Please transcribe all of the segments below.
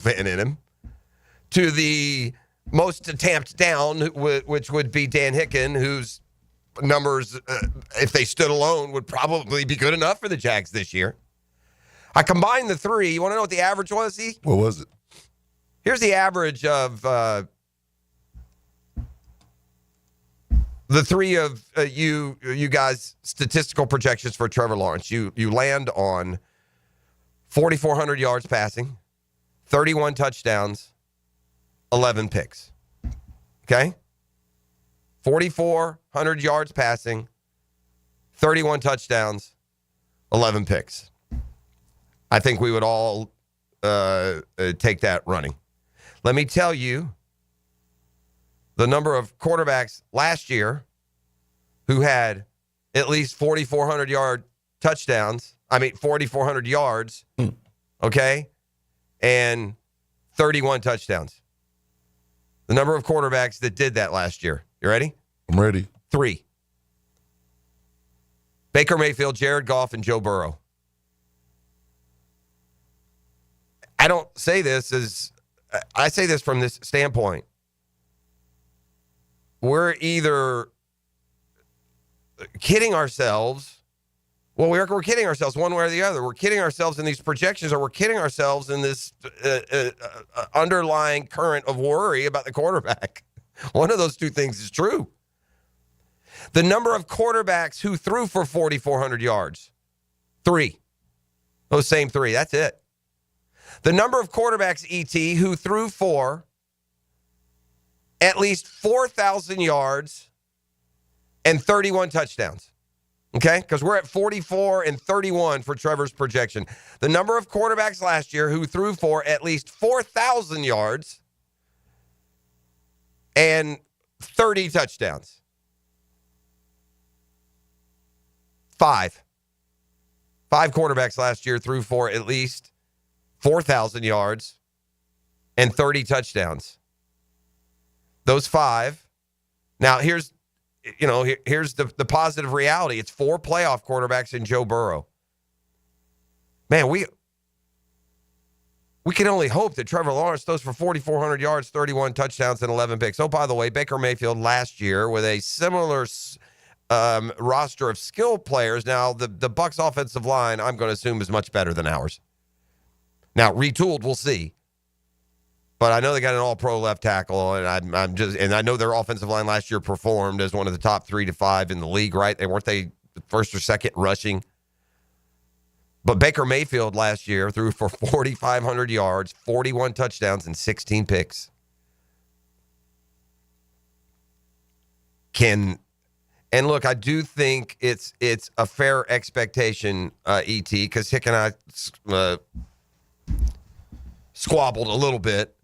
fan in him, to the most tamped down, which would be Dan Hicken, whose numbers, if they stood alone, would probably be good enough for the Jags this year. I combined the three. You want to know what the average was, E? What was it? Here's the average of the three of you guys' statistical projections for Trevor Lawrence. You land on 4,400 yards passing, 31 touchdowns, 11 picks. Okay? 4,400 yards passing, 31 touchdowns, 11 picks. I think we would all take that running. Let me tell you the number of quarterbacks last year who had at least 4,400 yards, okay, and 31 touchdowns. The number of quarterbacks that did that last year. You ready? I'm ready. 3. Baker Mayfield, Jared Goff, and Joe Burrow. I don't say this I say this from this standpoint. We're either kidding ourselves. Well, we're kidding ourselves one way or the other. We're kidding ourselves in these projections, or we're kidding ourselves in this underlying current of worry about the quarterback. One of those two things is true. The number of quarterbacks who threw for 4,400 yards, 3. Those same 3. That's it. The number of quarterbacks, ET, who threw for at least 4,000 yards and 31 touchdowns. Okay? Because we're at 44 and 31 for Trevor's projection. The number of quarterbacks last year who threw for at least 4,000 yards and 30 touchdowns. 5. 5 quarterbacks last year threw for at least 4,000 yards and 30 touchdowns. Those 5. Now, here's the positive reality. It's 4 playoff quarterbacks in Joe Burrow. Man, we can only hope that Trevor Lawrence throws for 4,400 yards, 31 touchdowns, and 11 picks. Oh, by the way, Baker Mayfield last year with a similar roster of skilled players. Now, the Bucs offensive line, I'm going to assume, is much better than ours. Now, retooled, we'll see. But I know they got an all-pro left tackle, and I know their offensive line last year performed as one of the top 3 to 5 in the league, right? Weren't they first or second rushing? But Baker Mayfield last year threw for 4,500 yards, 41 touchdowns, and 16 picks. And look, I do think it's a fair expectation, ET, because Hick and I squabbled a little bit,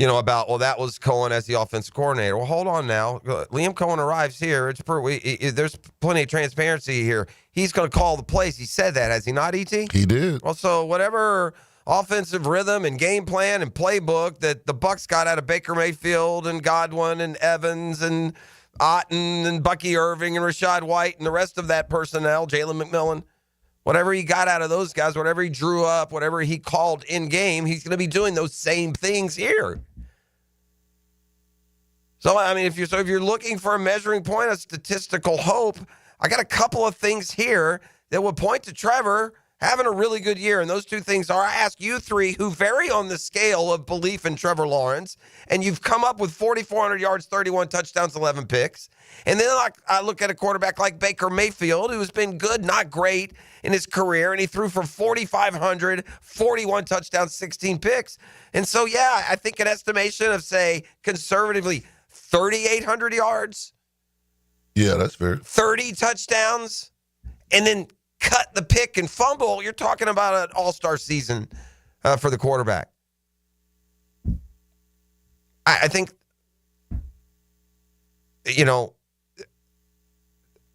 about, well, that was Cohen as the offensive coordinator. Well, hold on now. Liam Cohen arrives here. There's plenty of transparency here. He's going to call the plays. He said that, has he not, ET? He did. Well, so whatever offensive rhythm and game plan and playbook that the Bucs got out of Baker Mayfield and Godwin and Evans and Otten and Bucky Irving and Rashad White and the rest of that personnel, Jalen McMillan, whatever he got out of those guys, whatever he drew up, whatever he called in game, he's going to be doing those same things here. So, I mean, if you're looking for a measuring point of statistical hope, I got a couple of things here that would point to Trevor having a really good year. And those two things are, I ask you 3 who vary on the scale of belief in Trevor Lawrence, and you've come up with 4,400 yards, 31 touchdowns, 11 picks. And then I look at a quarterback like Baker Mayfield, who's been good, not great in his career, and he threw for 4,500, 41 touchdowns, 16 picks. And so, yeah, I think an estimation of, say, conservatively, 3,800 yards. Yeah, that's fair. 30 touchdowns, and then cut the pick and fumble. You're talking about an all-star season for the quarterback. I think,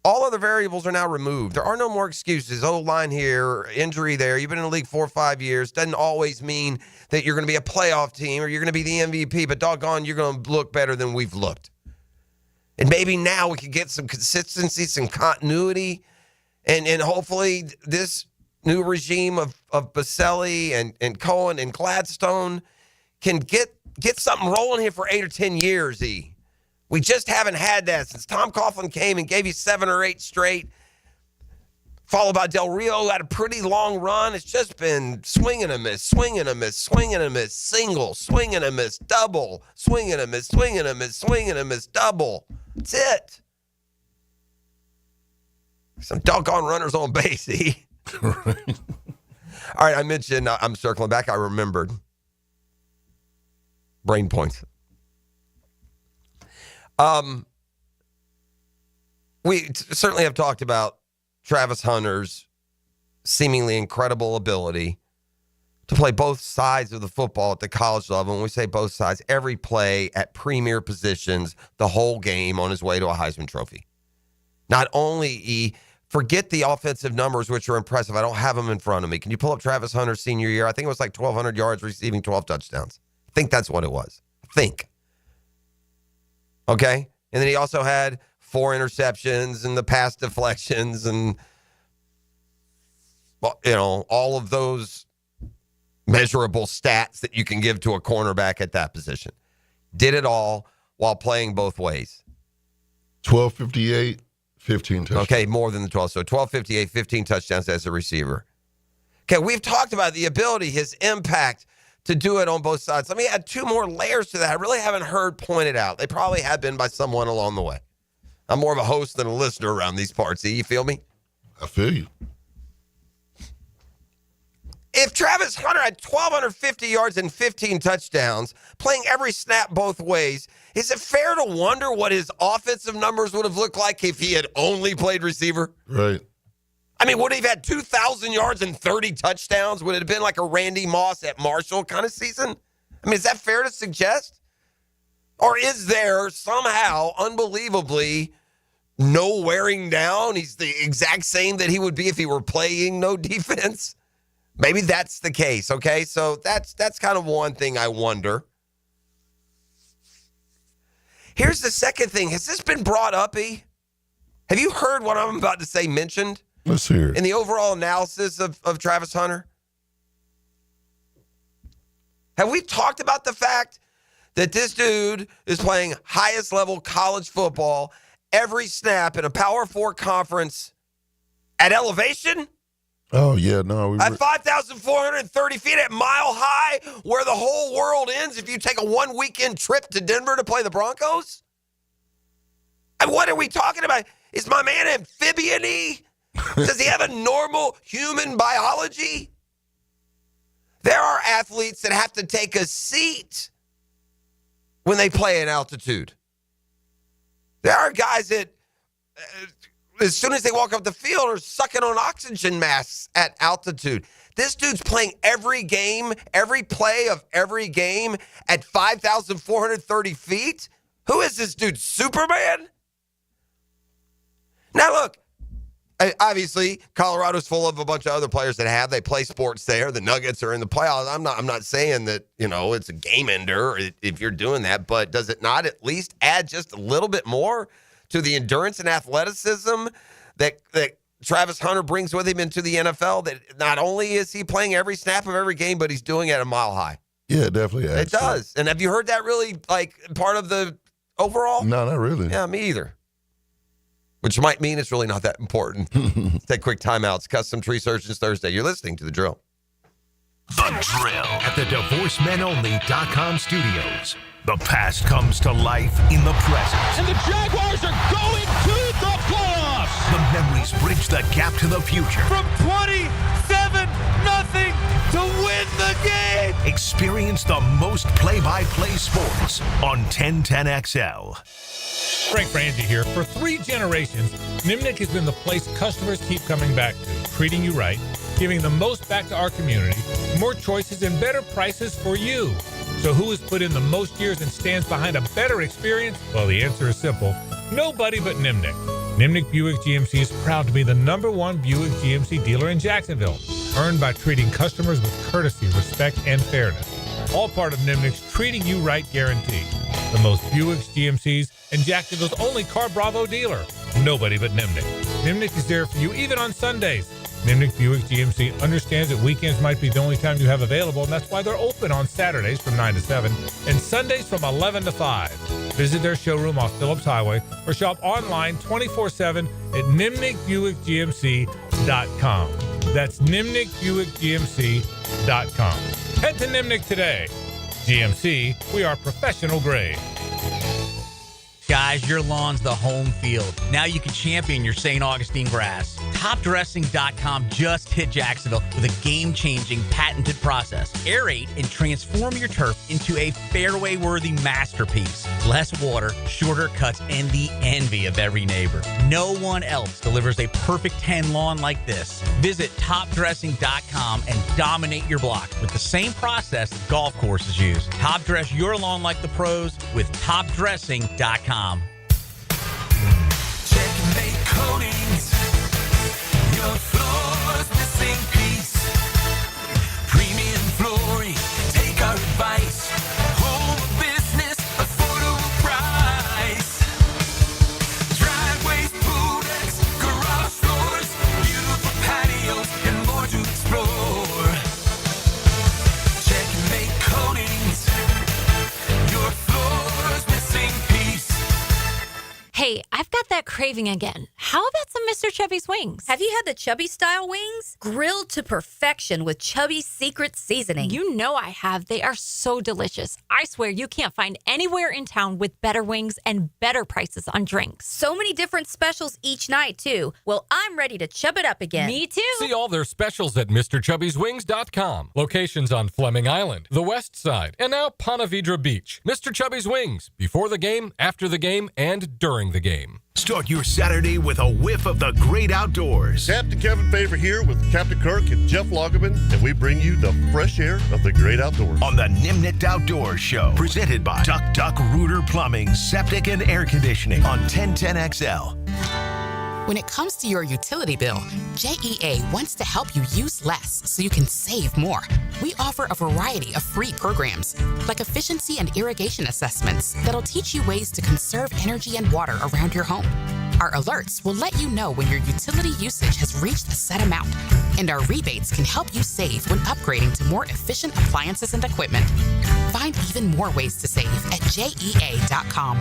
all other variables are now removed. There are no more excuses. Oh, line here, injury there. You've been in the league 4 or 5 years. Doesn't always mean that you're going to be a playoff team or you're going to be the MVP, but doggone, you're going to look better than we've looked. And maybe now we can get some consistency, some continuity, and hopefully this new regime of Baselli and Cohen and Gladstone can get something rolling here for 8 or 10 years, We just haven't had that since Tom Coughlin came and gave you 7 or 8 straight, followed by Del Rio, who had a pretty long run. It's just been swing and a miss, swing and a miss, swing and a miss, single, swing and a miss, double, swing and a miss, swing and a miss, swing and a miss, double. That's it. Some doggone runners on base, Right. All right, I mentioned, I'm circling back. I remembered. Brain points. We certainly have talked about Travis Hunter's seemingly incredible ability to play both sides of the football at the college level. When we say both sides, every play at premier positions, the whole game on his way to a Heisman Trophy. Not only, forget the offensive numbers, which are impressive. I don't have them in front of me. Can you pull up Travis Hunter's senior year? I think it was like 1,200 yards receiving, 12 touchdowns. I think that's what it was. Okay? And then he also had 4 interceptions and the pass deflections and, well, all of those measurable stats that you can give to a cornerback at that position. Did it all while playing both ways. 1258, 15 touchdowns. Okay, more than the 12. So 1258, 15 touchdowns as a receiver. Okay, we've talked about the ability, his impact to do it on both sides. Let me add 2 more layers to that I really haven't heard pointed out. They probably have been by someone along the way. I'm more of a host than a listener around these parts. You feel me? I feel you. If Travis Hunter had 1,250 yards and 15 touchdowns, playing every snap both ways, is it fair to wonder what his offensive numbers would have looked like if he had only played receiver? Right. I mean, would he have had 2,000 yards and 30 touchdowns? Would it have been like a Randy Moss at Marshall kind of season? I mean, is that fair to suggest? Or is there somehow, unbelievably, no wearing down? He's the exact same that he would be if he were playing no defense? Maybe that's the case, okay? So that's kind of one thing I wonder. Here's the second thing. Has this been brought up, Have you heard what I'm about to say mentioned? Let's hear it. In the overall analysis of Travis Hunter? Have we talked about the fact that this dude is playing highest level college football every snap in a Power 4 conference at elevation? Oh, yeah, no. At 5,430 feet at Mile High, where the whole world ends if you take a 1-weekend trip to Denver to play the Broncos? And what are we talking about? Is my man amphibian-y? Does he have a normal human biology? There are athletes that have to take a seat when they play in altitude. There are guys that, as soon as they walk up the field, are sucking on oxygen masks at altitude. This dude's playing every game, every play of every game at 5,430 feet. Who is this dude, Superman? Now, look, obviously, Colorado's full of a bunch of other players that have. They play sports there. The Nuggets are in the playoffs. I'm not saying that, it's a game ender if you're doing that, but does it not at least add just a little bit more to the endurance and athleticism that Travis Hunter brings with him into the NFL? That not only is he playing every snap of every game, but he's doing it at a Mile High. Yeah, it definitely adds. It does. And have you heard that really, part of the overall? No, not really. Yeah, me either. Which might mean it's really not that important. Let's take quick timeouts. Custom Tree Surgeons Thursday. You're listening to The Drill. The Drill at the DivorceMenOnly.com studios. The past comes to life in the present. And the Jaguars are going to the playoffs. The memories bridge the gap to the future. From 27-0 to win the game. Experience the most play-by-play sports on 1010XL. Frank Frangie here. For 3 generations, Nimnik has been the place customers keep coming back to, treating you right, giving the most back to our community, more choices and better prices for you. So who has put in the most years and stands behind a better experience? Well, the answer is simple. Nobody but Nimnik. Nimnik Buick GMC is proud to be the #1 Buick GMC dealer in Jacksonville, earned by treating customers with courtesy, respect, and fairness. All part of Nimnik's Treating You Right guarantee. The most Buicks, GMCs, and Jacksonville's only Car Bravo dealer. Nobody but Nimnik. Nimnik is there for you even on Sundays. Nimnick Buick GMC understands that weekends might be the only time you have available, and that's why they're open on Saturdays from 9 to 7 and Sundays from 11 to 5. Visit their showroom off Phillips Highway or shop online 24/7 at nimnickbuickgmc.com. That's nimnickbuickgmc.com. Head to Nimnick today. GMC, we are professional grade. Guys, your lawn's the home field. Now you can champion your St. Augustine grass. TopDressing.com just hit Jacksonville with a game-changing patented process. Aerate and transform your turf into a fairway-worthy masterpiece. Less water, shorter cuts, and the envy of every neighbor. No one else delivers a perfect 10 lawn like this. Visit TopDressing.com and dominate your block with the same process that golf courses use. Top dress your lawn like the pros with TopDressing.com. Checkmate Coatings, your floor's missing piece. Premium flooring, take our advice. Home of business, affordable price. Driveways, pool decks, garage doors, beautiful patios, and more to explore. Checkmate Coatings, your floor's missing piece. Hey, I've got that craving again. How about some Mr. Chubby's wings? Have you had the Chubby style wings? Grilled to perfection with Chubby's secret seasoning. You know I have. They are so delicious. I swear you can't find anywhere in town with better wings and better prices on drinks. So many different specials each night, too. Well, I'm ready to chub it up again. Me too. See all their specials at MrChubby'sWings.com. Locations on Fleming Island, the West Side, and now Ponte Vedra Beach. Mr. Chubby's Wings. Before the game, after the game, and during the game. Start your Saturday with a whiff of the great outdoors. Captain Kevin Favor here with Captain Kirk and Jeff Loggeman, and we bring you the fresh air of the great outdoors. On the Nimnick Outdoors Show, presented by Duck Rooter Plumbing, Septic and Air Conditioning on 1010XL. When it comes to your utility bill, JEA wants to help you use less so you can save more. We offer a variety of free programs, like efficiency and irrigation assessments that'll teach you ways to conserve energy and water around your home. Our alerts will let you know when your utility usage has reached a set amount, and our rebates can help you save when upgrading to more efficient appliances and equipment. Find even more ways to save at JEA.com.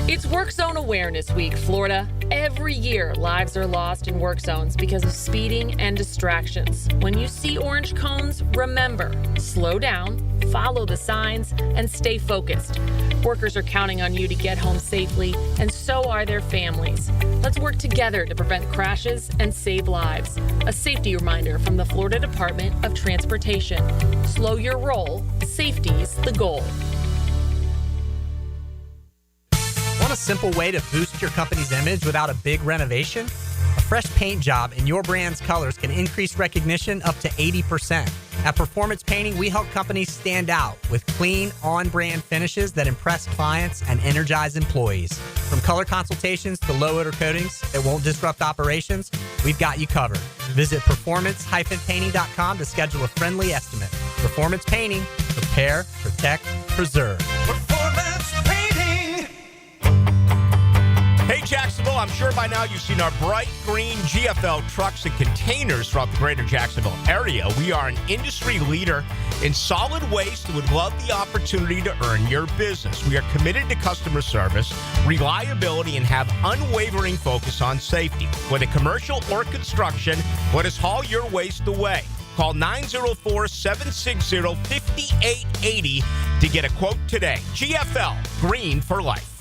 It's Work Zone Awareness Week, Florida. Every year, lives are lost in work zones because of speeding and distractions. When you see orange cones, remember, slow down, follow the signs, and stay focused. Workers are counting on you to get home safely, and so are their families. Let's work together to prevent crashes and save lives. A safety reminder from the Florida Department of Transportation. Slow your roll. Safety's the goal. Want a simple way to boost your company's image without a big renovation? A fresh paint job in your brand's colors can increase recognition up to 80%. At Performance Painting, we help companies stand out with clean, on-brand finishes that impress clients and energize employees. From color consultations to low-odor coatings that won't disrupt operations, we've got you covered. Visit performance-painting.com to schedule a friendly estimate. Performance Painting. Prepare, protect, preserve. Performance Painting. Hey, Jacksonville, I'm sure by now you've seen our bright green GFL trucks and containers throughout the greater Jacksonville area. We are an industry leader in solid waste and would love the opportunity to earn your business. We are committed to customer service, reliability, and have unwavering focus on safety. Whether commercial or construction, let us haul your waste away. Call 904-760-5880 to get a quote today. GFL, green for life.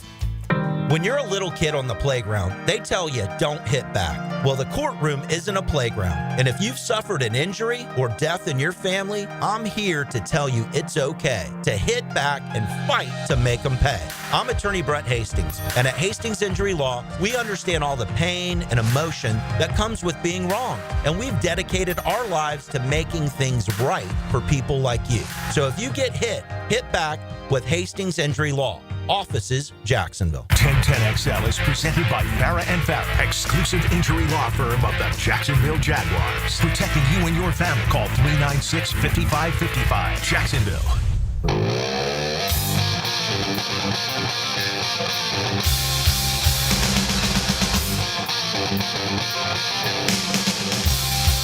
When you're a little kid on the playground, they tell you don't hit back. Well, the courtroom isn't a playground. And if you've suffered an injury or death in your family, I'm here to tell you it's okay to hit back and fight to make them pay. I'm attorney Brett Hastings, and at Hastings Injury Law, we understand all the pain and emotion that comes with being wrong. And we've dedicated our lives to making things right for people like you. So if you get hit back with Hastings Injury Law. Offices, Jacksonville. 1010XL is presented by Farah & Farah, exclusive injury law firm of the Jacksonville Jaguars. Protecting you and your family. Call 396-5555. Jacksonville.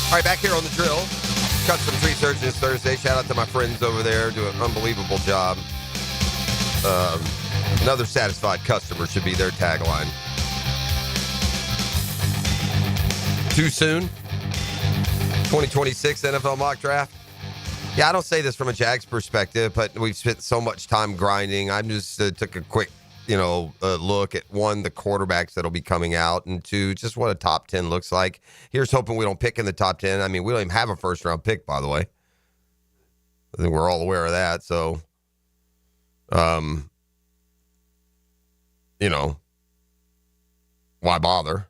All right, back here on the drill. Custom Tree Surgeons Thursday. Shout out to my friends over there. Do an unbelievable job. Another satisfied customer should be their tagline. Too soon? 2026 NFL mock draft? Yeah, I don't say this from a Jags perspective, but we've spent so much time grinding. I just took a quick, look at one, the quarterbacks that'll be coming out, and two, just what a top 10 looks like. Here's hoping we don't pick in the top 10. I mean, we don't even have a first round pick, by the way. I think we're all aware of that. So, why bother?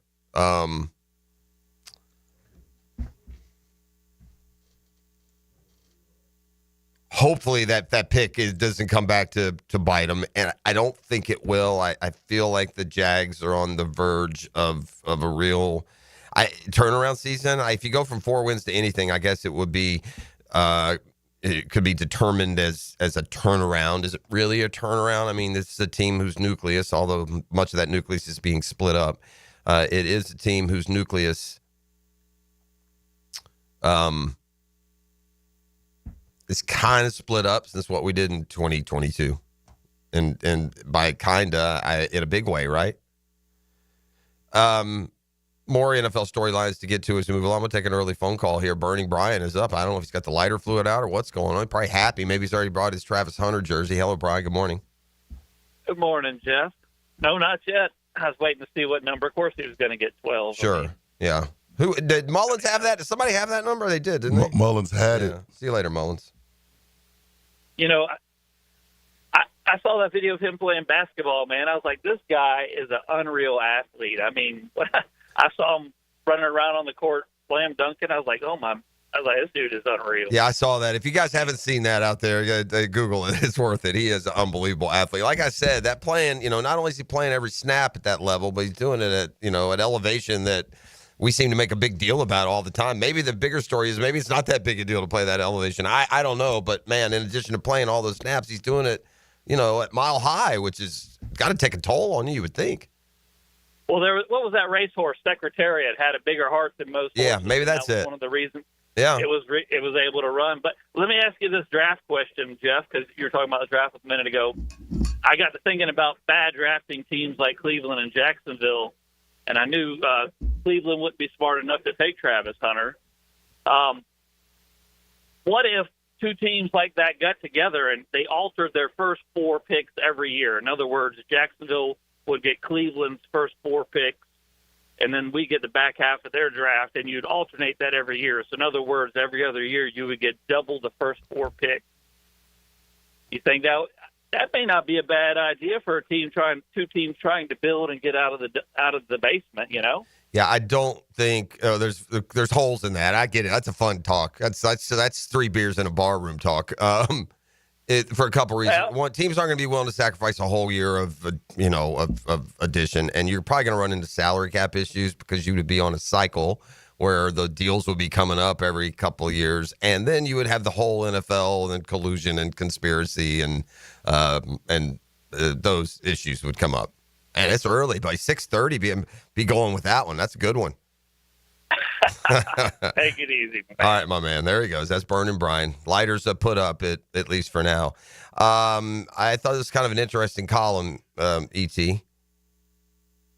Hopefully that pick doesn't come back to bite them, and I don't think it will. I feel like the Jags are on the verge of a real turnaround season. If you go from 4 wins to anything, I guess it would be it could be determined as a turnaround. Is it really a turnaround? I mean, this is a team whose nucleus, although much of that nucleus is being split up, it is a team whose nucleus is kind of split up since what we did in 2022. And by kinda, in a big way, right? More NFL storylines to get to as we move along. I'm going to take an early phone call here. Burning Brian is up. I don't know if he's got the lighter fluid out or what's going on. Probably happy. Maybe he's already brought his Travis Hunter jersey. Hello, Brian. Good morning. Good morning, Jeff. No, not yet. I was waiting to see what number. Of course, he was going to get 12. Sure. Yeah. Who did Mullins have that? Did somebody have that number? They did, didn't they? Mullins had it. See you later, Mullins. I saw that video of him playing basketball, man. I was like, this guy is an unreal athlete. I mean, I saw him running around on the court, slam dunking. I was like, this dude is unreal. Yeah, I saw that. If you guys haven't seen that out there, Google it. It's worth it. He is an unbelievable athlete. Like I said, that playing, not only is he playing every snap at that level, but he's doing it at, at elevation that we seem to make a big deal about all the time. Maybe the bigger story is maybe it's not that big a deal to play that elevation. I don't know. But, man, in addition to playing all those snaps, he's doing it, at mile high, which is got to take a toll on you would think. Well, what was that racehorse? Secretariat had a bigger heart than most. Yeah, horses, maybe that's that was it. One of the reasons. Yeah, it was able to run. But let me ask you this draft question, Jeff, because you were talking about the draft a minute ago. I got to thinking about bad drafting teams like Cleveland and Jacksonville, and I knew Cleveland wouldn't be smart enough to take Travis Hunter. What if two teams like that got together and they altered their first 4 picks every year? In other words, Jacksonville would get Cleveland's first 4 picks, and then we get the back half of their draft, and you'd alternate that every year. So in other words, every other year you would get double the first 4 picks. You think that may not be a bad idea for two teams trying to build and get out of the basement, Yeah, I don't think there's holes in that. I get it. That's a fun talk. That's 3 beers in a bar room talk. For a couple reasons. One, teams aren't going to be willing to sacrifice a whole year of addition, and you're probably going to run into salary cap issues because you would be on a cycle where the deals would be coming up every couple of years, and then you would have the whole NFL and collusion and conspiracy and those issues would come up. And it's early. By 6:30, be going with that one. That's a good one. Take it easy, man. All right, my man. There he goes. That's Burning Brian. Lighters are put up, at least for now. I thought this was kind of an interesting column, E.T.,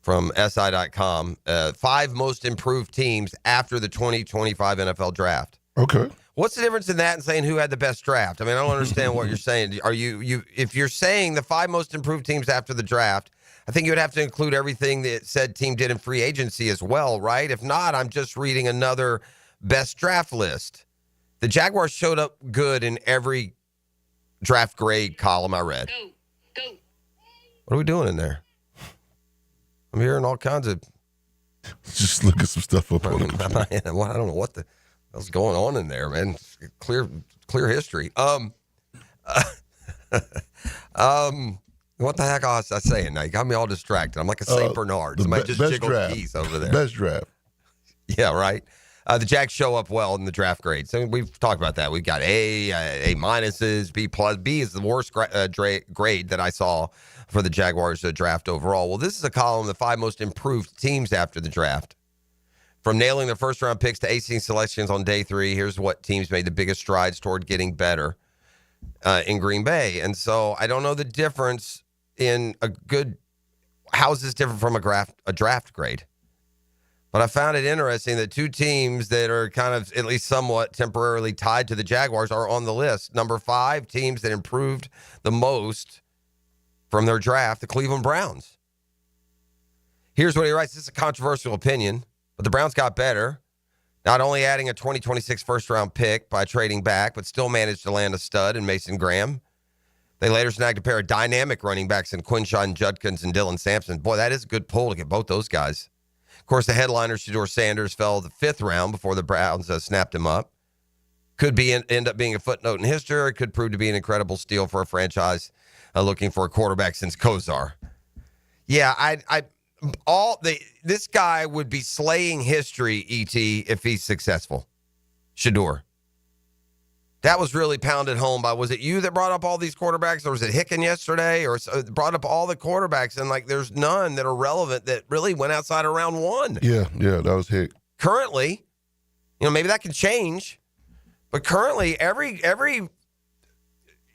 from SI.com. 5 most improved teams after the 2025 NFL draft. Okay. What's the difference in that and saying who had the best draft? I mean, I don't understand what you're saying. Are you if you're saying the 5 most improved teams after the draft, I think you would have to include everything that said team did in free agency as well, right? If not, I'm just reading another best draft list. The Jaguars showed up good in every draft grade column I read. Go. What are we doing in there? I'm hearing all kinds of... Just look at some stuff up on it. I don't know what the hell's going on in there, man. Clear history. What the heck was I saying? Now you got me all distracted. I'm like a St. Bernard. Somebody just jiggled the keys over there. Best draft. Yeah, right. The Jags show up well in the draft grade. So we've talked about that. We've got A minuses, B plus. B is the worst grade that I saw for the Jaguars draft overall. Well, this is a column, the 5 most improved teams after the draft. From nailing their first-round picks to acing selections on day 3, here's what teams made the biggest strides toward getting better in Green Bay. And so I don't know the difference in how is this different from a draft grade? But I found it interesting that 2 teams that are kind of at least somewhat temporarily tied to the Jaguars are on the list. Number 5, teams that improved the most from their draft, the Cleveland Browns. Here's what he writes. This is a controversial opinion, but the Browns got better, not only adding a 2026 first-round pick by trading back, but still managed to land a stud in Mason Graham. They later snagged a pair of dynamic running backs in Quinshon Judkins and Dylan Sampson. Boy, that is a good pull to get both those guys. Of course, the headliner, Shedeur Sanders, fell the 5th round before the Browns snapped him up. Could end up being a footnote in history, or it could prove to be an incredible steal for a franchise looking for a quarterback since Kozar. Yeah, this guy would be slaying history, E.T., if he's successful. Shedeur. That was really pounded home by, was it you that brought up all these quarterbacks, or was it Hicken yesterday, or brought up all the quarterbacks, and there's none that are relevant that really went outside of round 1. Yeah, that was Hick. Currently, maybe that can change, but currently every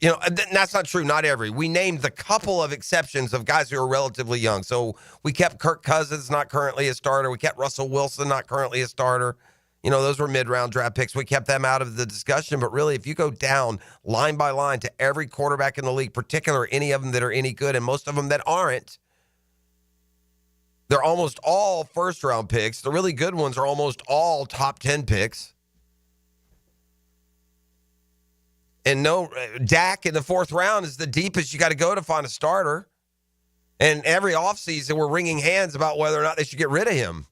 that's not true, not every. We named the couple of exceptions of guys who are relatively young. So we kept Kirk Cousins, not currently a starter. We kept Russell Wilson, not currently a starter. Those were mid-round draft picks. We kept them out of the discussion. But really, if you go down line by line to every quarterback in the league, particularly any of them that are any good and most of them that aren't, they're almost all first-round picks. The really good ones are almost all top 10 picks. And no, Dak in the 4th round is the deepest you got to go to find a starter. And every offseason, we're wringing hands about whether or not they should get rid of him.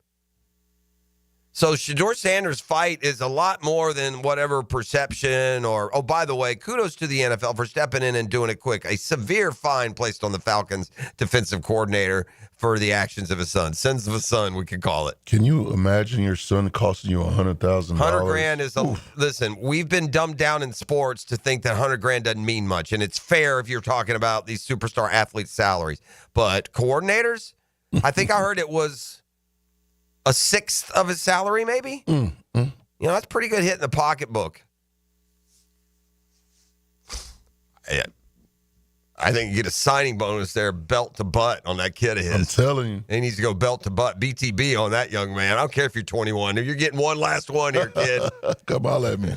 So Shedeur Sanders' fight is a lot more than whatever perception or, oh, by the way, kudos to the NFL for stepping in and doing it quick. A severe fine placed on the Falcons defensive coordinator for the actions of his son. Sins of a son, we could call it. Can you imagine your son costing you $100,000? $100,000 is listen, we've been dumbed down in sports to think that $100,000 doesn't mean much. And it's fair if you're talking about these superstar athletes' salaries. But coordinators, I think I heard it was a 1/6 of his salary, maybe? That's a pretty good hit in the pocketbook. Yeah. I think you get a signing bonus there, belt to butt on that kid of his. I'm telling you. He needs to go belt to butt, BTB on that young man. I don't care if you're 21. If you're getting one last one here, kid. Come holler at me.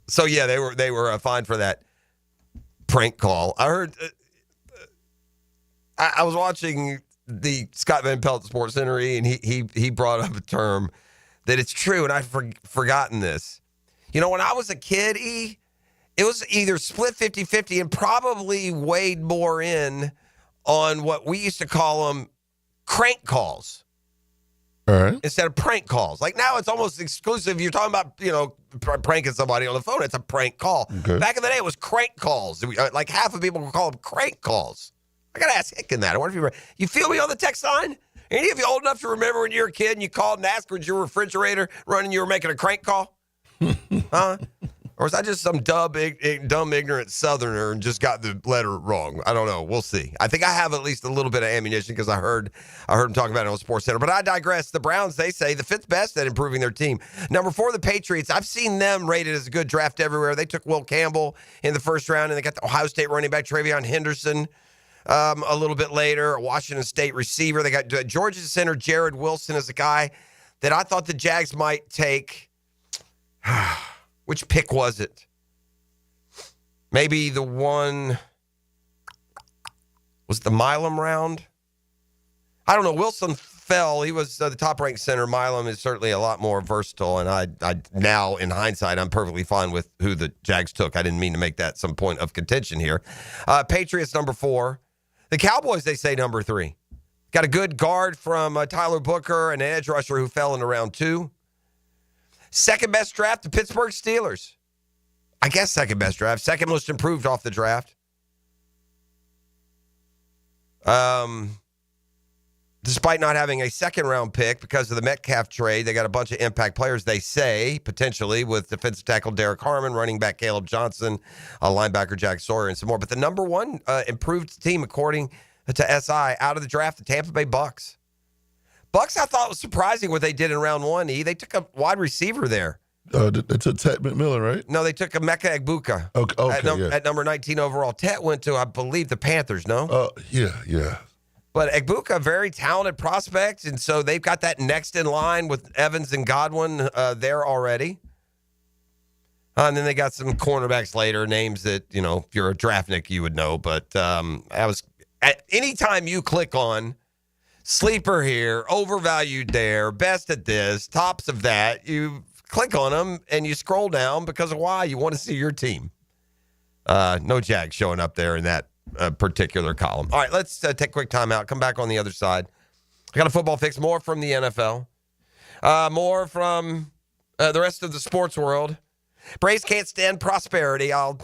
So, yeah, they were fined for that prank call. I heard I was watching the Scott Van Pelt Sports Center, and he brought up a term that it's true, and I've forgotten this. When I was a kid, it was either split 50-50 and probably weighed more in on what we used to call them crank calls. All right. Instead of prank calls. Like now it's almost exclusive. You're talking about, pranking somebody on the phone. It's a prank call. Okay. Back in the day, it was crank calls. Like half of people would call them crank calls. I got to ask Hicken that. I wonder if you feel me on the text line? Any of you old enough to remember when you were a kid and you called and asked, was your refrigerator running, you were making a crank call? Huh? Or was I just some dumb, ignorant Southerner and just got the letter wrong? I don't know. We'll see. I think I have at least a little bit of ammunition because I heard him talking about it on Sports Center. But I digress. The Browns, they say, the 5th best at improving their team. Number 4, the Patriots. I've seen them rated as a good draft everywhere. They took Will Campbell in the 1st round, and they got the Ohio State running back Travion Henderson a little bit later, a Washington State receiver. They got Georgia center Jared Wilson as a guy that I thought the Jags might take. Which pick was it? Maybe the one, was it the Milam round? I don't know. Wilson fell. He was the top-ranked center. Milam is certainly a lot more versatile, and I now, in hindsight, I'm perfectly fine with who the Jags took. I didn't mean to make that some point of contention here. Patriots, number 4. The Cowboys, they say, number 3. Got a good guard from Tyler Booker and an edge rusher who fell in round 2. Second best draft, the Pittsburgh Steelers. I guess second best draft. Second most improved off the draft. Despite not having a second-round pick because of the Metcalf trade, they got a bunch of impact players, they say, potentially, with defensive tackle Derek Harmon, running back Caleb Johnson, linebacker Jack Sawyer, and some more. But the number 1 improved team, according to SI, out of the draft, the Tampa Bay Bucks. Bucks, I thought was surprising what they did in round 1. They took a wide receiver there. They took Tet McMillan, right? No, they took a Emeka Egbuka at number 19 overall. Tet went to, I believe, the Panthers, no? Yeah. But Egbuka, very talented prospect, and so they've got that next in line with Evans and Godwin there already. And then they got some cornerbacks later, names that, if you're a draftnik, you would know. But anytime you click on sleeper here, overvalued there, best at this, tops of that, you click on them and you scroll down because of why? You want to see your team. No Jags showing up there in that particular column. All right, let's take a quick timeout. Come back on the other side. I got a football fix, more from the NFL, more from the rest of the sports world. Braves can't stand prosperity. I'll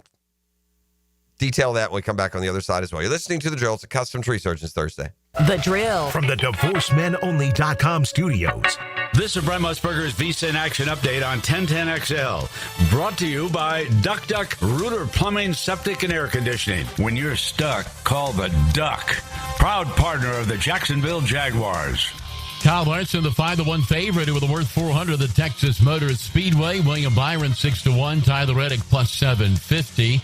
detail that when we come back on the other side as well. You're listening to The Drill. It's a Custom Tree Surgeons Thursday. The Drill. From the DivorceMenOnly.com studios. This is Brent Musburger's Visa in Action update on 1010XL. Brought to you by Duck Duck Rooter Plumbing, Septic, and Air Conditioning. When you're stuck, call the Duck. Proud partner of the Jacksonville Jaguars. Kyle Larson, the 5-1 favorite with a worth 400. The Texas Motor Speedway. William Byron 6-1. Tyler Reddick plus 750.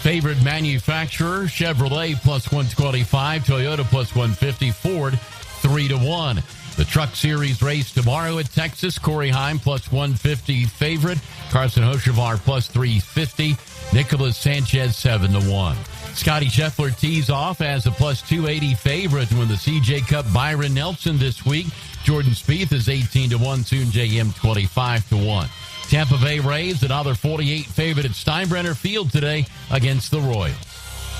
Favorite manufacturer Chevrolet plus 125. Toyota plus 150. Ford 3-1. The Truck Series race tomorrow at Texas. Corey Heim plus 150 favorite. Carson Hochevar plus 350. Nicholas Sanchez 7-1. Scotty Scheffler tees off as a plus 280 favorite to win the CJ Cup. Byron Nelson this week. Jordan Spieth is 18-1. Soon JM 25-1. Tampa Bay Rays, another 48 favorite at Steinbrenner Field today against the Royals.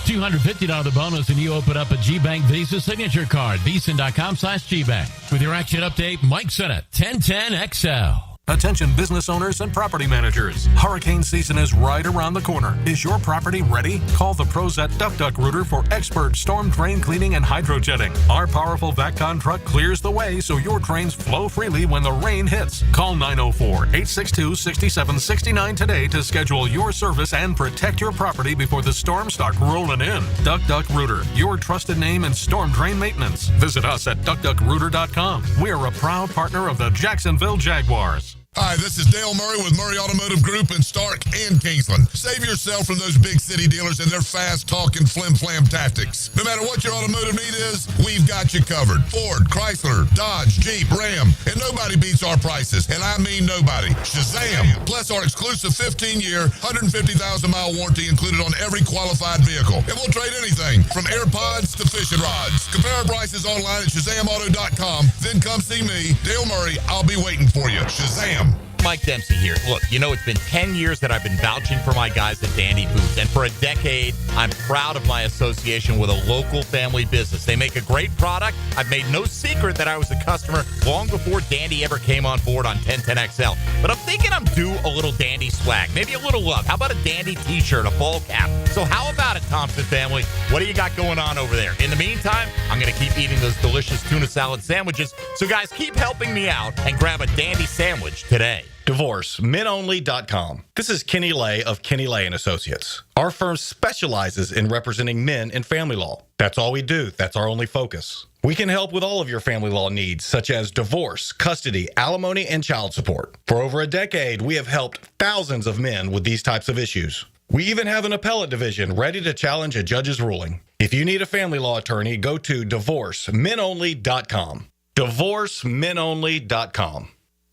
$250 bonus and you open up a G-Bank Visa signature card. Visa.com/GBank. With your action update, Mike Sennett, 1010XL. Attention business owners and property managers. Hurricane season is right around the corner. Is your property ready? Call the pros at Duck Duck Rooter for expert storm drain cleaning and hydrojetting. Our powerful VACCON truck clears the way so your drains flow freely when the rain hits. Call 904-862-6769 today to schedule your service and protect your property before the storms start rolling in. Duck Duck Rooter, your trusted name in storm drain maintenance. Visit us at duckduckrooter.com. We're a proud partner of the Jacksonville Jaguars. Hi, this is Dale Murray with Murray Automotive Group in Stark and Kingsland. Save yourself from those big city dealers and their fast-talking flim-flam tactics. No matter what your automotive need is, we've got you covered. Ford, Chrysler, Dodge, Jeep, Ram, and nobody beats our prices, and I mean nobody. Shazam! Plus our exclusive 15-year, 150,000-mile warranty included on every qualified vehicle. And we'll trade anything from AirPods to fishing rods. Compare our prices online at ShazamAuto.com. Then come see me, Dale Murray. I'll be waiting for you. Shazam! Mike Dempsey here. Look, it's been 10 years that I've been vouching for my guys at Dandy Foods, and for a decade, I'm proud of my association with a local family business. They make a great product. I've made no secret that I was a customer long before Dandy ever came on board on 1010XL. But I'm thinking I'm due a little Dandy swag, maybe a little love. How about a Dandy t-shirt, a ball cap? So how about it, Thompson family? What do you got going on over there? In the meantime, I'm going to keep eating those delicious tuna salad sandwiches. So guys, keep helping me out and grab a Dandy sandwich today. DivorceMenOnly.com. This is Kenny Lay of Kenny Lay & Associates. Our firm specializes in representing men in family law. That's all we do. That's our only focus. We can help with all of your family law needs, such as divorce, custody, alimony, and child support. For over a decade, we have helped thousands of men with these types of issues. We even have an appellate division ready to challenge a judge's ruling. If you need a family law attorney, go to DivorceMenOnly.com. DivorceMenOnly.com.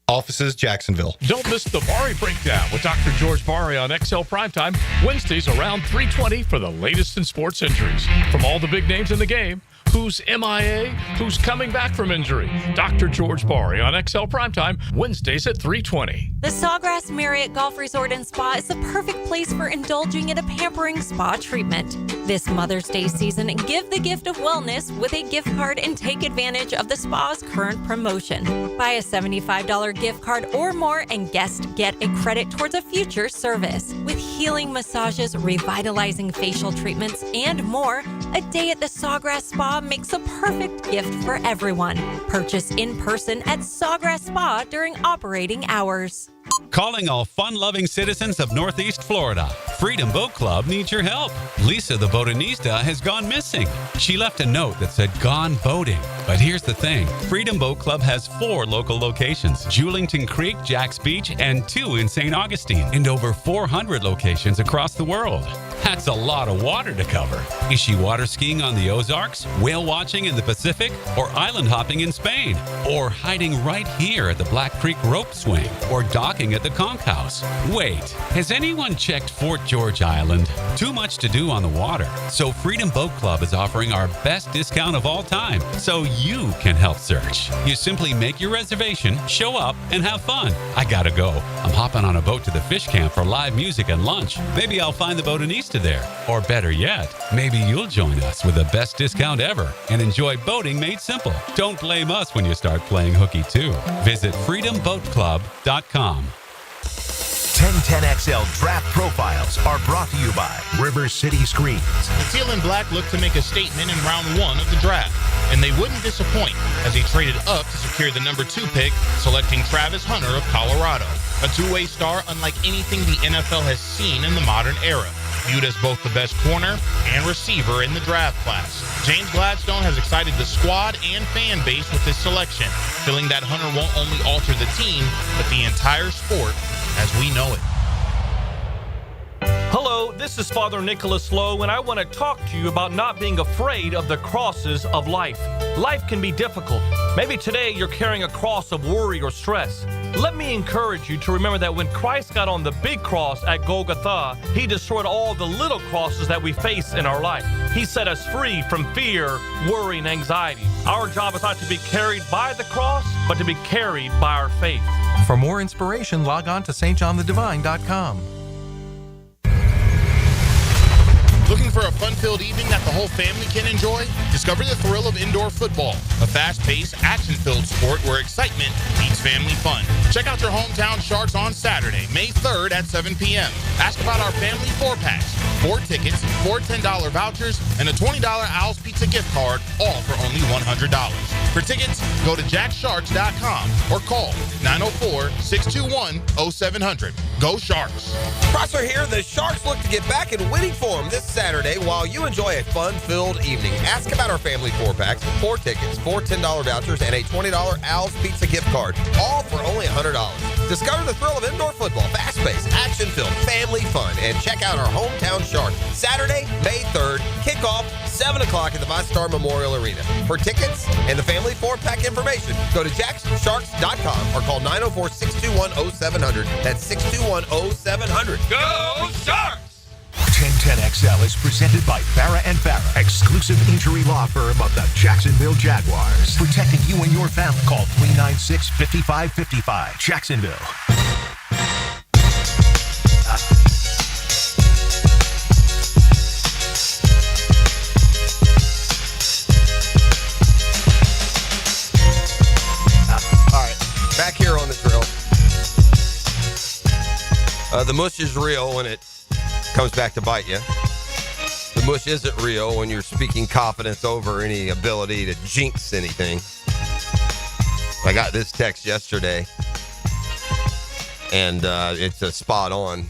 Offices, Jacksonville. Don't miss the Bari Breakdown with Dr. George Bari on XL Primetime, Wednesdays around 3:20 for the latest in sports injuries. From all the big names in the game, who's MIA, who's coming back from injury. Dr. George Bari on XL Primetime, Wednesdays at 3:20. The Sawgrass Marriott Golf Resort and Spa is the perfect place for indulging in a pampering spa treatment. This Mother's Day season, give the gift of wellness with a gift card and take advantage of the spa's current promotion. Buy a $75 gift card or more and guests get a credit towards a future service. With healing massages, revitalizing facial treatments, and more, a day at the Sawgrass Spa makes a perfect gift for everyone. Purchase in person at Sawgrass Spa during operating hours. Calling all fun-loving citizens of Northeast Florida. Freedom Boat Club needs your help. Lisa the Botanista has gone missing. She left a note that said gone boating. But here's the thing. Freedom Boat Club has 4 local locations. Julington Creek, Jack's Beach, and 2 in St. Augustine. And over 400 locations across the world. That's a lot of water to cover. Is she water skiing on the Ozarks, whale watching in the Pacific, or island hopping in Spain? Or hiding right here at the Black Creek Rope Swing? Or docking at the Conch House? Wait, has anyone checked Fort George Island? Too much to do on the water. So Freedom Boat Club is offering our best discount of all time, so you can help search. You simply make your reservation, show up, and have fun. I gotta go. I'm hopping on a boat to the fish camp for live music and lunch. Maybe I'll find the Botanista there. Or better yet, maybe you'll join us with the best discount ever and enjoy boating made simple. Don't blame us when you start playing hooky too. Visit freedomboatclub.com. 1010XL Draft Profiles are brought to you by River City Screens. The Teal and Black looked to make a statement in round 1 of the draft, and they wouldn't disappoint as he traded up to secure the number 2 pick, selecting Travis Hunter of Colorado, a two-way star unlike anything the NFL has seen in the modern era, viewed as both the best corner and receiver in the draft class. James Gladstone has excited the squad and fan base with his selection, feeling that Hunter won't only alter the team, but the entire sport as we know it. Hello, this is Father Nicholas Lowe, and I want to talk to you about not being afraid of the crosses of life. Life can be difficult. Maybe today you're carrying a cross of worry or stress. Let me encourage you to remember that when Christ got on the big cross at Golgotha, he destroyed all the little crosses that we face in our life. He set us free from fear, worry, and anxiety. Our job is not to be carried by the cross, but to be carried by our faith. For more inspiration, log on to stjohnthedivine.com. Looking for a fun-filled evening that the whole family can enjoy? Discover the thrill of indoor football, a fast-paced, action-filled sport where excitement meets family fun. Check out your hometown Sharks on Saturday, May 3rd at 7 p.m. Ask about our family 4-packs, 4 tickets, 4 $10 vouchers, and a $20 Owl's Pizza gift card, all for only $100. For tickets, go to jacksharks.com or call 904-621-0700. Go Sharks! Prosser here. The Sharks look to get back in winning form this Saturday while you enjoy a fun-filled evening. Ask about our family 4-packs, 4 tickets, 4 $10 vouchers, and a $20 Owl's Pizza gift card, all for only $100. Discover the thrill of indoor football, fast-paced, action-filled, family fun, and check out our hometown Sharks. Saturday, May 3rd, kickoff, 7 o'clock at the ViStar Memorial Arena. For tickets and the family 4-pack information, go to jacksharks.com or call 904-621-0700. That's 621-0700. Go Sharks! 1010XL is presented by Farrah & Farrah, exclusive injury law firm of the Jacksonville Jaguars. Protecting you and your family. Call 396-5555. Jacksonville. All right, back here on the drill. The mush is real when it comes back to bite you. The mush isn't real when you're speaking confidence over any ability to jinx anything. I got this text yesterday, and it's a spot on.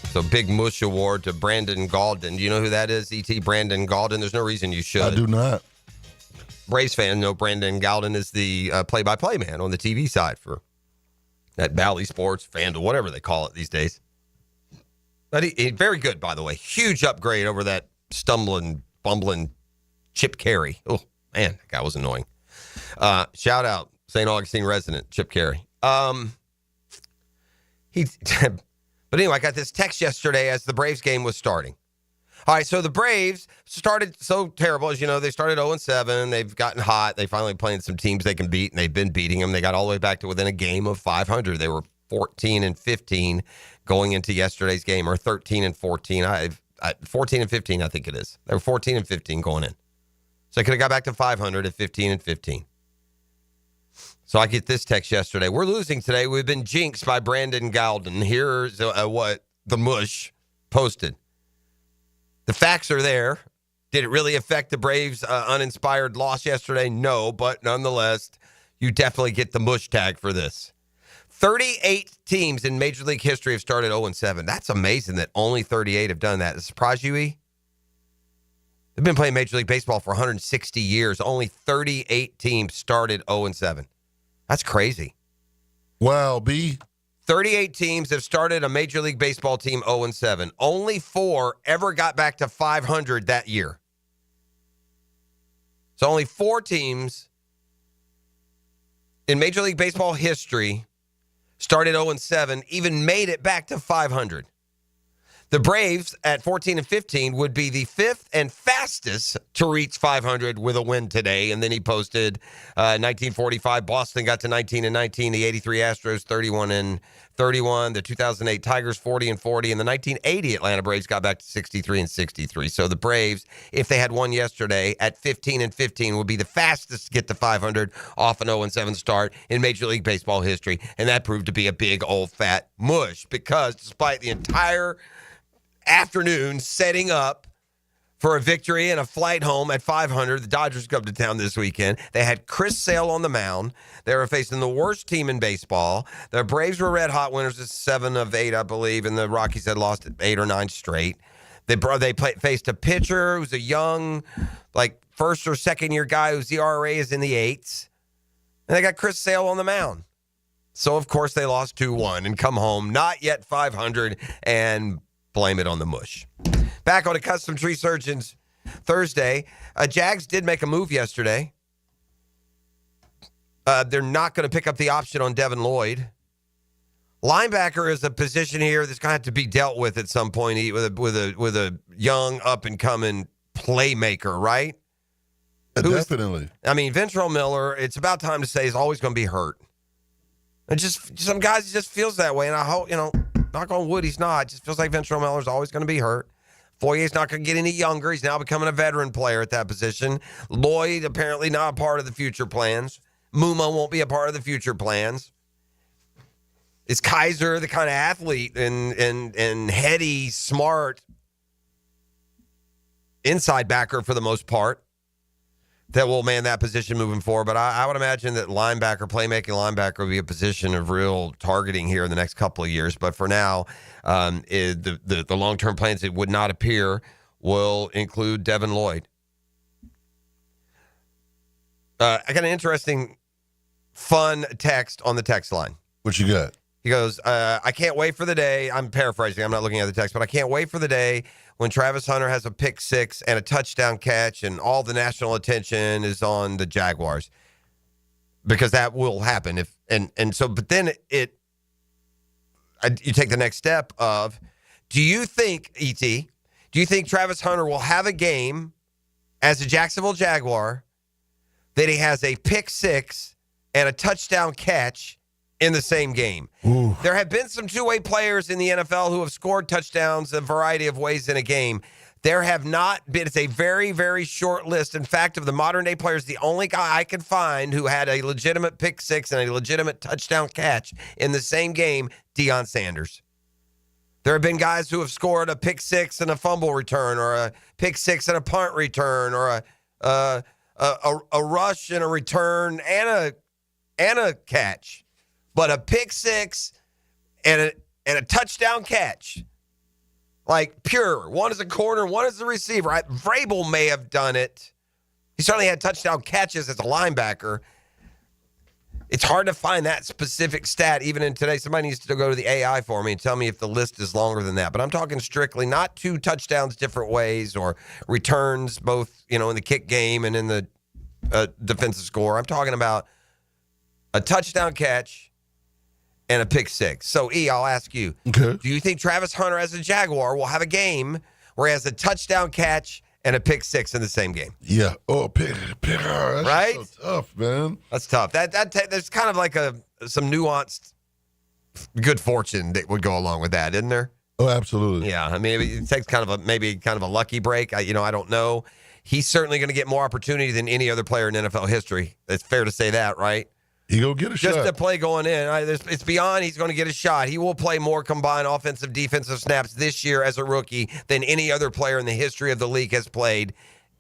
So big mush award to Brandon Gaulden. Do you know who that is, E.T.? Brandon Gaulden? There's no reason you should. I do not. Braves fan know Brandon Gaulden is the play-by-play man on the TV side for that Bally Sports, FanDuel, whatever they call it these days. But he very good, by the way. Huge upgrade over that stumbling, bumbling Chip Carey. Oh, man, that guy was annoying. Shout out, St. Augustine resident, Chip Carey. But anyway, I got this text yesterday as the Braves game was starting. All right, so the Braves started so terrible. As you know, they started 0-7. They've gotten hot. They finally playing some teams they can beat, and they've been beating them. They got all the way back to within a game of 500. They were 14-15 going into yesterday's game, or 13-14. 14-15, I think it is. They were 14-15 going in. So they could have got back to 500 at 15-15. So I get this text yesterday. We're losing today. We've been jinxed by Brandon Gaulden. Here's what the mush posted. The facts are there. Did it really affect the Braves' uninspired loss yesterday? No, but nonetheless, you definitely get the mush tag for this. 38 teams in Major League history have started 0-7. That's amazing that only 38 have done that. Does it surprise you, E? They've been playing Major League Baseball for 160 years. Only 38 teams started 0-7. That's crazy. Wow, B. 38 teams have started a Major League Baseball team 0-7. Only 4 ever got back to 500 that year. So only 4 teams in Major League Baseball history started 0-7, even made it back to 500. The Braves at 14-15 would be the 5th and fastest to reach 500 with a win today. And then he posted 1945, Boston got to 19-19, the 83 Astros 31-31, the 2008 Tigers 40-40, and the 1980 Atlanta Braves got back to 63-63. So the Braves, if they had won yesterday at 15-15, would be the fastest to get to 500 off an 0-7 start in Major League Baseball history. And that proved to be a big old fat mush because despite the entire afternoon setting up for a victory and a flight home at 500. The Dodgers come to town this weekend. They had Chris Sale on the mound. They were facing the worst team in baseball. The Braves were red hot winners of 7 of 8, I believe, and the Rockies had lost 8 or 9 straight. They faced a pitcher who's a young, like first or second year guy whose ERA is in the 8s. And they got Chris Sale on the mound. So, of course, they lost 2-1 and come home, not yet 500, and blame it on the mush. Back on a Custom Tree Surgeons Thursday, Jags did make a move yesterday. They're not going to pick up the option on Devin Lloyd. Linebacker is a position here that's going to have to be dealt with at some point with a young up and coming playmaker, right? Definitely. I mean, Ventrell Miller, it's about time to say, is always going to be hurt. And just some guys, it just feels that way. And I hope, knock on wood, he's not. It just feels like Ventrell Miller's always going to be hurt. Foyer's not going to get any younger. He's now becoming a veteran player at that position. Lloyd, apparently not a part of the future plans. Muma won't be a part of the future plans. Is Kaiser the kind of athlete and heady, smart inside backer for the most part that will man that position moving forward? But I would imagine that playmaking linebacker will be a position of real targeting here in the next couple of years. But for now, the long-term plans, it would not appear, will include Devin Lloyd. I got an interesting, fun text on the text line. What you got? He goes, I can't wait for the day. I'm paraphrasing. I'm not looking at the text, but I can't wait for the day when Travis Hunter has a pick 6 and a touchdown catch and all the national attention is on the Jaguars, because that will happen. But then you take the next step of, do you think, E.T., do you think Travis Hunter will have a game as a Jacksonville Jaguar that he has a pick 6 and a touchdown catch in the same game? Ooh. There have been some two-way players in the NFL who have scored touchdowns a variety of ways in a game. There have not been. It's a very, very short list. In fact, of the modern-day players, the only guy I can find who had a legitimate pick 6 and a legitimate touchdown catch in the same game, Deion Sanders. There have been guys who have scored a pick 6 and a fumble return, or a pick 6 and a punt return, or a rush and a return and a catch. But a pick 6 and a touchdown catch, like pure. One is a corner, one is a receiver. Vrabel may have done it. He certainly had touchdown catches as a linebacker. It's hard to find that specific stat even in today. Somebody needs to go to the AI for me and tell me if the list is longer than that. But I'm talking strictly not 2 touchdowns different ways or returns both, in the kick game and in the defensive score. I'm talking about a touchdown catch and a pick 6. So, E, I'll ask you, okay, do you think Travis Hunter as a Jaguar will have a game where he has a touchdown catch and a pick 6 in the same game? Yeah. Oh, pick. That's right? so tough, man. That's tough. There's kind of like some nuanced good fortune that would go along with that, isn't there? Oh, absolutely. Yeah. I mean, it takes kind of a lucky break. I don't know. He's certainly going to get more opportunity than any other player in NFL history. It's fair to say that, right? He go get a shot. Just to play going in. It's beyond he's going to get a shot. He will play more combined offensive, defensive snaps this year as a rookie than any other player in the history of the league has played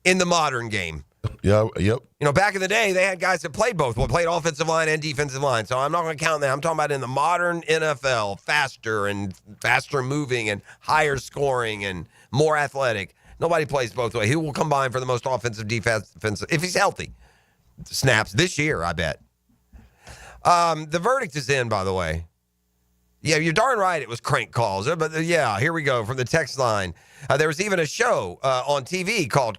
in the modern game. Yeah, yep. You know, back in the day, they had guys that played both. Well, played offensive line and defensive line. So I'm not going to count that. I'm talking about in the modern NFL, faster moving and higher scoring and more athletic. Nobody plays both ways. Who will combine for the most offensive, defensive, if he's healthy? Snaps this year, I bet. The verdict is in, by the way. Yeah, you're darn right it was crank calls. But yeah, here we go from the text line. There was even a show on TV called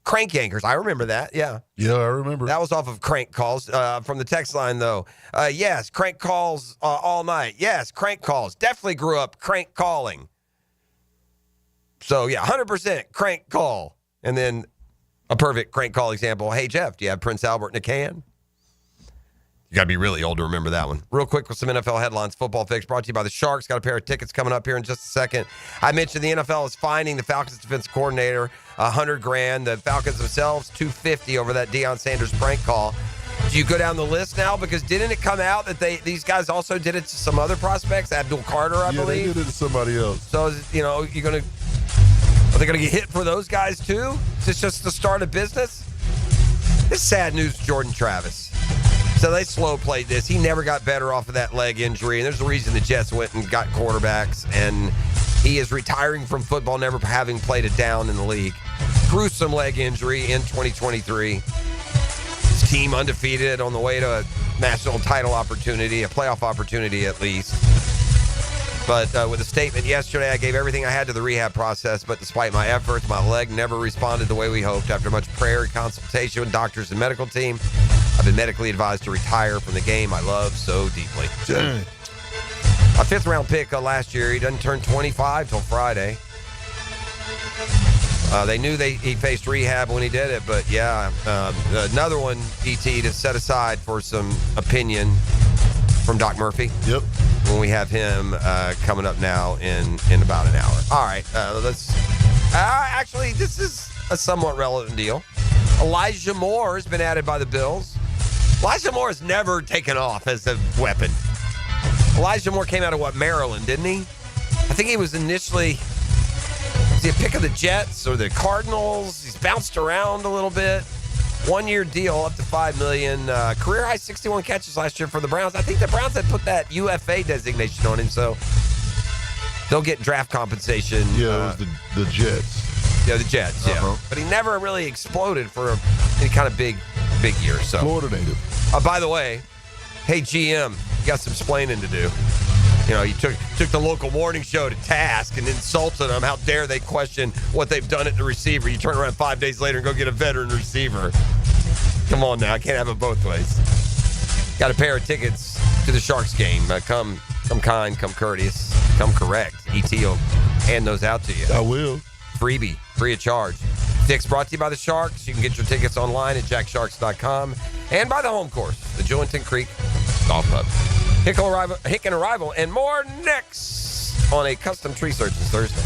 Crank Yankers. I remember that, yeah. Yeah, I remember. That was off of crank calls. From the text line, though. Yes, crank calls all night. Yes, crank calls. Definitely grew up crank calling. So, yeah, 100% crank call. And then a perfect crank call example. Hey, Jeff, do you have Prince Albert in a can? You got to be really old to remember that one. Real quick with some NFL headlines. Football Fix brought to you by the Sharks. Got a pair of tickets coming up here in just a second. I mentioned the NFL is fining the Falcons defensive coordinator $100,000. The Falcons themselves $250 over that Deion Sanders prank call. Do you go down the list now? Because didn't it come out that these guys also did it to some other prospects? Abdul Carter, I believe. Yeah, they did it to somebody else. So, are they going to get hit for those guys too? Is this just the start of business? This is sad news, Jordan Travis. So they slow played this. He never got better off of that leg injury. And there's a reason the Jets went and got quarterbacks. And he is retiring from football, never having played it down in the league. Gruesome leg injury in 2023. His team undefeated on the way to a national title opportunity, a playoff opportunity at least. But with a statement yesterday, I gave everything I had to the rehab process, but despite my efforts, my leg never responded the way we hoped. After much prayer and consultation with doctors and medical team, I've been medically advised to retire from the game I love so deeply. A fifth-round pick last year. He doesn't turn 25 till Friday. They knew he faced rehab when he did it, but yeah, another one, ET, to set aside for some opinion from Doc Murphy. Yep. When we have him coming up now in about an hour. All right, let's. Actually, this is a somewhat relevant deal. Elijah Moore has been added by the Bills. Elijah Moore has never taken off as a weapon. Elijah Moore came out of Maryland, didn't he? I think he was initially. Was he a pick of the Jets or the Cardinals? He's bounced around a little bit. 1-year deal up to $5 million. Career high 61 catches last year for the Browns. I think the Browns had put that UFA designation on him, so they'll get draft compensation. Yeah, it was the Jets. Yeah, the Jets, yeah. But he never really exploded for any kind of big year. So Florida native. By the way, hey, GM, you got some explaining to do. You know, you took the local morning show to task and insulted them. How dare they question what they've done at the receiver? You turn around 5 days later and go get a veteran receiver. Come on now, I can't have it both ways. Got a pair of tickets to the Sharks game. Come kind, come courteous, come correct. ET will hand those out to you. I will. Freebie, free of charge. Tickets brought to you by the Sharks. You can get your tickets online at jacksharks.com and by the home course, the Jillington Creek Golf Club. Hicken arrival, and more next on a custom tree searches Thursday.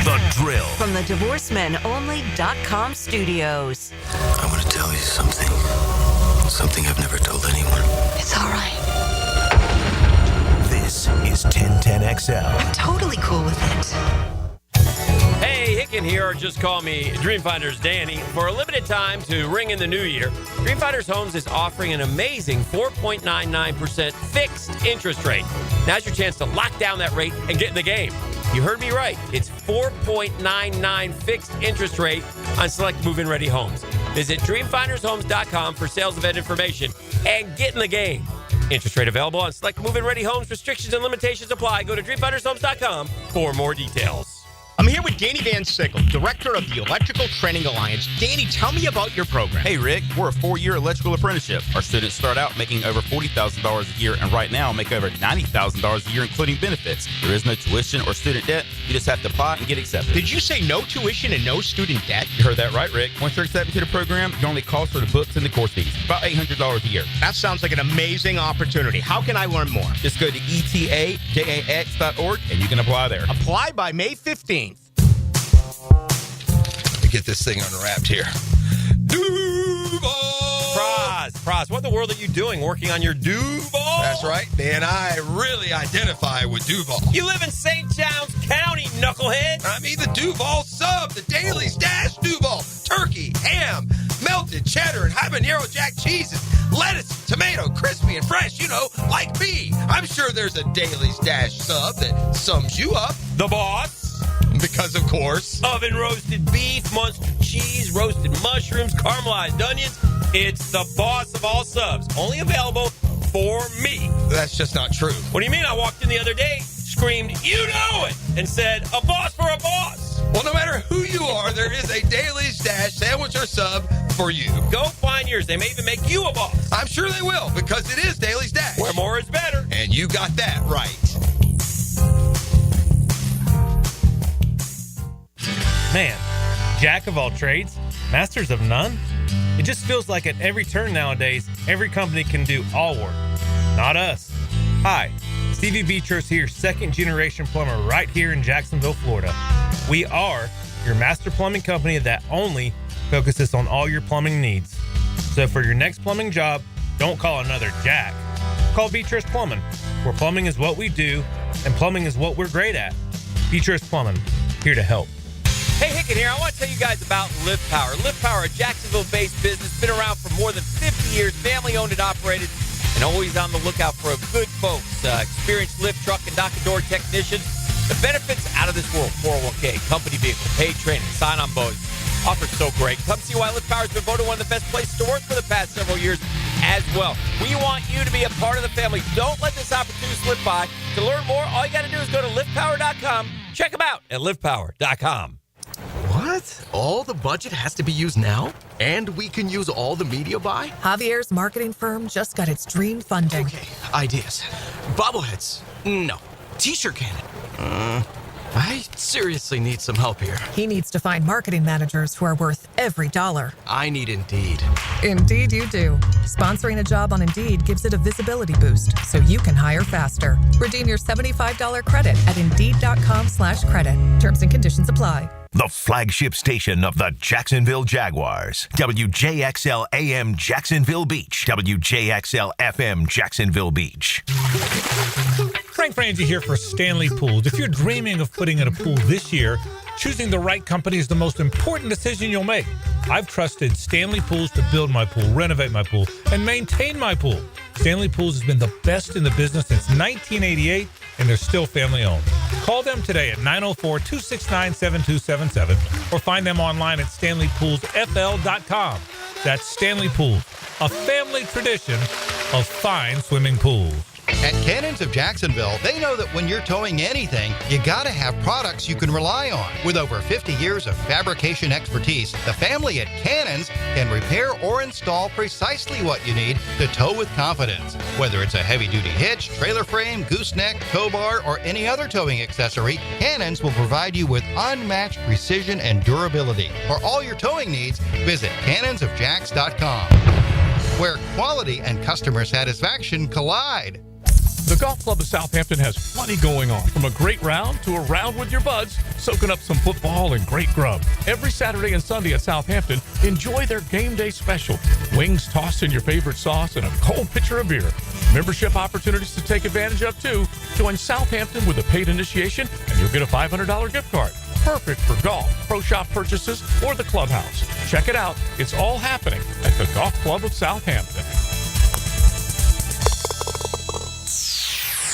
The Drill. From the DivorceMenOnly.com studios. I want to tell you something. Something I've never told anyone. It's all right. This is 1010XL. I'm totally cool with it. Hey, Hicken here, or just call me Dreamfinders Danny. For a limited time to ring in the new year, Dreamfinders Homes is offering an amazing 4.99% fixed interest rate. Now's your chance to lock down that rate and get in the game. You heard me right. It's 4.99 fixed interest rate on select move-in ready homes. Visit dreamfindershomes.com for sales event information and get in the game. Interest rate available on select move-in ready homes. Restrictions and limitations apply. Go to dreamfindershomes.com for more details. I'm here with Danny Van Sickle, director of the Electrical Training Alliance. Danny, tell me about your program. Hey, Rick, we're a 4-year electrical apprenticeship. Our students start out making over $40,000 a year, and right now make over $90,000 a year, including benefits. There is no tuition or student debt. You just have to apply and get accepted. Did you say no tuition and no student debt? You heard that right, Rick. Once you're accepted to the program, your only cost for the books and the course fees. About $800 a year. That sounds like an amazing opportunity. How can I learn more? Just go to etajax.org, and you can apply there. Apply by May 15th. Get this thing unwrapped here. Surprise! Cross, what in the world are you doing working on your Duval? That's right, Dan. I really identify with Duval. You live in St. John's County, knucklehead. I mean the Duval sub, the Daily Stash Duval. Turkey, ham, melted cheddar, and habanero jack cheeses. Lettuce, tomato, crispy and fresh, like me. I'm sure there's a Daily Stash sub that sums you up. The boss. Because, of course, oven roasted beef, Munster cheese, roasted mushrooms, caramelized onions. It's the boss of all subs. Only available for me. That's just not true. What do you mean? I walked in the other day, screamed, "You know it," and said, "A boss for a boss." Well, no matter who you are, there is a Daily Stash sandwich or sub for you. Go find yours. They may even make you a boss. I'm sure they will, because it is Daily Stash. Where more is better. And you got that right. Man, jack of all trades, masters of none? It just feels like at every turn nowadays, every company can do all work. Not us. Hi, Stevie Beatrice here, second-generation plumber right here in Jacksonville, Florida. We are your master plumbing company that only focuses on all your plumbing needs. So for your next plumbing job, don't call another Jack. Call Beatrice Plumbing, where plumbing is what we do, and plumbing is what we're great at. Beatrice Plumbing, here to help. Hey, Hicken here. I want to tell you guys about Lift Power. Lift Power, a Jacksonville-based business, been around for more than 50 years, family-owned and operated, and always on the lookout for good folks, experienced lift truck and dock-and-door technicians. The benefits out of this world: 401k, company vehicle, paid training, sign-on bonus. Offers so great. Come see why Lift Power has been voted one of the best places to work for the past several years as well. We want you to be a part of the family. Don't let this opportunity slip by. To learn more, all you got to do is go to liftpower.com. Check them out at liftpower.com. What? All the budget has to be used now? And we can use all the media buy? Javier's marketing firm just got its dream funding. Okay, ideas. Bobbleheads. No. T-shirt cannon. I seriously need some help here. He needs to find marketing managers who are worth every dollar. I need Indeed. Indeed you do. Sponsoring a job on Indeed gives it a visibility boost so you can hire faster. Redeem your $75 credit at Indeed.com/credit. Terms and conditions apply. The flagship station of the Jacksonville Jaguars. WJXL AM Jacksonville Beach. WJXL FM Jacksonville Beach. Frank Frangie here for Stanley Pools. If you're dreaming of putting in a pool this year, choosing the right company is the most important decision you'll make. I've trusted Stanley Pools to build my pool, renovate my pool, and maintain my pool. Stanley Pools has been the best in the business since 1988, and they're still family-owned. Call them today at 904-269-7277 or find them online at StanleyPoolsFL.com. That's Stanley Pools, a family tradition of fine swimming pools. At Cannons of Jacksonville, they know that when you're towing anything, you gotta have products you can rely on. With over 50 years of fabrication expertise, the family at Cannons can repair or install precisely what you need to tow with confidence. Whether it's a heavy-duty hitch, trailer frame, gooseneck, tow bar, or any other towing accessory, Cannons will provide you with unmatched precision and durability. For all your towing needs, visit cannonsofjacks.com, where quality and customer satisfaction collide. The Golf Club of Southampton has plenty going on, from a great round to a round with your buds, soaking up some football and great grub. Every Saturday and Sunday at Southampton, enjoy their game day special. Wings tossed in your favorite sauce and a cold pitcher of beer. Membership opportunities to take advantage of, too. Join Southampton with a paid initiation, and you'll get a $500 gift card. Perfect for golf, pro shop purchases, or the clubhouse. Check it out. It's all happening at the Golf Club of Southampton.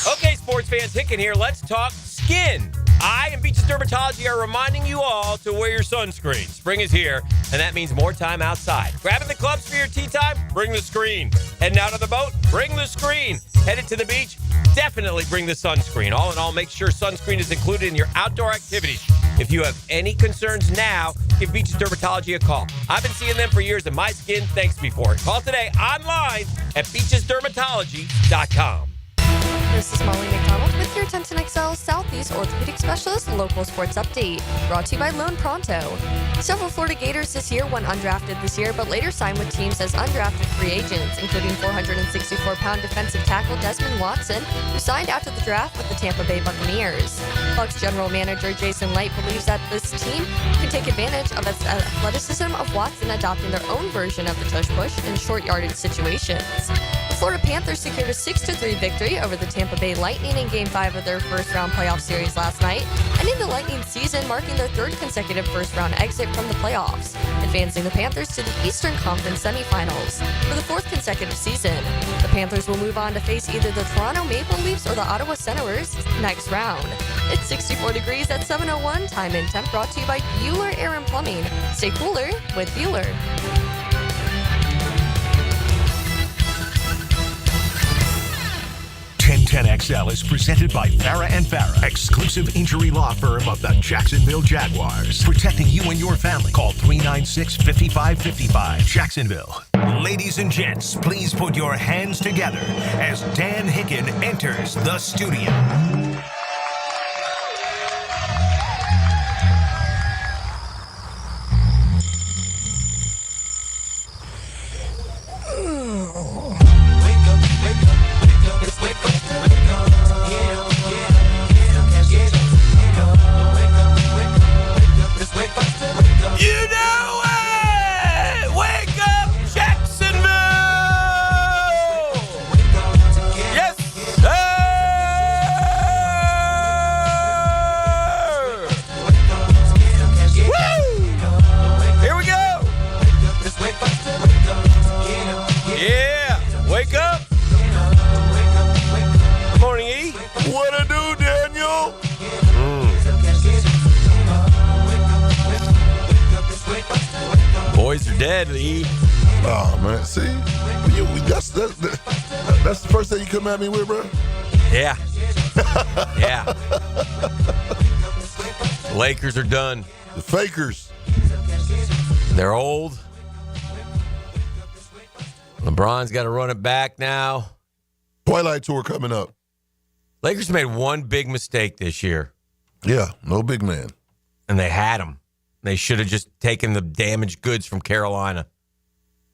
Okay, sports fans, Hicken here. Let's talk skin. I and Beaches Dermatology are reminding you all to wear your sunscreen. Spring is here, and that means more time outside. Grabbing the clubs for your tee time? Bring the screen. Heading out on the boat? Bring the screen. Headed to the beach? Definitely bring the sunscreen. All in all, make sure sunscreen is included in your outdoor activities. If you have any concerns now, give Beaches Dermatology a call. I've been seeing them for years, and my skin thanks me for it. Call today online at beachesdermatology.com. This is Molly McDonald with your 1010XL Southeast Orthopedic Specialist Local Sports Update, brought to you by Lone Pronto. Several Florida Gators this year went undrafted this year, but later signed with teams as undrafted free agents, including 464-pound defensive tackle Desmond Watson, who signed after the draft with the Tampa Bay Buccaneers. Bucs general manager Jason Light believes that this team can take advantage of its athleticism of Watson adopting their own version of the tush push in short yardage situations. The Florida Panthers secured a 6-3 victory over the Tampa Bay Lightning in Game 5 of their first-round playoff series last night, ending the Lightning season marking their third consecutive first-round exit from the playoffs, advancing the Panthers to the Eastern Conference semifinals. For the fourth consecutive season, the Panthers will move on to face either the Toronto Maple Leafs or the Ottawa Senators next round. It's 64 degrees at 7:01. Time and temp brought to you by Bueller Air and Plumbing. Stay cooler with Bueller. 1010XL is presented by Farah and Farah, exclusive injury law firm of the Jacksonville Jaguars. Protecting you and your family. Call 396-5555. Jacksonville. Ladies and gents, please put your hands together as Dan Hicken enters the studio. You know it! Wake up, Jacksonville! Yes, sir! Woo! Here we go! Yeah, wake up! Good morning, E. What I do, Daniel? Boys are dead, E. Oh, man. See? That's the first thing you come at me with, bro? Yeah. Yeah. Lakers are done. The fakers. They're old. LeBron's got to run it back now. Twilight Tour coming up. Lakers made one big mistake this year. Yeah, no big man. And they had him. They should have just taken the damaged goods from Carolina.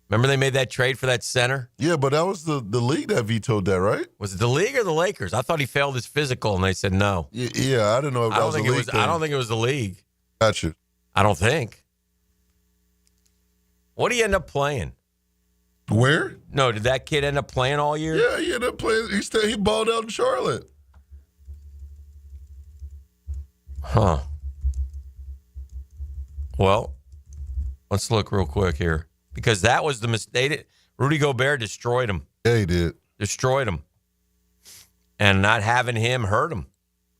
Remember they made that trade for that center? Yeah, but that was the league that vetoed that, right? Was it the league or the Lakers? I thought he failed his physical, and they said no. Yeah, I didn't know if that was the league thing. I don't think it was the league. Gotcha. I don't think. What did he end up playing? Where? No, did that kid end up playing all year? Yeah, he ended up playing. He balled out in Charlotte. Huh. Well, let's look real quick here. Because that was the mistake. Rudy Gobert destroyed him. Yeah, he did. Destroyed him. And not having him hurt him.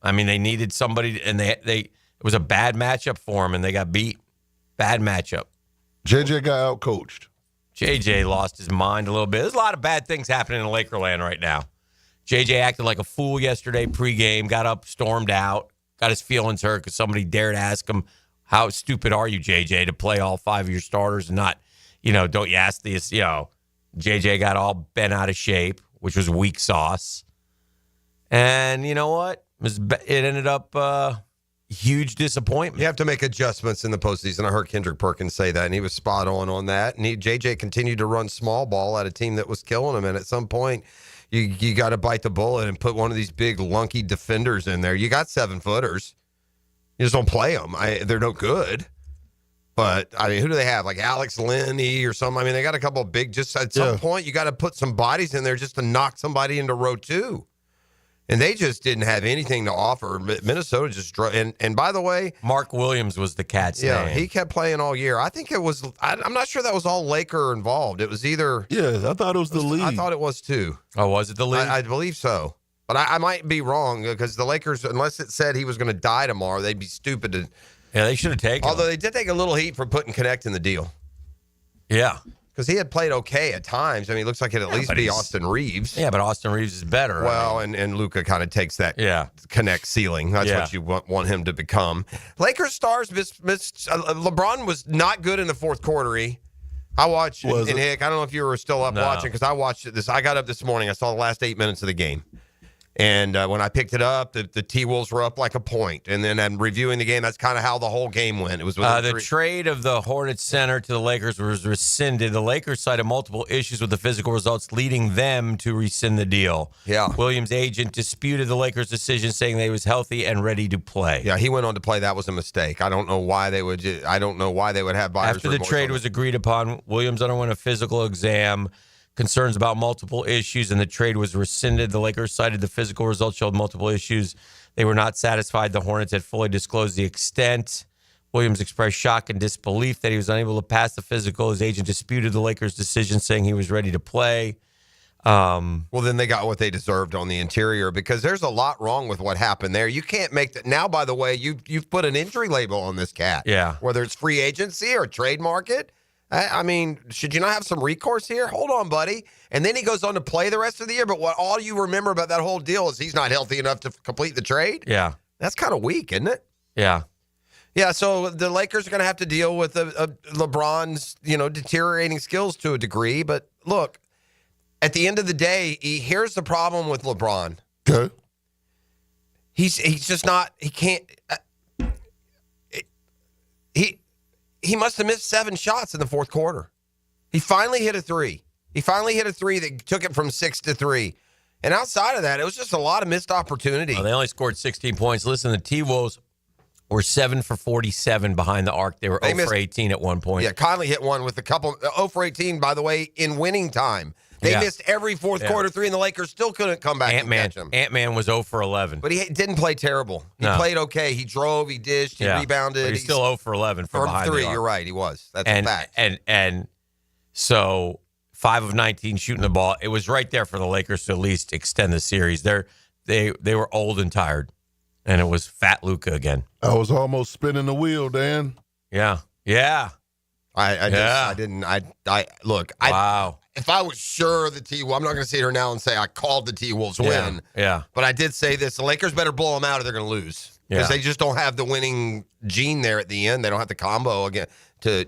I mean, they needed somebody, and it was a bad matchup for him, and they got beat. Bad matchup. JJ got out-coached. JJ lost his mind a little bit. There's a lot of bad things happening in Lakerland right now. JJ acted like a fool yesterday pregame, got up, stormed out, got his feelings hurt because somebody dared ask him, how stupid are you, JJ, to play all 5 of your starters and not, don't you ask this, JJ got all bent out of shape, which was weak sauce. And you know what? It ended up huge disappointment. You have to make adjustments in the postseason. I heard Kendrick Perkins say that, and he was spot on that. And JJ continued to run small ball at a team that was killing him. And at some point, you got to bite the bullet and put one of these big, lunky defenders in there. You got 7-footers. You just don't play them. They're no good. But, who do they have? Like Alex Linney or something? They got a couple of big, just at some point, you got to put some bodies in there just to knock somebody into row 2. And they just didn't have anything to offer. Minnesota just and by the way, Mark Williams was the cat's name. He kept playing all year. I think it was. I'm not sure that was all Laker involved. It was either. Yeah, I thought it was the league. I thought it was too. Oh, was it the league? I believe so, but I might be wrong because the Lakers, unless it said he was going to die tomorrow, they'd be stupid to. Yeah, they should have taken. Although they did take a little heat for putting Connect in the deal. Yeah. Because he had played okay at times. It looks like it'd at least be Austin Reeves. Yeah, but Austin Reeves is better. Well, and Luka kind of takes that Connect ceiling. That's what you want him to become. Lakers stars, LeBron was not good in the fourth quarter. I watched, and Hick, I don't know if you were still up watching because I watched it. I got up this morning. I saw the last 8 minutes of the game. And when I picked it up, the T-Wolves were up like a point. And then I'm reviewing the game. That's kind of how the whole game went. It was the trade of the Hornets center to the Lakers was rescinded. The Lakers cited multiple issues with the physical results, leading them to rescind the deal. Yeah. Williams' agent disputed the Lakers' decision, saying that he was healthy and ready to play. Yeah, he went on to play. That was a mistake. I don't know why they would. I don't know why they would have buyer's After the trade was agreed upon, Williams underwent a physical exam. Concerns about multiple issues, and the trade was rescinded. The Lakers cited the physical results showed multiple issues. They were not satisfied. The Hornets had fully disclosed the extent. Williams expressed shock and disbelief that he was unable to pass the physical. His agent disputed the Lakers' decision, saying he was ready to play. Well, then they got what they deserved on the interior, because there's a lot wrong with what happened there. You can't make that. Now, by the way, you've put an injury label on this cat. Yeah. Whether it's free agency or trade market. I mean, should you not have some recourse here? Hold on, buddy. And then he goes on to play the rest of the year. But what all you remember about that whole deal is he's not healthy enough to complete the trade? Yeah. That's kind of weak, isn't it? Yeah. Yeah, so the Lakers are going to have to deal with LeBron's, deteriorating skills to a degree. But look, at the end of the day, here's the problem with LeBron. Okay. He's just not, he can't, he must have missed 7 shots in the fourth quarter. He finally hit a 3. He finally hit a 3 that took it from 6 to 3. And outside of that, it was just a lot of missed opportunity. They only scored 16 points. Listen, the T-Wolves were 7 for 47 behind the arc. They were 0 for 18 at one point. Yeah, Conley hit one with a couple, 0 for 18, by the way, in winning time. They missed every fourth quarter 3, and the Lakers still couldn't come back and catch him. Ant-Man was 0 for 11. But he didn't play terrible. He played okay. He drove, he dished, he rebounded. But he's still 0 for 11 from behind 3, the arc. you're right, he was. That's a fact. And so 5 of 19 shooting the ball. It was right there for the Lakers to at least extend the series. They were old and tired, and it was Fat Luka again. I was almost spinning the wheel, Dan. Yeah. Wow. If I was sure the T-Wolves, I'm not going to sit here now and say I called the T-Wolves win. Yeah. But I did say this: the Lakers better blow them out or they're going to lose, because they just don't have the winning gene there at the end. They don't have the combo again.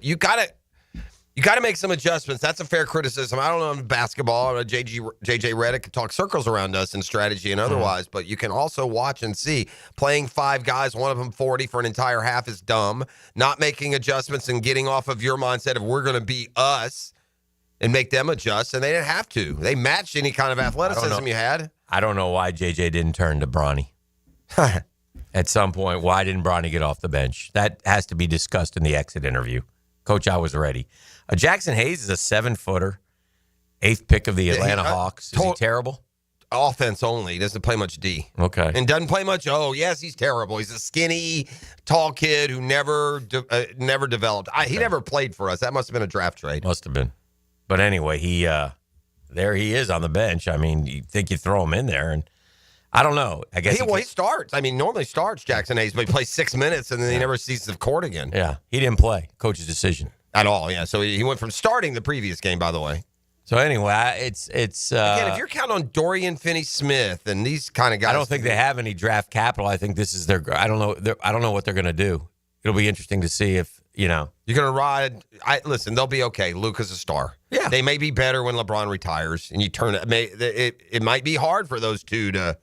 You got to make some adjustments. That's a fair criticism. I don't know basketball. JJ Redick can talk circles around us in strategy and otherwise, but you can also watch and see playing 5 guys, one of them 40 for an entire half is dumb. Not making adjustments and getting off of your mindset of we're going to be us and make them adjust, and they didn't have to. They matched any kind of athleticism you had. I don't know why JJ didn't turn to Bronny. At some point, why didn't Bronny get off the bench? That has to be discussed in the exit interview. Coach, I was ready. Jackson Hayes is a 7-footer, 8th pick of the Atlanta Hawks. Is he terrible? Offense only. He doesn't play much D. Okay. And doesn't play much. Oh, yes, he's terrible. He's a skinny, tall kid who never developed. He never played for us. That must have been a draft trade. Must have been. But anyway, there he is on the bench. I mean, you think you throw him in there, and I don't know. I guess he starts. I mean, normally starts Jackson Hayes, but he plays 6 minutes, and then he never sees the court again. Yeah, he didn't play. Coach's decision. At all, yeah. So he went from starting the previous game, by the way. So anyway, it's again, if you're counting on Dorian Finney-Smith and these kind of guys, I don't think they have any draft capital. I think this is their. I don't know what they're going to do. It'll be interesting to see if you're going to ride. Listen, they'll be okay. Luka's a star. Yeah, they may be better when LeBron retires, and you turn it. It might be hard for those two to.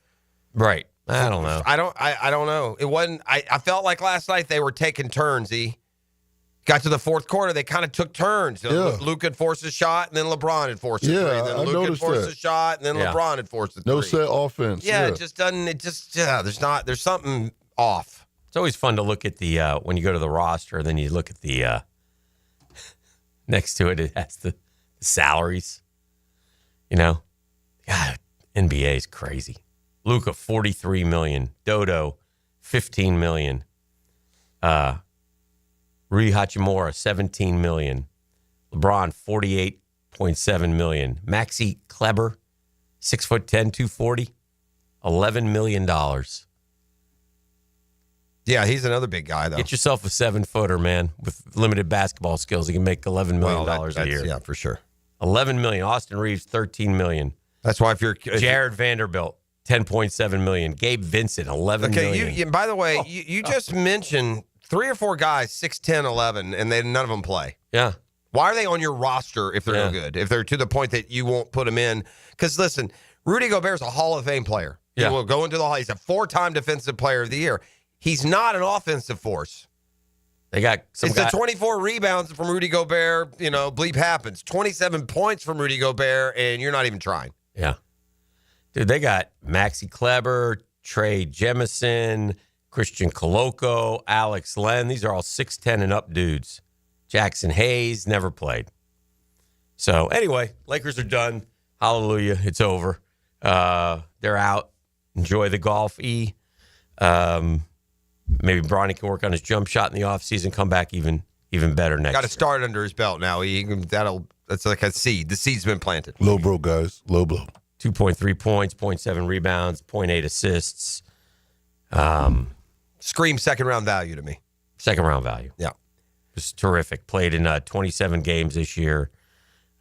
Right. I don't know. I don't know. It wasn't. I felt like last night they were taking turns. Got to the fourth quarter, they kind of took turns. Yeah. Luka had forced a shot, and then LeBron had forced a three. And then Luka had forced a shot, and then LeBron had forced a three. No set offense. Yeah, it just doesn't. There's something off. It's always fun to look at the when you go to the roster, then you look at the next to it. It has the salaries. God, NBA is crazy. Luka $43 million, Dodo $15 million, Rui Hachimura $17 million, LeBron $48.7 million, Maxi Kleber 6'10", 240, $11 million. Yeah, he's another big guy, though. Get yourself a 7-footer, man, with limited basketball skills. He can make $11 million a year. Yeah, for sure. $11 million. Austin Reeves, $13 million. That's why if you're Jared Vanderbilt, $10.7 million. Gabe Vincent, $11 million. Okay, by the way, you just mentioned 3 or 4 guys, 6'10", 11, and none of them play. Yeah. Why are they on your roster if they're no good? If they're to the point that you won't put them in? Because listen, Rudy Gobert's a Hall of Fame player. He will go into the Hall. He's a 4-time Defensive Player of the Year. He's not an offensive force. They got It's the 24 rebounds from Rudy Gobert. Bleep happens. 27 points from Rudy Gobert, and you're not even trying. Yeah. Dude, they got Maxi Kleber, Trey Jemison, Christian Coloco, Alex Len. These are all 6'10 and up dudes. Jackson Hayes never played. So, anyway, Lakers are done. Hallelujah. It's over. They're out. Enjoy the golf, E. Maybe Bronny can work on his jump shot in the offseason, come back even better next Got to start under his belt now. That's like a seed. The seed's been planted. Low blow, guys. Low blow. 2.3 points, 0.7 rebounds, 0.8 assists. Screams second-round value to me. Second-round value. Yeah. It's terrific. Played in 27 games this year,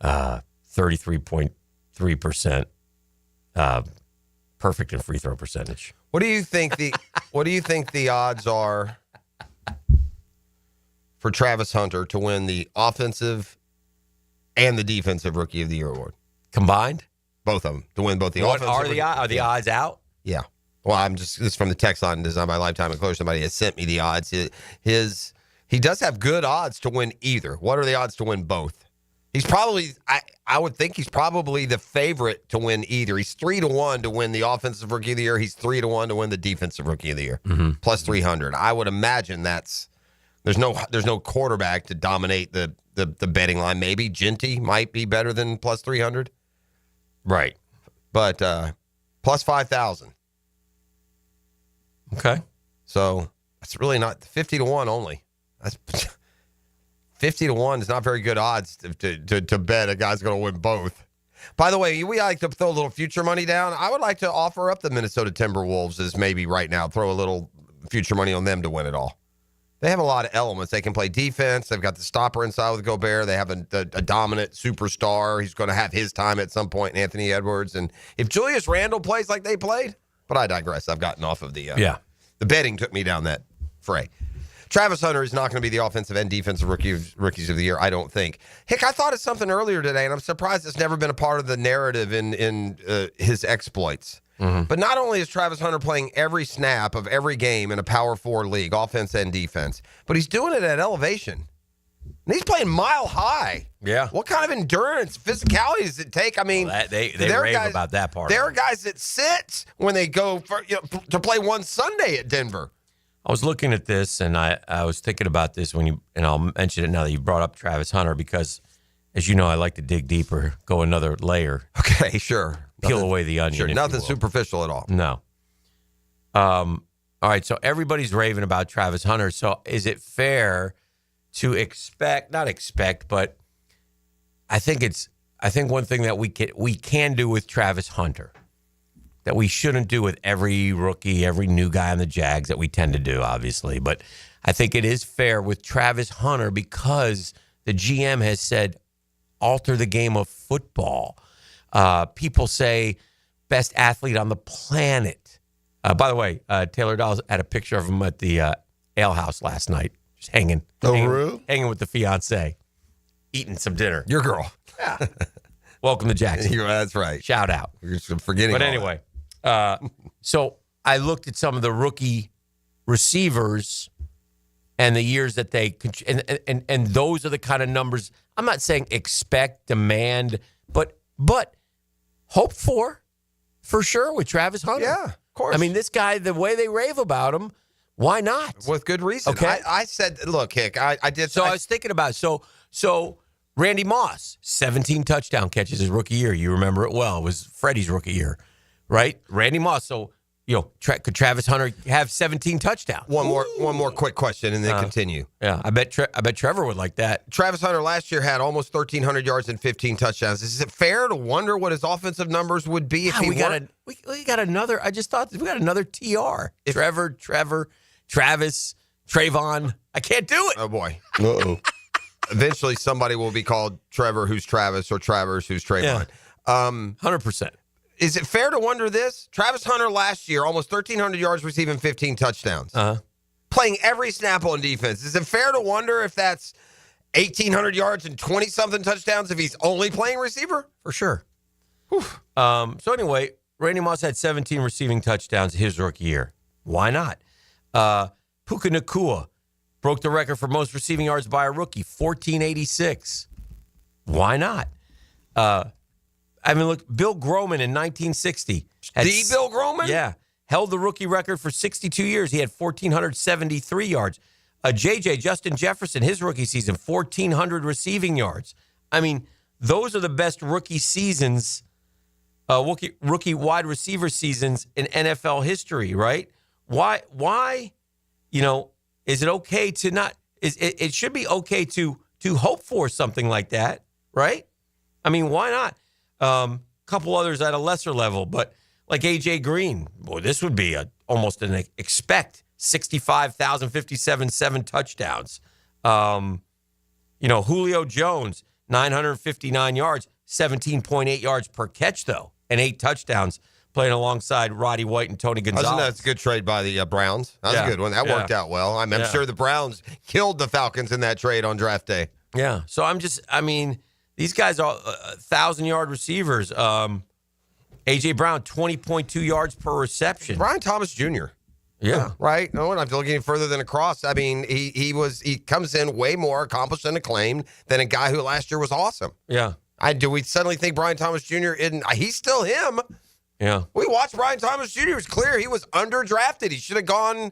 33.3%. Perfect in free throw percentage. What do you think the odds are for Travis Hunter to win the offensive and the defensive Rookie of the Year award combined? Both of them to win both the What offensive. are the odds out? Yeah. Well, this is from the text line Designed by Lifetime Enclosure. Somebody has sent me the odds. He does have good odds to win either. What are the odds to win both? He's probably, I would think he's probably the favorite to win either. He's 3-1 to win the offensive Rookie of the Year. He's 3-1 to win the defensive Rookie of the Year. Plus 300. I would imagine there's no quarterback to dominate the betting line. Maybe Genty might be better than plus 300. Right. But plus 5,000. Okay. So that's really not 50-1 only. That's 50-1 is not very good odds to bet a guy's going to win both. By the way, we like to throw a little future money down. I would like to offer up the Minnesota Timberwolves as maybe right now, throw a little future money on them to win it all. They have a lot of elements. They can play defense. They've got the stopper inside with Gobert. They have a dominant superstar. He's going to have his time at some point in Anthony Edwards. And if Julius Randle plays like they played, but I digress. I've gotten off of the betting took me down that fray. Travis Hunter is not going to be the offensive and defensive rookies of the year, I don't think. Hick, I thought of something earlier today, and I'm surprised it's never been a part of the narrative in his exploits. But not only is Travis Hunter playing every snap of every game in a Power 4 league, offense and defense, but he's doing it at elevation. And he's playing mile high. Yeah. What kind of endurance, physicality does it take? I mean, they rave about that part. There are guys that sit when they go to play one Sunday at Denver. I was looking at this, and I was thinking about this and I'll mention it now that you brought up Travis Hunter, because, as you know, I like to dig deeper, go another layer. Okay, sure. Peel away the onion. Sure, nothing superficial at all. No. All right, so everybody's raving about Travis Hunter. So is it fair to but I think one thing that we can do with Travis Hunter that we shouldn't do with every rookie, every new guy on the Jags that we tend to do, obviously. But I think it is fair with Travis Hunter because the GM has said, alter the game of football. People say best athlete on the planet. By the way, Taylor Dawes had a picture of him at the ale house last night, just hanging with the fiance, eating some dinner. Your girl. Yeah. Welcome to Jackson. That's right. Shout out. You're just forgetting. But anyway, so I looked at some of the rookie receivers and the years that they and those are the kind of numbers. I'm not saying expect, demand, but hope for sure with Travis Hunter. Yeah, of course. I mean, this guy, the way they rave about him, why not? With good reason. Okay. I said, look, Hick, I did. So I was thinking about it. So Randy Moss, 17 touchdown catches his rookie year. You remember it well. It was Freddie's rookie year, right? Randy Moss. So, could Travis Hunter have 17 touchdowns? One more quick question and then continue. Yeah, I bet Trevor would like that. Travis Hunter last year had almost 1,300 yards and 15 touchdowns. Is it fair to wonder what his offensive numbers would be if he weren't? We got another. I just thought we got another TR. Trevor, Travis, Trayvon. I can't do it. Oh boy. Uh-oh. Eventually, somebody will be called Trevor, who's Travis, or Travers, who's Trayvon. 100%. Is it fair to wonder this? Travis Hunter last year, almost 1,300 yards, receiving 15 touchdowns. Playing every snap on defense. Is it fair to wonder if that's 1,800 yards and 20-something touchdowns if he's only playing receiver? For sure. So anyway, Randy Moss had 17 receiving touchdowns his rookie year. Why not? Puka Nacua broke the record for most receiving yards by a rookie, 1486. Why not? Look, Bill Groman in 1960. Bill Groman? Yeah. Held the rookie record for 62 years. He had 1,473 yards. Justin Jefferson, his rookie season, 1,400 receiving yards. I mean, those are the best rookie seasons, rookie wide receiver seasons in NFL history, right? Why, is it okay to not, it should be okay to hope for something like that, right? I mean, why not? Couple others at a lesser level, but like A.J. Green, boy, this would be almost an expect 65,057 7 touchdowns. Julio Jones, 959 yards, 17.8 yards per catch, though, and 8 touchdowns, playing alongside Roddy White and Tony Gonzalez. That's a good trade by the Browns. That was a good one. That worked out well. I'm sure the Browns killed the Falcons in that trade on draft day. Yeah. So these guys are 1,000-yard receivers. A.J. Brown, 20.2 yards per reception. Brian Thomas Jr. Yeah. Right? No, I'm looking any further than across. I mean, he comes in way more accomplished and acclaimed than a guy who last year was awesome. Yeah. Do we suddenly think Brian Thomas Jr. isn't? He's still him. Yeah. We watched Brian Thomas Jr. It was clear he was underdrafted. He should have been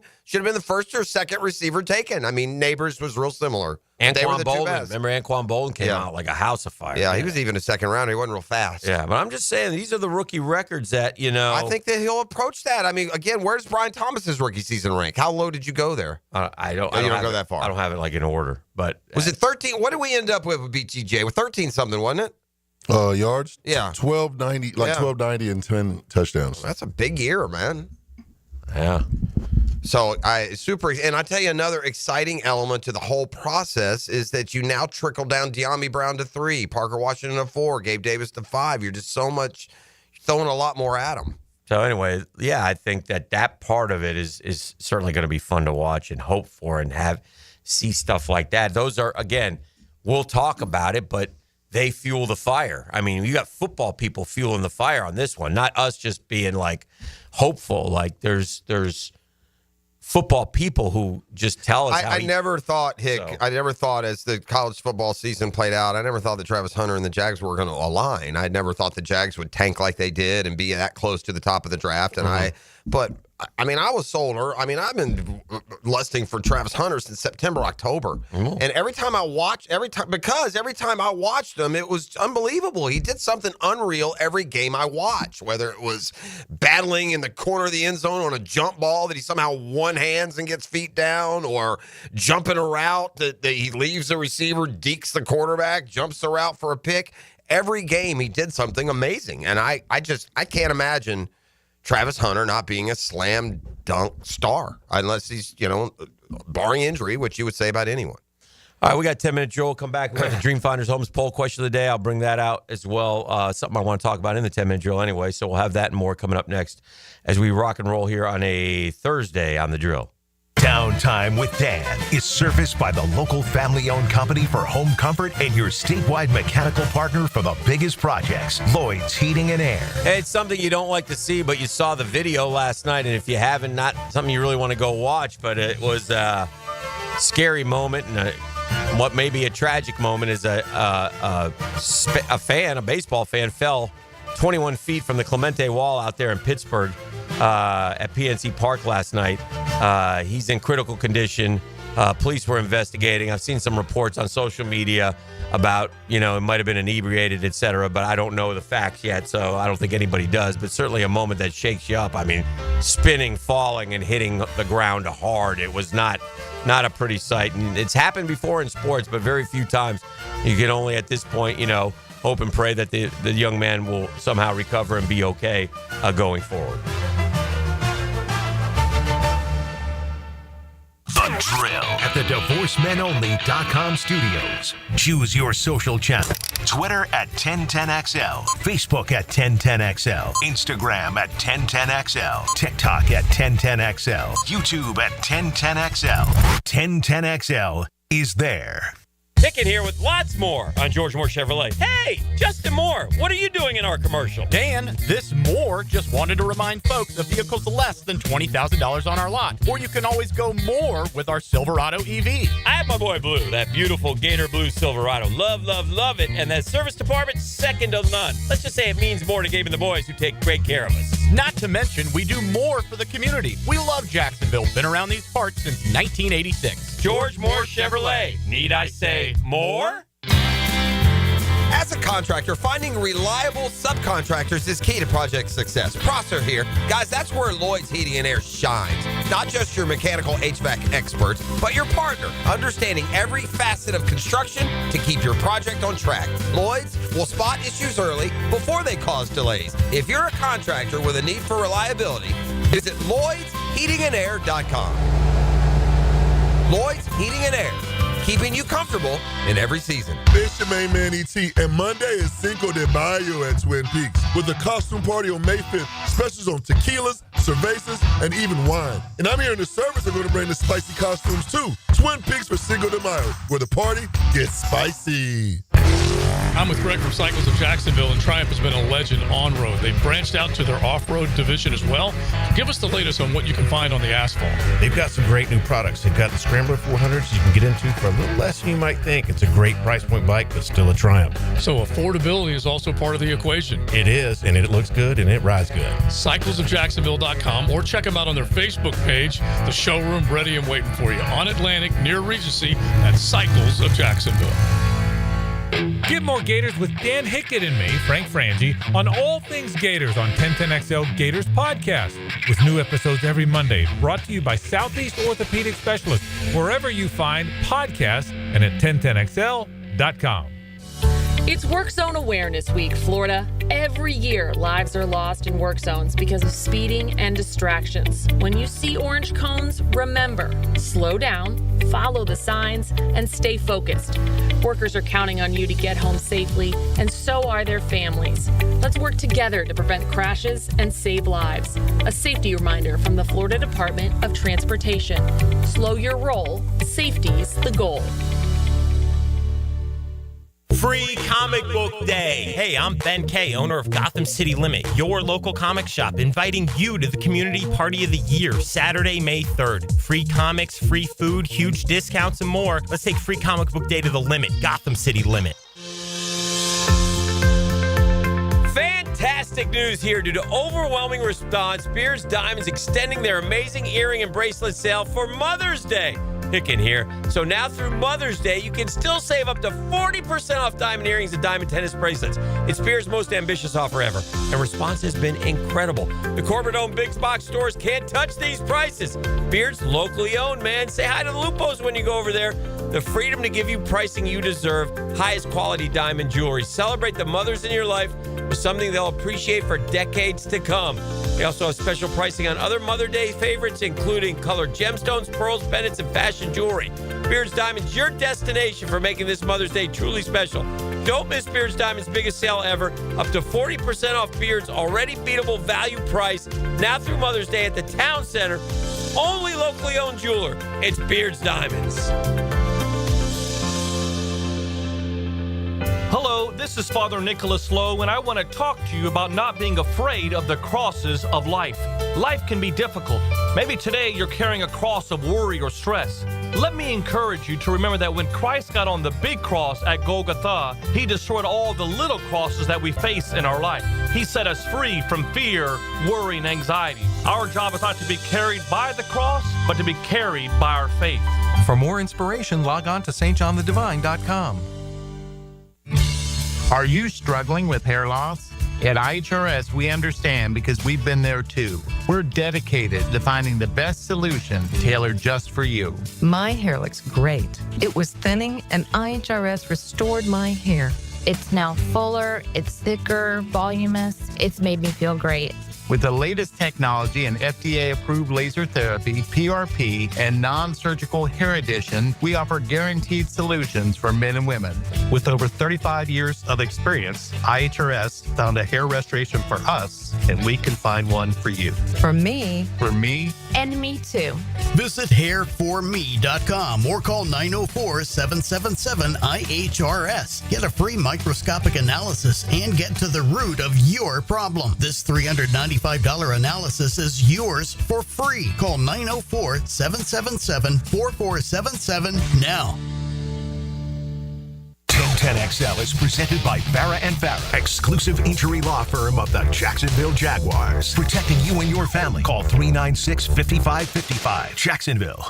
the first or second receiver taken. I mean, Neighbors was real similar. Anquan Bolden. Remember Anquan Bolden came out like a house of fire. Yeah, he was even a second rounder. He wasn't real fast. Yeah, but I'm just saying, these are the rookie records that, I think that he'll approach that. I mean, again, where's Brian Thomas's rookie season rank? How low did you go there? I don't go that far. I don't have it in order. But was it 13? What did we end up with BTJ? With 13 something, wasn't it? Yards? Yeah. 1290, 1290 and 10 touchdowns. That's a big year, man. Yeah. So and I tell you another exciting element to the whole process is that you now trickle down De'Ami Brown to 3, Parker Washington to 4, Gabe Davis to 5. You're just throwing a lot more at them. So anyway, yeah, I think that part of it is certainly going to be fun to watch and hope for and see stuff like that. Those are, again, we'll talk about it, but they fuel the fire. I mean, you got football people fueling the fire on this one, not us just being hopeful. There's football people who just tell us. I never thought as the college football season played out, I never thought that Travis Hunter and the Jags were going to align. I never thought the Jags would tank like they did and be that close to the top of the draft. And I was sold. I've been lusting for Travis Hunter since September, October. And every time I watched him, it was unbelievable. He did something unreal every game I watched, whether it was battling in the corner of the end zone on a jump ball that he somehow one-hands and gets feet down, or jumping a route that he leaves the receiver, dekes the quarterback, jumps the route for a pick. Every game he did something amazing. And I can't imagine Travis Hunter not being a slam dunk star, unless he's, barring injury, which you would say about anyone. All right, we got 10 minutes, Joel. Come back. We got the Dream Finders Homes poll question of the day. I'll bring that out as well. Something I want to talk about in the 10-minute drill anyway. So we'll have that and more coming up next as we rock and roll here on a Thursday on the drill. Downtime with Dan is serviced by the local family-owned company for home comfort and your statewide mechanical partner for the biggest projects, Lloyd's Heating and Air. Hey, it's something you don't like to see, but you saw the video last night, and if you haven't, not something you really want to go watch, but it was a scary moment, and what may be a tragic moment is a baseball fan, fell 21 feet from the Clemente Wall out there in Pittsburgh at PNC Park last night. He's in critical condition. Police were investigating. I've seen some reports on social media about, it might have been inebriated, et cetera, but I don't know the facts yet, so I don't think anybody does. But certainly a moment that shakes you up. I mean, spinning, falling, and hitting the ground hard. It was not a pretty sight. And it's happened before in sports, but very few times. You can only, at this point, hope and pray that the young man will somehow recover and be okay going forward. The Drill at the DivorceMenOnly.com studios. Choose your social channel. Twitter at 1010XL. Facebook at 1010XL. Instagram at 1010XL. TikTok at 1010XL. YouTube at 1010XL. 1010XL is there. Hicken here with lots more on George Moore Chevrolet. Hey, Justin Moore, what are you doing in our commercial? Dan, this Moore just wanted to remind folks of vehicles less than $20,000 on our lot. Or you can always go more with our Silverado EV. I have my boy Blue, that beautiful Gator Blue Silverado. Love, love, love it. And that service department, second to none. Let's just say it means more to Gabe and the boys who take great care of us. Not to mention, we do more for the community. We love Jacksonville. Been around these parts since 1986. George Moore Chevrolet. Need I say more? As a contractor, finding reliable subcontractors is key to project success. Prosser here. Guys, that's where Lloyd's Heating and Air shines. Not just your mechanical HVAC experts, but your partner, understanding every facet of construction to keep your project on track. Lloyd's will spot issues early before they cause delays. If you're a contractor with a need for reliability, visit Lloyd'sHeatingandAir.com. Lloyd's Heating and Air, keeping you comfortable in every season. It's your main man, E.T., and Monday is Cinco de Mayo at Twin Peaks with a costume party on May 5th, specials on tequilas, cervezas, and even wine. And I'm here in the service. I'm going to bring the spicy costumes, too. Twin Peaks for Cinco de Mayo, where the party gets spicy. I'm with Greg from Cycles of Jacksonville, and Triumph has been a legend on-road. They've branched out to their off-road division as well. Give us the latest on what you can find on the asphalt. They've got some great new products. They've got the Scrambler 400s you can get into for a little less than you might think. It's a great price point bike, but still a Triumph. So affordability is also part of the equation. It is, and it looks good, and it rides good. CyclesofJacksonville.com, or check them out on their Facebook page, the showroom ready and waiting for you on Atlantic near Regency at Cycles of Jacksonville. Get more Gators with Dan Hicken and me, Frank Frangie, on all things Gators on 1010XL Gators podcast, with new episodes every Monday, brought to you by Southeast Orthopedic Specialists, wherever you find podcasts and at 1010XL.com. It's Work Zone Awareness Week, Florida. Every year, lives are lost in work zones because of speeding and distractions. When you see orange cones, remember, slow down, follow the signs, and stay focused. Workers are counting on you to get home safely, and so are their families. Let's work together to prevent crashes and save lives. A safety reminder from the Florida Department of Transportation. Slow your roll. Safety's the goal. Free Comic Book Day. Hey, I'm Ben Kay, owner of Gotham City Limit, your local comic shop, inviting you to the Community Party of the Year, Saturday, May 3rd. Free comics, free food, huge discounts, and more. Let's take Free Comic Book Day to the limit, Gotham City Limit. Fantastic news here. Due to overwhelming response, Beers Diamonds extending their amazing earring and bracelet sale for Mother's Day. Hicken here. So now through Mother's Day, you can still save up to 40% off diamond earrings and diamond tennis bracelets. It's Beers' most ambitious offer ever, and response has been incredible. The corporate-owned big box stores can't touch these prices. Beers locally owned, man. Say hi to the Lupos when you go over there. The freedom to give you pricing you deserve, highest quality diamond jewelry. Celebrate the mothers in your life with something they'll appreciate for decades to come. They also have special pricing on other Mother Day favorites, including colored gemstones, pearls, pendants, and fashion jewelry. Beards Diamonds, your destination for making this Mother's Day truly special. Don't miss Beards Diamonds' biggest sale ever. Up to 40% off Beards' already beatable value price. Now through Mother's Day at the Town Center. Only locally owned jeweler. It's Beards Diamonds. Hello, this is Father Nicholas Lowe, and I want to talk to you about not being afraid of the crosses of life. Life can be difficult. Maybe today you're carrying a cross of worry or stress. Let me encourage you to remember that when Christ got on the big cross at Golgotha, he destroyed all the little crosses that we face in our life. He set us free from fear, worry, and anxiety. Our job is not to be carried by the cross, but to be carried by our faith. For more inspiration, log on to stjohnthedivine.com. Are you struggling with hair loss? At IHRS, we understand because we've been there too. We're dedicated to finding the best solution tailored just for you. My hair looks great. It was thinning, and IHRS restored my hair. It's now fuller, it's thicker, voluminous. It's made me feel great. With the latest technology and FDA-approved laser therapy, PRP, and non-surgical hair addition, we offer guaranteed solutions for men and women. With over 35 years of experience, IHRS found a hair restoration for us and we can find one for you. For me. For me. And me too. Visit hairforme.com or call 904-777-IHRS. Get a free microscopic analysis and get to the root of your problem. This $395 analysis is yours for free. Call 904-777-4477 now. 1010XL is presented by Farrah & Farrah, exclusive injury law firm of the Jacksonville Jaguars. Protecting you and your family. Call 396-5555. Jacksonville.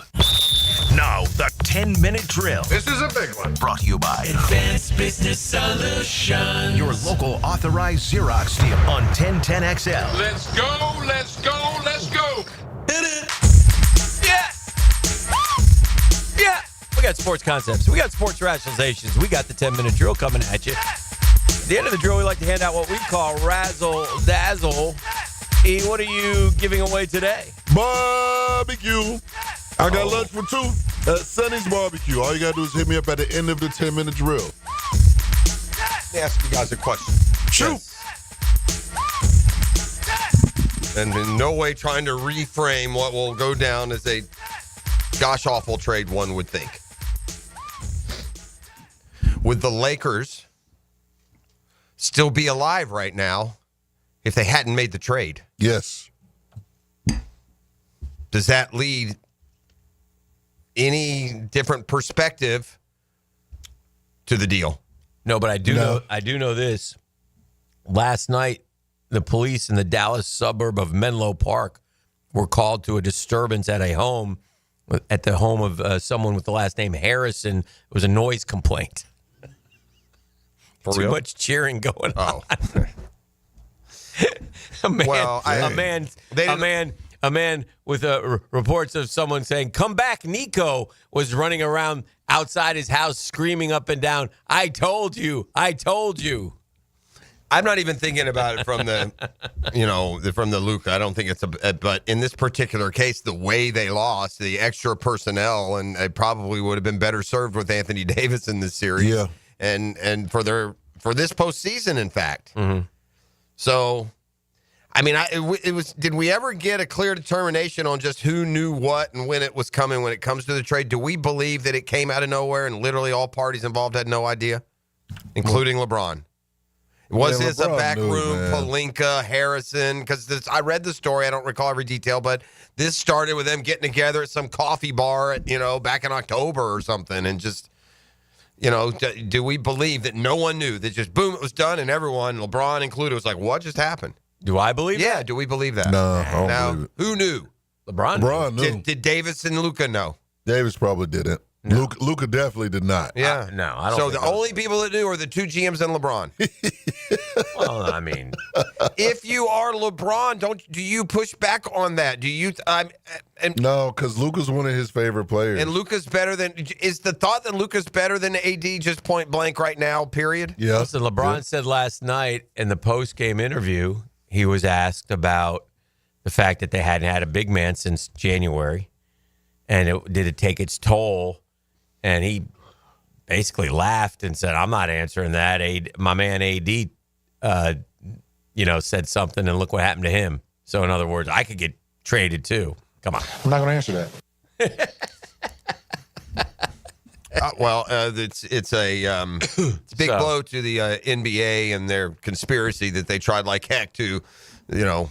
Now, the 10-minute drill. This is a big one. Brought to you by Advanced Business Solutions. your local authorized Xerox deal on 1010XL. Let's go, let's go, let's go. Hit it. Yeah. Yeah. We got sports concepts. We got sports rationalizations. We got the 10-minute drill coming at you. At the end of the drill, we like to hand out what we call razzle dazzle. E, what are you giving away today? Barbecue. I got lunch for two at Sonny's Barbecue. All you got to do is hit me up at the end of the 10-minute drill. Let me ask you guys a question. Shoot. And in no way trying to reframe what will go down as a gosh-awful trade, one would think. Would the Lakers still be alive right now if they hadn't made the trade? Yes. Does that lead any different perspective to the deal? No, but I do know this. Last night, the police in the Dallas suburb of Menlo Park were called to a disturbance at the home of someone with the last name Harrison. It was a noise complaint. For Too real? much cheering going on. Well, a man with reports of someone saying, "Come back, Nico," was running around outside his house screaming up and down, "I told you, I told you." I'm not even thinking about it from the, from the Luka. I don't think it's but in this particular case, the way they lost, the extra personnel, and it probably would have been better served with Anthony Davis in this series. Yeah. And for this postseason, in fact. Mm-hmm. So, I mean, did we ever get a clear determination on just who knew what and when it was coming when it comes to the trade? Do we believe that it came out of nowhere and literally all parties involved had no idea, including LeBron? Was this a back room, Pelinka, Harrison? Because I read the story. I don't recall every detail, but this started with them getting together at some coffee bar, back in October or something. And just, do we believe that no one knew? That just, boom, it was done, and everyone, LeBron included, was like, what just happened? Do I believe Yeah, do we believe that? No, I don't now, believe it. Who knew? LeBron knew. Did Davis and Luka know? Davis probably didn't. No. Luka definitely did not. Yeah. No, I don't So think the only people that knew are the two GMs and LeBron. Well, I mean, if you are LeBron, do you push back on that? Do you? No, because Luka's one of his favorite players. And Luka's better than. Is the thought that Luka's better than AD just point blank right now? Period. Yeah. Listen, LeBron said last night in the post-game interview, he was asked about the fact that they hadn't had a big man since January, and did it take its toll? And he basically laughed and said, "I'm not answering that." My man AD, said something, and look what happened to him. So, in other words, I could get traded too. Come on. I'm not going to answer that. It's a big blow to the NBA and their conspiracy that they tried like heck to, to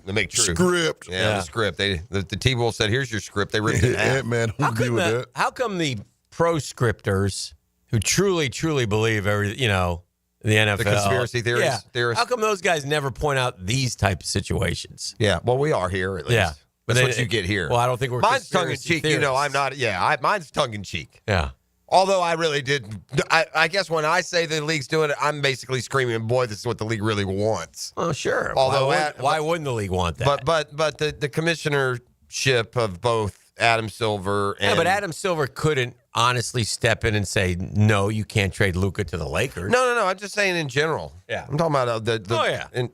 make true. Script. Yeah, the script. The T-Wolves said, "Here's your script." They ripped it out. Man, who agree with that? How come the pro scripters who truly, truly believe the NFL, The conspiracy theorists. How come those guys never point out these type of situations? Yeah, well, we are here at least. Yeah. That's what you get here. Well, I don't think we're mine's tongue in cheek. theorists. I'm not. Yeah, mine's tongue in cheek. Yeah. Although I really did. I guess when I say the league's doing it, I'm basically screaming, "Boy, this is what the league really wants." Oh, sure. Although why wouldn't the league want that? But the commissionership of both Adam Silver. And, Yeah, but Adam Silver couldn't honestly step in and say, no, you can't trade Luka to the Lakers. No. I'm just saying in general. Yeah. I'm talking about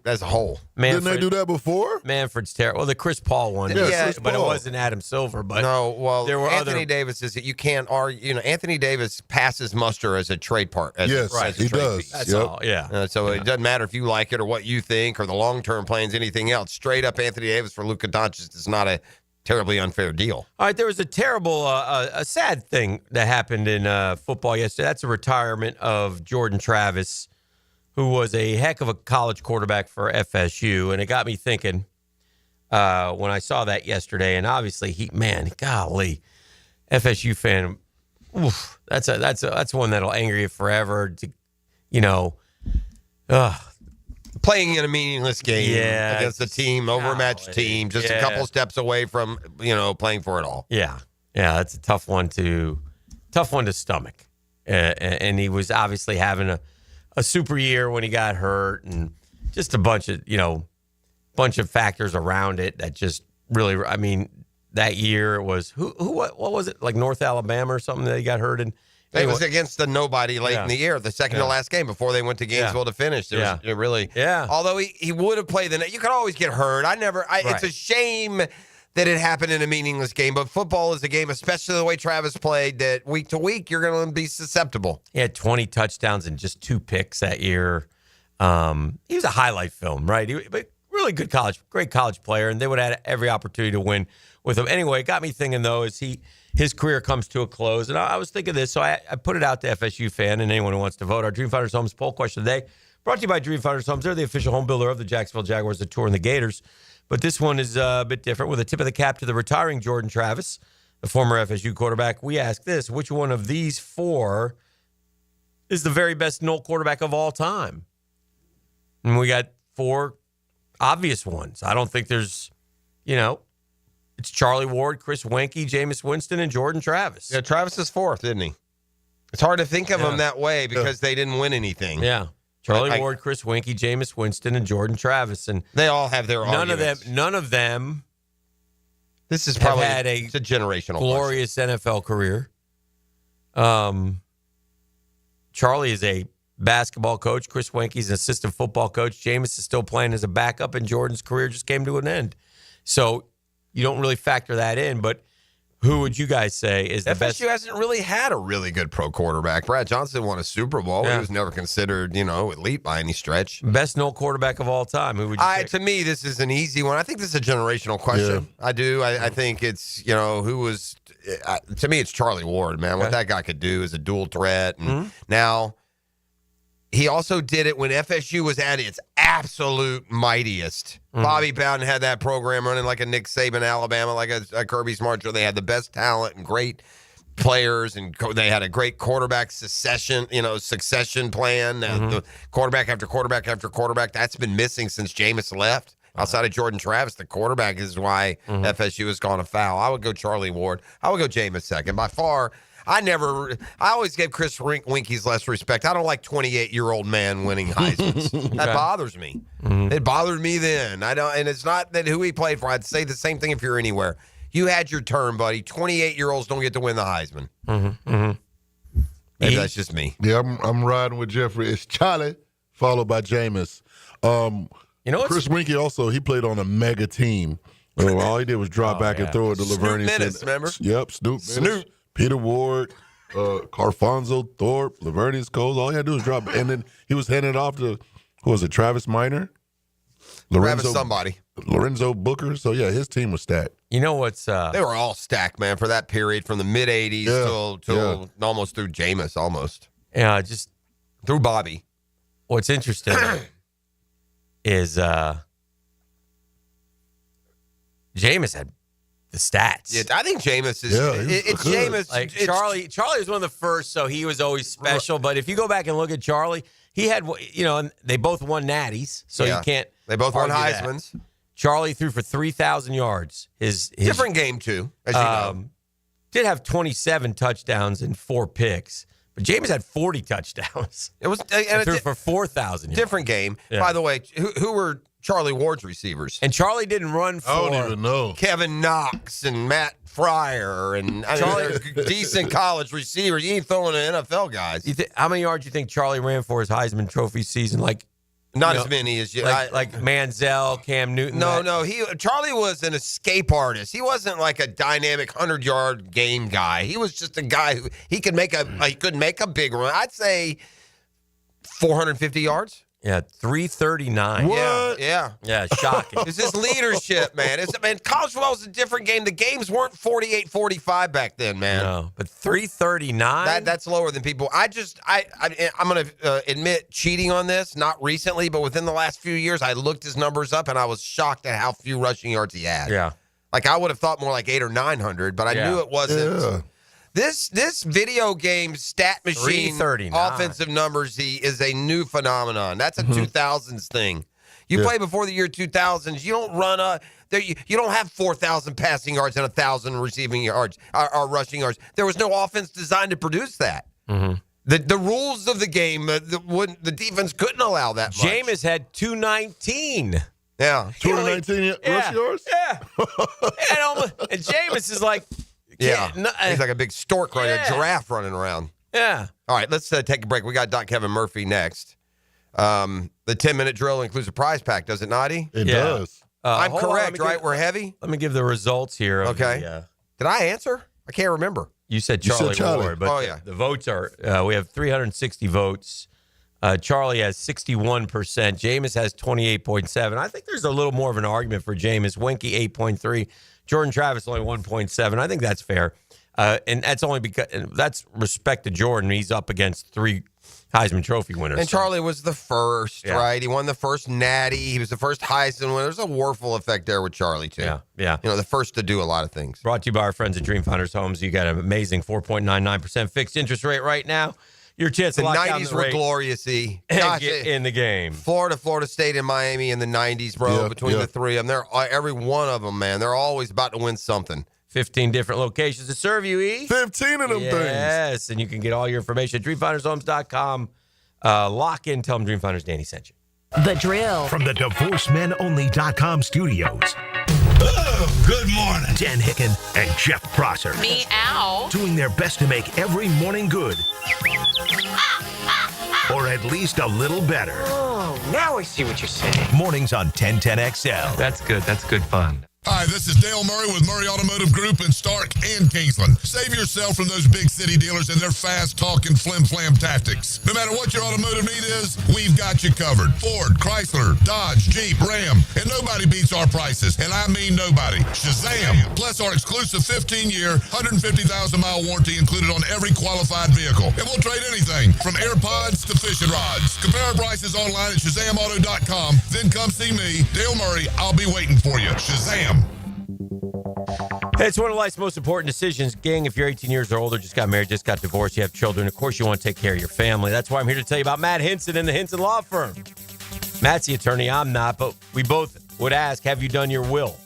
as a whole. Didn't they do that before? Manfred's terrible. Well, the Chris Paul one. Yeah, but it wasn't Adam Silver. But no, well, there were Anthony other. Davis is that you can't argue. Anthony Davis passes muster as a trade part. Yes, he does. Piece. That's all. Yeah. So it doesn't matter if you like it or what you think or the long-term plans, anything else. Straight up Anthony Davis for Luka Doncic is not a terribly unfair deal. All right, there was a terrible, a sad thing that happened in football yesterday. That's a retirement of Jordan Travis, who was a heck of a college quarterback for FSU. And it got me thinking when I saw that yesterday. And obviously, golly, FSU fan, oof, that's one that'll anger you forever. Playing in a meaningless game against a team, overmatched team, just a couple steps away from, playing for it all. Yeah, that's a tough one to stomach. And he was obviously having a super year when he got hurt, and just a bunch of factors around it that just really. I mean, that year it was what was it, like North Alabama or something that he got hurt in. It was against the nobody late in the year, the second to last game before they went to Gainesville to finish. It really. Although he would have played you could always get hurt. It's a shame that it happened in a meaningless game, but football is a game, especially the way Travis played, that week to week you're going to be susceptible. He had 20 touchdowns and just 2 picks that year. He was a highlight film, right? But really good great college player, and they would have had every opportunity to win with him. Anyway, it got me thinking, though, his career comes to a close. And I was thinking this, so I put it out to FSU fan and anyone who wants to vote. Our Dream Fighters Homes poll question today, brought to you by Dream Fighters Homes. They're the official home builder of the Jacksonville Jaguars, the Tour, and the Gators. But this one is a bit different. With a tip of the cap to the retiring Jordan Travis, the former FSU quarterback, we ask this: which one of these 4 is the very best Nole quarterback of all time? And we got 4 obvious ones. I don't think there's, it's Charlie Ward, Chris Weinke, Jameis Winston, and Jordan Travis. Yeah, Travis is 4th, isn't he? It's hard to think of them that way because they didn't win anything. Yeah. Charlie Ward, Chris Weinke, Jameis Winston, and Jordan Travis. And they all have their arguments. None of them this is probably had it's a generational glorious NFL career. Charlie is a basketball coach. Chris Weinke is an assistant football coach. Jameis is still playing as a backup, and Jordan's career just came to an end. So you don't really factor that in, but who would you guys say is the best? FSU hasn't really had a really good pro quarterback. Brad Johnson won a Super Bowl. He was never considered, elite by any stretch. Best Nole quarterback of all time. Who would you say? To me, this is an easy one. I think this is a generational question. Yeah. I do. I think it's, who was, to me, it's Charlie Ward, man. What that guy could do is a dual threat. And now, he also did it when FSU was at its absolute mightiest. Bobby Bowden had that program running like a Nick Saban, Alabama, like a Kirby Smart. They had the best talent and great players, and they had a great quarterback succession plan. The quarterback after quarterback after quarterback. That's been missing since Jameis left. Outside of Jordan Travis, the quarterback is why FSU has gone afoul. I would go Charlie Ward. I would go Jameis second. By far, I always gave Chris Weinke's less respect. I don't like 28-year-old man winning Heisman's. That bothers me. It bothered me then. And it's not that who he played for. I'd say the same thing if you're anywhere. You had your turn, buddy. 28-year-olds don't get to win the Heisman. Maybe that's just me. Yeah, I'm riding with Jeffrey. It's Charlie, followed by Jameis. Chris Weinke also, he played on a mega team. All he did was drop back and throw it to Laverne. Snoop Menace, remember? Yep, Snoop. Peter Ward, Carfonzo, Thorpe, Lavernius Coles. All he had to do was drop. And then he was handing it off to, who was it, Travis Minor? Lorenzo Booker. So, yeah, his team was stacked. You know what's... they were all stacked, man, for that period from the mid-'80s till almost through Jameis, almost. Yeah, just... Through Bobby. What's interesting is Jameis had the stats. Yeah, I think Jameis is... it's Jameis. Like Charlie was one of the first, so he was always special. But if you go back and look at Charlie, he had, and they both won natties, so you can't... They both won Heisman's. Charlie threw for 3,000 yards. His different game, too, as you know. Did have 27 touchdowns and 4 picks. But Jameis had 40 touchdowns. It was and threw for 4,000 yards. Different game. Yeah. By the way, who were Charlie Ward's receivers. And Charlie didn't run for... I don't even know. Kevin Knox and Matt Fryer and they're decent college receivers. You ain't throwing in NFL guys. How many yards do you think Charlie ran for his Heisman Trophy season? Not as many as you. Like Manziel, Cam Newton. No. Charlie was an escape artist. He wasn't like a dynamic 100-yard game guy. He was just a guy who he could make a big run. I'd say 450 yards. Yeah, 339. What? Yeah, shocking. It's his leadership, man. College football was a different game. The games weren't 48-45 back then, man. No, but 339? That's lower than people. I'm going to admit cheating on this, not recently, but within the last few years, I looked his numbers up, and I was shocked at how few rushing yards he had. Yeah. Like, I would have thought more like 800 or 900, but I knew it wasn't. Yeah. This video game stat machine offensive numbers is a new phenomenon. That's a 2000s thing. You play before the year 2000s. You don't run you don't have 4,000 passing yards and 1,000 receiving yards or rushing yards. There was no offense designed to produce that. Mm-hmm. The rules of the game, the defense couldn't allow that much. Jameis had 219. Yeah, 219 rushing yards. Yeah, and Jameis is like. Yeah, he's like a big stork, a giraffe running around. Yeah. All right, let's take a break. We got Doc Kevin Murphy next. The 10-minute drill includes a prize pack, does it, Noddy? It does. I'm correct, right? We're heavy? Let me give the results here. Okay. Did I answer? I can't remember. You said Charlie Ward, but the votes are, we have 360 votes. Charlie has 61%. Jameis has 28.7. I think there's a little more of an argument for Jameis. Winky, 8.3. Jordan Travis only 1.7. I think that's fair. And that's only because that's respect to Jordan. He's up against 3 Heisman Trophy winners. And Charlie was the first, right? He won the first Natty. He was the first Heisman winner. There's a Warfel effect there with Charlie, too. Yeah. The first to do a lot of things. Brought to you by our friends at Dreamfinders Homes. You got an amazing 4.99% fixed interest rate right now. Your chance to the lock 90s down the were rate glorious, and get in the game. Florida State, and Miami in the 90s, bro. Between the three of them, every one of them, man. They're always about to win something. 15 different locations to serve you, E. 15 of them things. Yes, and you can get all your information at DreamfindersHomes.com. Lock in, tell them Dreamfinders Danny sent you. The Drill. From the DivorceMenOnly.com studios. Oh, good morning. Dan Hicken and Jeff Prosser. Meow. Doing their best to make every morning good. Or at least a little better. Oh, now I see what you're saying. Mornings on 1010XL. That's good. That's good fun. Hi, this is Dale Murray with Murray Automotive Group in Stark and Kingsland. Save yourself from those big city dealers and their fast-talking flim-flam tactics. No matter what your automotive need is, we've got you covered. Ford, Chrysler, Dodge, Jeep, Ram, and nobody beats our prices, and I mean nobody. Shazam! Plus our exclusive 15-year, 150,000-mile warranty included on every qualified vehicle. And we'll trade anything from AirPods to fishing rods. Compare our prices online at ShazamAuto.com. Then come see me, Dale Murray. I'll be waiting for you. Shazam! Hey, it's one of life's most important decisions. Gang, if you're 18 years or older, just got married, just got divorced, you have children, of course you want to take care of your family. That's why I'm here to tell you about Matt Hinson and the Hinson Law Firm. Matt's the attorney, I'm not, but we both would ask, have you done your will?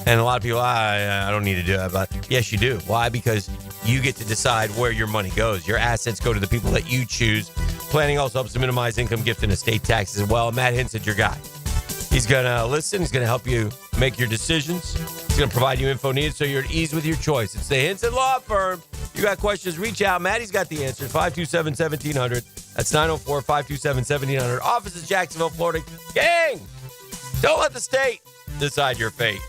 And a lot of people, I don't need to do that. But yes, you do. Why? Because you get to decide where your money goes. Your assets go to the people that you choose. Planning also helps to minimize income, gift, and estate taxes as well. Matt Hinson's your guy. He's going to listen. He's going to help you make your decisions. He's going to provide you info needed so you're at ease with your choice. It's the Hinson Law Firm. You got questions, reach out. Maddie's got the answers. 527-1700. That's 904-527-1700. Office is Jacksonville, Florida. Gang, don't let the state decide your fate.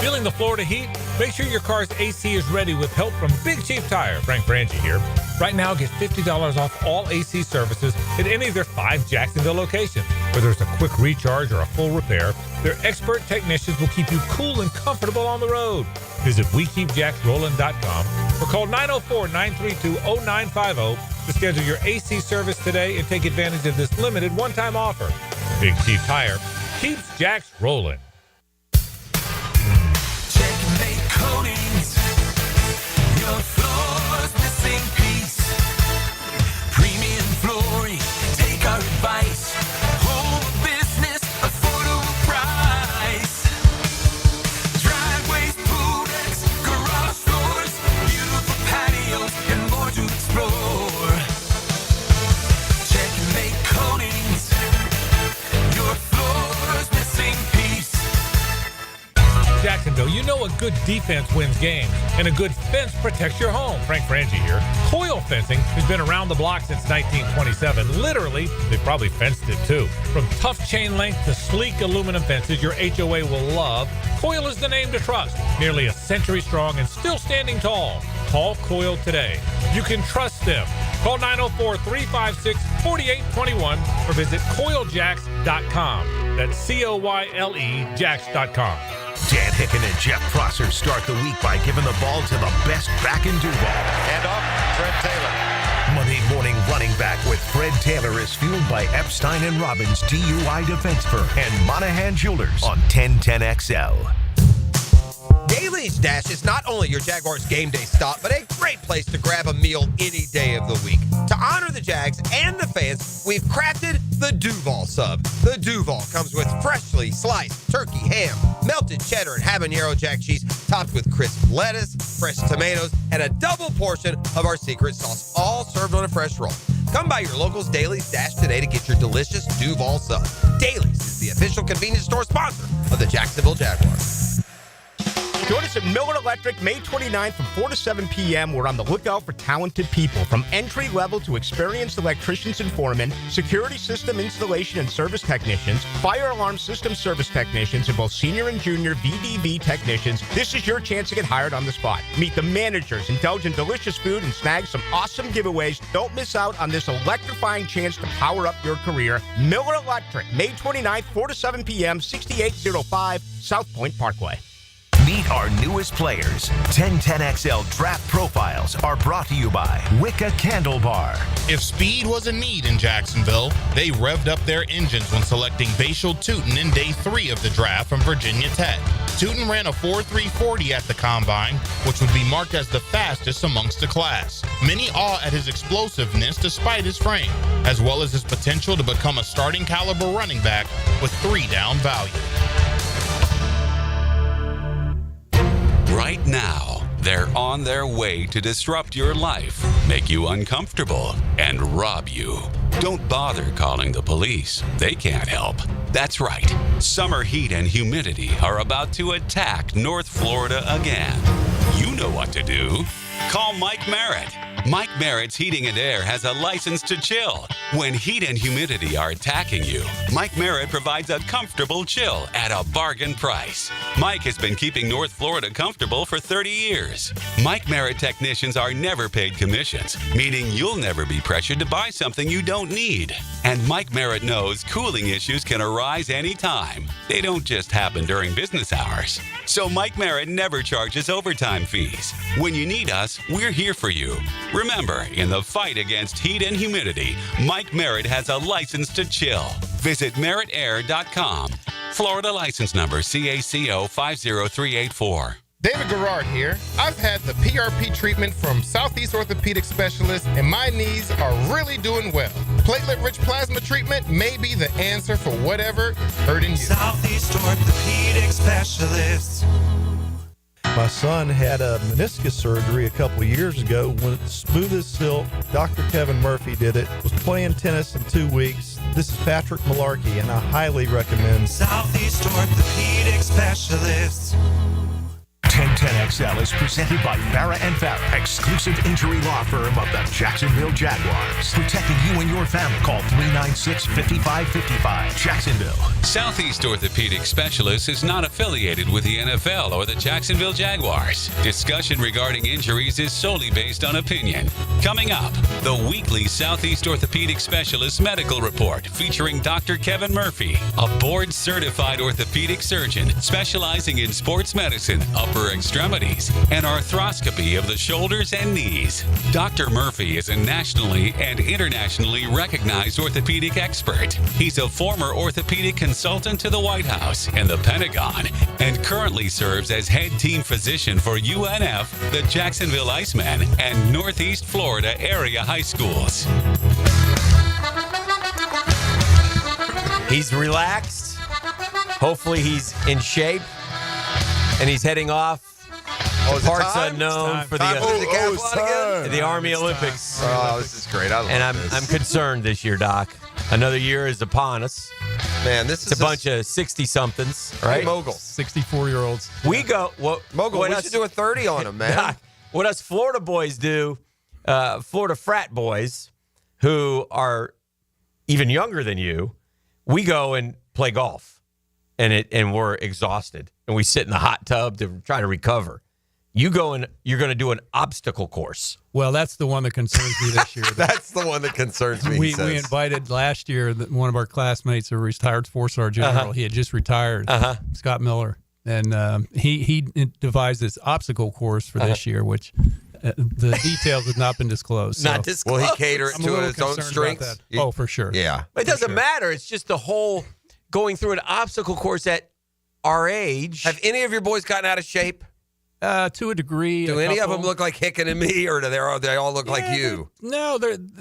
Feeling the Florida heat? Make sure your car's AC is ready with help from Big Chief Tire. Frank Frangie here. Right now, get $50 off all AC services at any of their 5 Jacksonville locations. Whether it's a quick recharge or a full repair, their expert technicians will keep you cool and comfortable on the road. Visit WeKeepJacksRollin.com or call 904-932-0950 to schedule your AC service today and take advantage of this limited one-time offer. Big Chief Tire keeps Jacks rolling. Checkmate Coatings. Your floor's missing piece. Premium flooring. Take our advice. Home business, affordable price. Driveways, pool decks, garage doors, beautiful patios, and more to Jacksonville, you know a good defense wins games, and a good fence protects your home. Frank Frangie here. Coil Fencing has been around the block since 1927. Literally, they probably fenced it too. From tough chain link to sleek aluminum fences your HOA will love, Coil is the name to trust. Nearly a century strong and still standing tall. Call Coil today. You can trust them. Call 904-356-4821 or visit coiljacks.com. That's COYLE Jacks.com. Dan Hicken and Jeff Prosser start the week by giving the ball to the best back in Duval. And off, Fred Taylor. Monday morning running back with Fred Taylor is fueled by Epstein and Robbins DUI Defense Firm and Monahan Jewelers on 1010XL. Daly's Dash is not only your Jaguars game day stop, but a great place to grab a meal any day of the week. To honor the Jags and the fans, we've crafted the Duval Sub. The Duval comes with freshly sliced turkey, ham, melted cheddar, and habanero jack cheese, topped with crisp lettuce, fresh tomatoes, and a double portion of our secret sauce, all served on a fresh roll. Come by your local's Daly's Dash today to get your delicious Duval Sub. Daly's is the official convenience store sponsor of the Jacksonville Jaguars. Join us at Miller Electric May 29th from 4 to 7 p.m. We're on the lookout for talented people, from entry-level to experienced electricians and foremen, security system installation and service technicians, fire alarm system service technicians, and both senior and junior VDV technicians. This is your chance to get hired on the spot. Meet the managers, indulge in delicious food, and snag some awesome giveaways. Don't miss out on this electrifying chance to power up your career. Miller Electric, May 29th, 4 to 7 p.m., 6805 South Point Parkway. Meet our newest players. 1010XL Draft Profiles are brought to you by Wicca Candle Bar. If speed was a need in Jacksonville, they revved up their engines when selecting Bashal Tootin in day 3 of the draft from Virginia Tech. Tootin ran a 4.340 at the Combine, which would be marked as the fastest amongst the class. Many awe at his explosiveness despite his frame, as well as his potential to become a starting caliber running back with 3-down value. Right now, they're on their way to disrupt your life, make you uncomfortable, and rob you. Don't bother calling the police. They can't help. That's right. Summer heat and humidity are about to attack North Florida again. You know what to do. Call Mike Merritt. Mike Merritt's Heating and Air has a license to chill. When heat and humidity are attacking you, Mike Merritt provides a comfortable chill at a bargain price. Mike has been keeping North Florida comfortable for 30 years. Mike Merritt technicians are never paid commissions, meaning you'll never be pressured to buy something you don't need. And Mike Merritt knows cooling issues can arise anytime. They don't just happen during business hours. So Mike Merritt never charges overtime fees. When you need us, we're here for you. Remember, in the fight against heat and humidity, Mike Merritt has a license to chill. Visit merrittair.com. Florida license number CACO 50384. David Garrard here. I've had the PRP treatment from Southeast Orthopedic Specialists, and my knees are really doing well. Platelet-rich plasma treatment may be the answer for whatever is hurting you. Southeast Orthopedic Specialists. My son had a meniscus surgery a couple years ago. When it's smooth as silk, Dr. Kevin Murphy did it. Was playing tennis in 2 weeks. This is Patrick Malarkey, and I highly recommend Southeast Orthopedic Specialists. 1010XL is presented by Farah & Farah, exclusive injury law firm of the Jacksonville Jaguars. Protecting you and your family. Call 396-5555. Jacksonville. Southeast Orthopedic Specialists is not affiliated with the NFL or the Jacksonville Jaguars. Discussion regarding injuries is solely based on opinion. Coming up, the weekly Southeast Orthopedic Specialist Medical Report featuring Dr. Kevin Murphy, a board-certified orthopedic surgeon specializing in sports medicine, upper extremities, and arthroscopy of the shoulders and knees. Dr. Murphy is a nationally and internationally recognized orthopedic expert. He's a former orthopedic consultant to the White House and the Pentagon, and currently serves as head team physician for UNF, the Jacksonville Icemen, and Northeast Florida area high schools. He's relaxed. Hopefully he's in shape. And he's heading off to parts unknown for the Army Olympics. Oh, this is great. I love and this. I'm concerned this year, Doc. Another year is upon us. Man, this It's is a bunch of 60-somethings, right? mogul. 64-year-olds. We go, well, Mogul, what we us- should do a 30 on him, man. Doc, what us Florida boys do, Florida frat boys who are even younger than you, we go and play golf, and we're exhausted, and we sit in the hot tub to try to recover. You go and you're going to do an obstacle course. Well, that's the one that concerns me this year. That's the one that concerns me. We invited last year one of our classmates, a retired four-star general. He had just retired, Scott Miller, and he devised this obstacle course for this year, which the details have not been disclosed. Not so disclosed. Will he cater it I'm a to little his own concerned strengths? about that. Oh, for sure. Yeah. But it doesn't matter. It's just the whole going through an obstacle course at our age. Have any of your boys gotten out of shape? To a degree. Do any of them look like Hicken and me, or do they all look like you? No,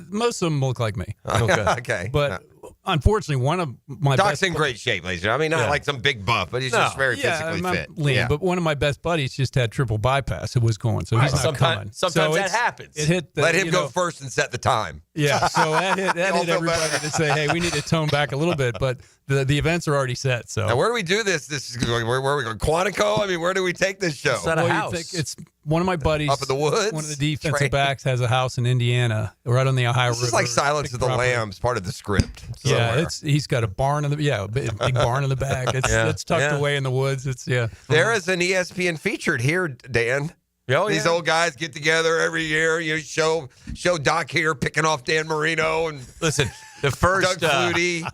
most of them look like me. Okay. But unfortunately, one of my Doc's best in great shape, ladies and gentlemen. I mean, not like some big buff, but he's just very physically I'm fit. lean, but one of my best buddies just had triple bypass. It was going, so he's not coming. Sometimes So that happens. It hit. Let him go first and set the time. Yeah, so that hit everybody to say, hey, we need to tone back a little bit, but the events are already set. So now, where do we do this? Where are we going? Quantico? I mean, where do we take this show? It's at a house. It's one of my buddies Up in the woods? One of the defensive Train. backs has a house in Indiana, right on the Ohio This River. is like Silence of the property. Lambs, part of the script. Yeah, he's got a barn in the a big barn in the back. It's tucked away in the woods. There is an ESPN featured here, Dan. These old guys get together every year. You show Doc here picking off Dan Marino and listen. The first, Doug Flutie.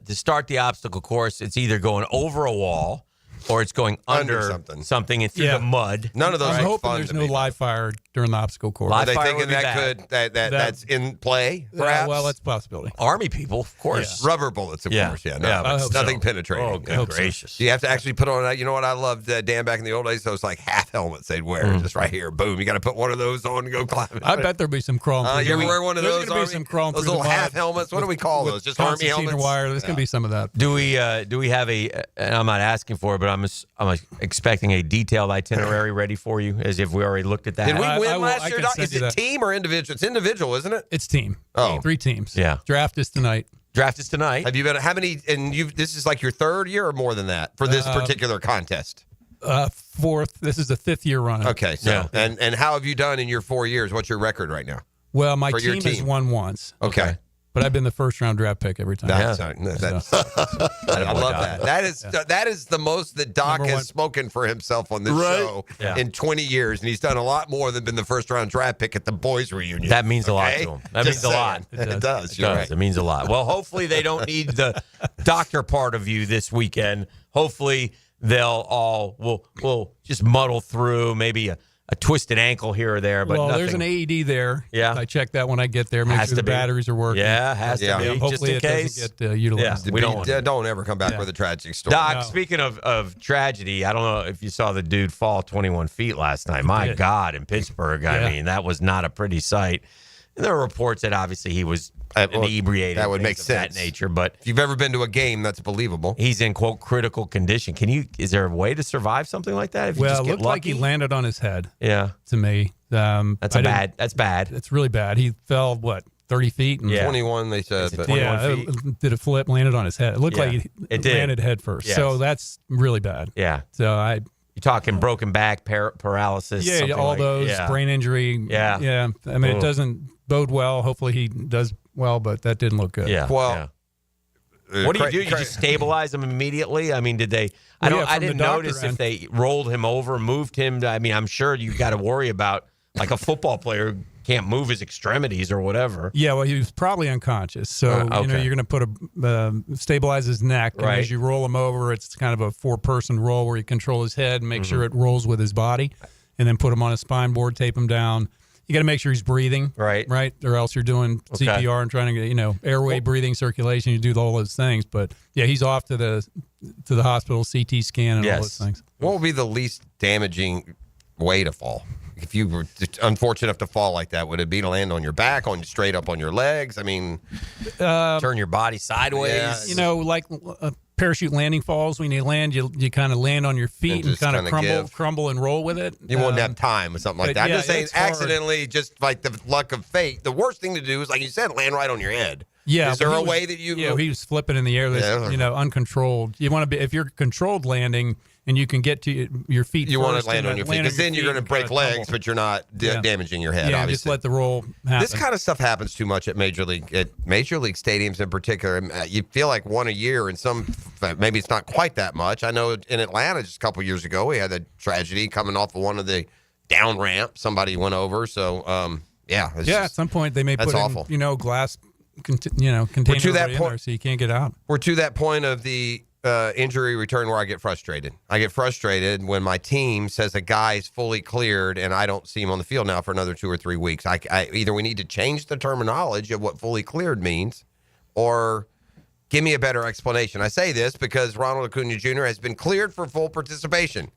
To start the obstacle course, it's either going over a wall or it's going under something and through the mud. None of those I'm are hoping fun there's to no me. live fire during the obstacle course. Are they fire thinking would be that's in play, perhaps? Well, that's a possibility. Army people, of course. Rubber bullets, of course. Yeah, no, I it's hope nothing so. penetrating. Oh, good gracious. So you have to actually put on, you know what I loved, Dan, back in the old days? Those like half helmets they'd wear, just right here. Boom. You got to put one of those on and go climbing. I bet there'll be some crawling. You ever wear one of There's those? going to be Army? some crawling Those through little the mud half helmets. What do we call those? Just Army helmets? Wire. There's going to be some of that. Do we have and I'm not asking for it, but I'm expecting a detailed itinerary ready for you, as if we already looked at that. Did we win last I year, can Doc? send Is you it that. team or individual? It's individual, isn't it? It's team. Oh. 3 teams. Yeah. Draft is tonight. Draft is tonight. Have you been, how many, and this is like your third year or more than that for this particular contest? 4th. This is the 5th year running. Okay. So, and how have you done in your 4 years? What's your record right now? Well, my For your team has team. won once. Okay. But I've been the first round draft pick every time. I love that. That is the most that Doc Number has one. spoken for himself on this Right. show Yeah. in 20 years, and he's done a lot more than been the first round draft pick at the boys reunion. That means a lot Okay? to him. That Just means a lot. saying. It does. It You're does. right. It means a lot. Well, hopefully they don't need the doctor part of you this weekend. Hopefully they'll all we'll just muddle through maybe a twisted ankle here or there, but well, nothing. there's an AED there. Yeah. I check that when I get there. Make Has sure to the be. batteries are working. Yeah, has to be. Hopefully just in it case. doesn't get utilized. Yeah, we don't want to. Don't ever come back with a tragic story. Doc, No. speaking of tragedy, I don't know if you saw the dude fall 21 feet last night. My did. God, in Pittsburgh. I Yeah. mean, that was not a pretty sight. And there were reports that obviously he was inebriated. that would things make of sense. That nature, but If you've ever been to a game, that's believable. he's in quote critical condition. Is there a way to survive something like that? If you Well, just it get looked like he lucky? landed on his head. Yeah, To me, that's bad. That's bad. It's really bad. He fell 30 feet. And Yeah. 21, they said. Is it But 21 Yeah, feet? it did a flip, landed on his head. It looked Yeah, like he it did. landed head first. Yes. So that's really bad. Yeah, So you're talking broken back, paralysis. yeah, something all like- those yeah. brain injury. Yeah. yeah. I mean, Ugh. it doesn't bode well. Hopefully, he does well, but that didn't look good. Yeah. Well, yeah. What do you do? You just stabilize him immediately? I mean, did they? I Well, don't. yeah, I from the didn't doctor notice end. if they rolled him over, moved him. I mean, I'm sure you got to worry about like a football player who can't move his extremities or whatever. Yeah, well, he was probably unconscious. So, okay. you're going to put stabilize his neck. And Right. as you roll him over, it's kind of a 4-person roll where you control his head and make sure it rolls with his body. And then put him on a spine board, tape him down. You got to make sure he's breathing. Right. Right. Or else you're doing Okay. CPR and trying to get, airway, breathing, circulation. You do all those things. But, yeah, he's off to the hospital, CT scan and all those things. What would be the least damaging way to fall? If you were unfortunate enough to fall like that, would it be to land on your back, straight up on your legs? I mean, Turn your body sideways. Yeah. Like parachute landing falls, when you land, you kind of land on your feet and just kind of kinda crumble and roll with it. you won't have time or something like but that. I'm yeah, just saying, it's hard. accidentally, just like the luck of fate. The worst thing to do is, like you said, land right on your head. Is there a way that you? Yeah, he was flipping in the air. Uncontrolled. You want to be if you're controlled landing and you can get to your feet. You want to land on your feet because then you're going to break legs, but you're not damaging your head. Yeah, obviously. just let the roll happen. This kind of stuff happens too much at major league stadiums in particular. You feel like one a year, and maybe it's not quite that much. I know in Atlanta just a couple years ago we had a tragedy coming off of one of the down ramp. Somebody went over. So at some point they may put awful. in glass container in there so you can't get out. We're to that point of the injury return where I get frustrated. I get frustrated when my team says a guy's fully cleared and I don't see him on the field now for another 2 or 3 weeks. Either we need to change the terminology of what fully cleared means or give me a better explanation. I say this because Ronald Acuna Jr. has been cleared for full participation.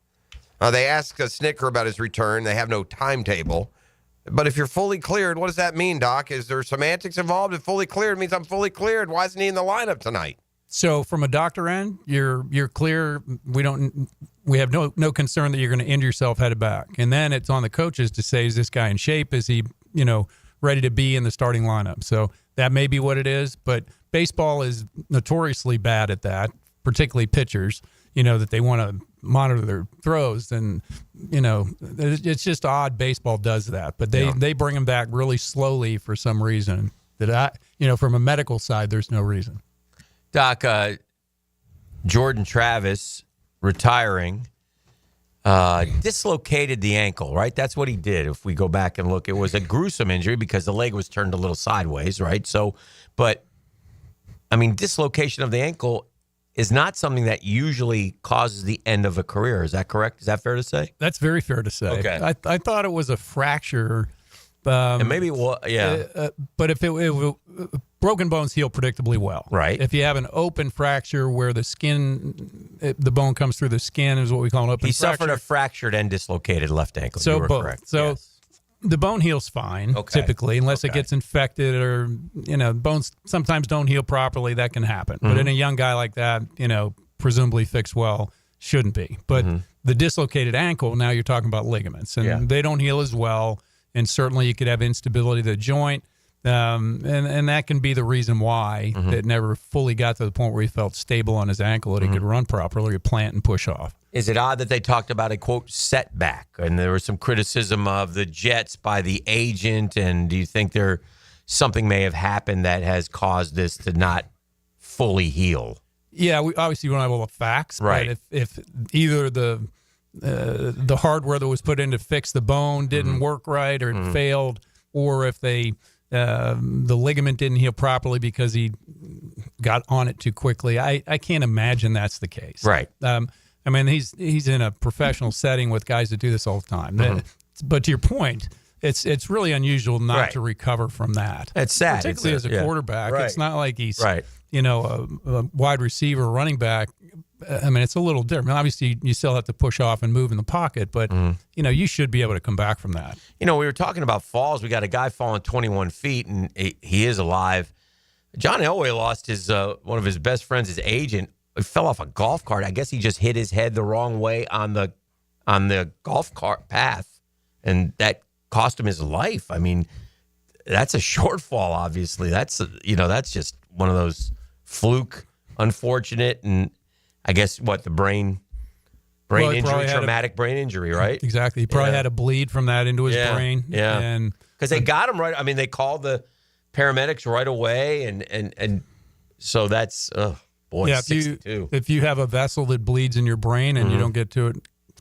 They ask a Snicker about his return. They have no timetable. But if you're fully cleared, what does that mean, Doc? Is there semantics involved? If fully cleared means I'm fully cleared. Why isn't he in the lineup tonight? So from a doctor end, you're clear. We have no concern that you're going to injure yourself headed back. And then it's on the coaches to say, is this guy in shape? Is he, ready to be in the starting lineup? So that may be what it is. But baseball is notoriously bad at that, particularly pitchers, that they want to monitor their throws. And, it's just odd baseball does that. But they bring them back really slowly for some reason that from a medical side, there's no reason. Doc, Jordan Travis retiring, dislocated the ankle, right? That's what he did. If we go back and look, it was a gruesome injury because the leg was turned a little sideways, right? So, dislocation of the ankle is not something that usually causes the end of a career. Is that correct? Is that fair to say? That's very fair to say. Okay. I thought it was a fracture. And maybe, but if it broken bones heal predictably well. Right. If you have an open fracture where the bone comes through the skin is what we call an open fracture. He suffered a fractured and dislocated left ankle. So you were both. Correct. So yes. The bone heals fine, typically, unless it gets infected or, bones sometimes don't heal properly. That can happen. Mm-hmm. But in a young guy like that, presumably fixed well, shouldn't be. But the dislocated ankle, now you're talking about ligaments, and they don't heal as well. And certainly you could have instability of the joint. And that can be the reason why it never fully got to the point where he felt stable on his ankle that he could run properly or plant and push off. Is it odd that they talked about a, quote, setback? And there was some criticism of the Jets by the agent. And do you think something may have happened that has caused this to not fully heal? Yeah, we don't have all the facts. Right. But if either the hardware that was put in to fix the bone didn't work right or it failed, or if the ligament didn't heal properly because he got on it too quickly, I can't imagine that's the case. Right. He's in a professional setting with guys that do this all the time. But to your point, it's really unusual not to recover from that. It's sad. Particularly as a quarterback. Right. It's not like he's right. A wide receiver, running back. It's a little different. Obviously, you still have to push off and move in the pocket, but, you should be able to come back from that. We were talking about falls. We got a guy falling 21 feet, and he is alive. John Elway lost his one of his best friends, his agent. He fell off a golf cart. I guess he just hit his head the wrong way on the golf cart path, and that cost him his life. That's a shortfall, obviously. That's just one of those fluke, unfortunate, and I guess the brain injury, traumatic brain injury, right? Exactly. He probably had a bleed from that into his brain. Yeah. And because they got him right. They called the paramedics right away, and so that's boy. Yeah, 62. if you have a vessel that bleeds in your brain and you don't get to it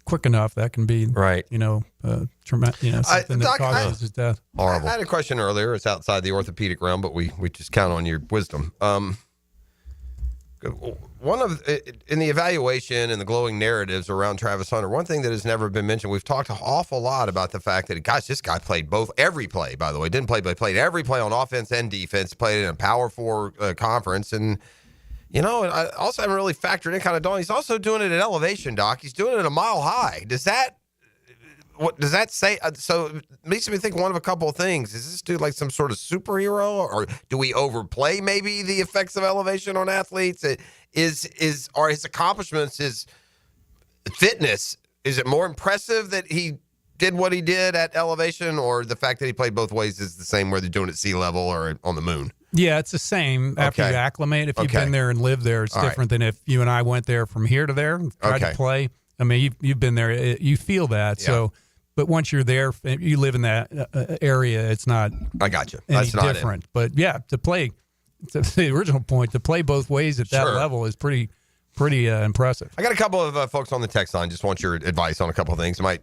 quick enough, that can be right. Traumatic. Something that causes his death. Horrible. I had a question earlier. It's outside the orthopedic realm, but we just count on your wisdom. In the evaluation and the glowing narratives around Travis Hunter, one thing that has never been mentioned, we've talked an awful lot about the fact that, gosh, this guy played every play, by the way. Didn't play, but played every play on offense and defense, played in a Power 4 conference. And, I also haven't really factored in kind of, he's also doing it at elevation, Doc. He's doing it at a mile high. What does that say? So it makes me think one of a couple of things. Is this dude like some sort of superhero, or do we overplay maybe the effects of elevation on athletes? Are his accomplishments, his fitness, is it more impressive that he did what he did at elevation, or the fact that he played both ways is the same whether doing it at sea level or on the moon? Yeah, it's the same after you acclimate. If you've been there and lived there, it's different than if you and I went there from here to there and tried to play. I mean, you've been there. You feel that. Yeah. So, but once you're there, you live in that area, it's not. I got you. That's not different. But yeah, to play, to the original point, to play both ways at that level is pretty impressive. I got a couple of folks on the text line. Just want your advice on a couple of things. It might,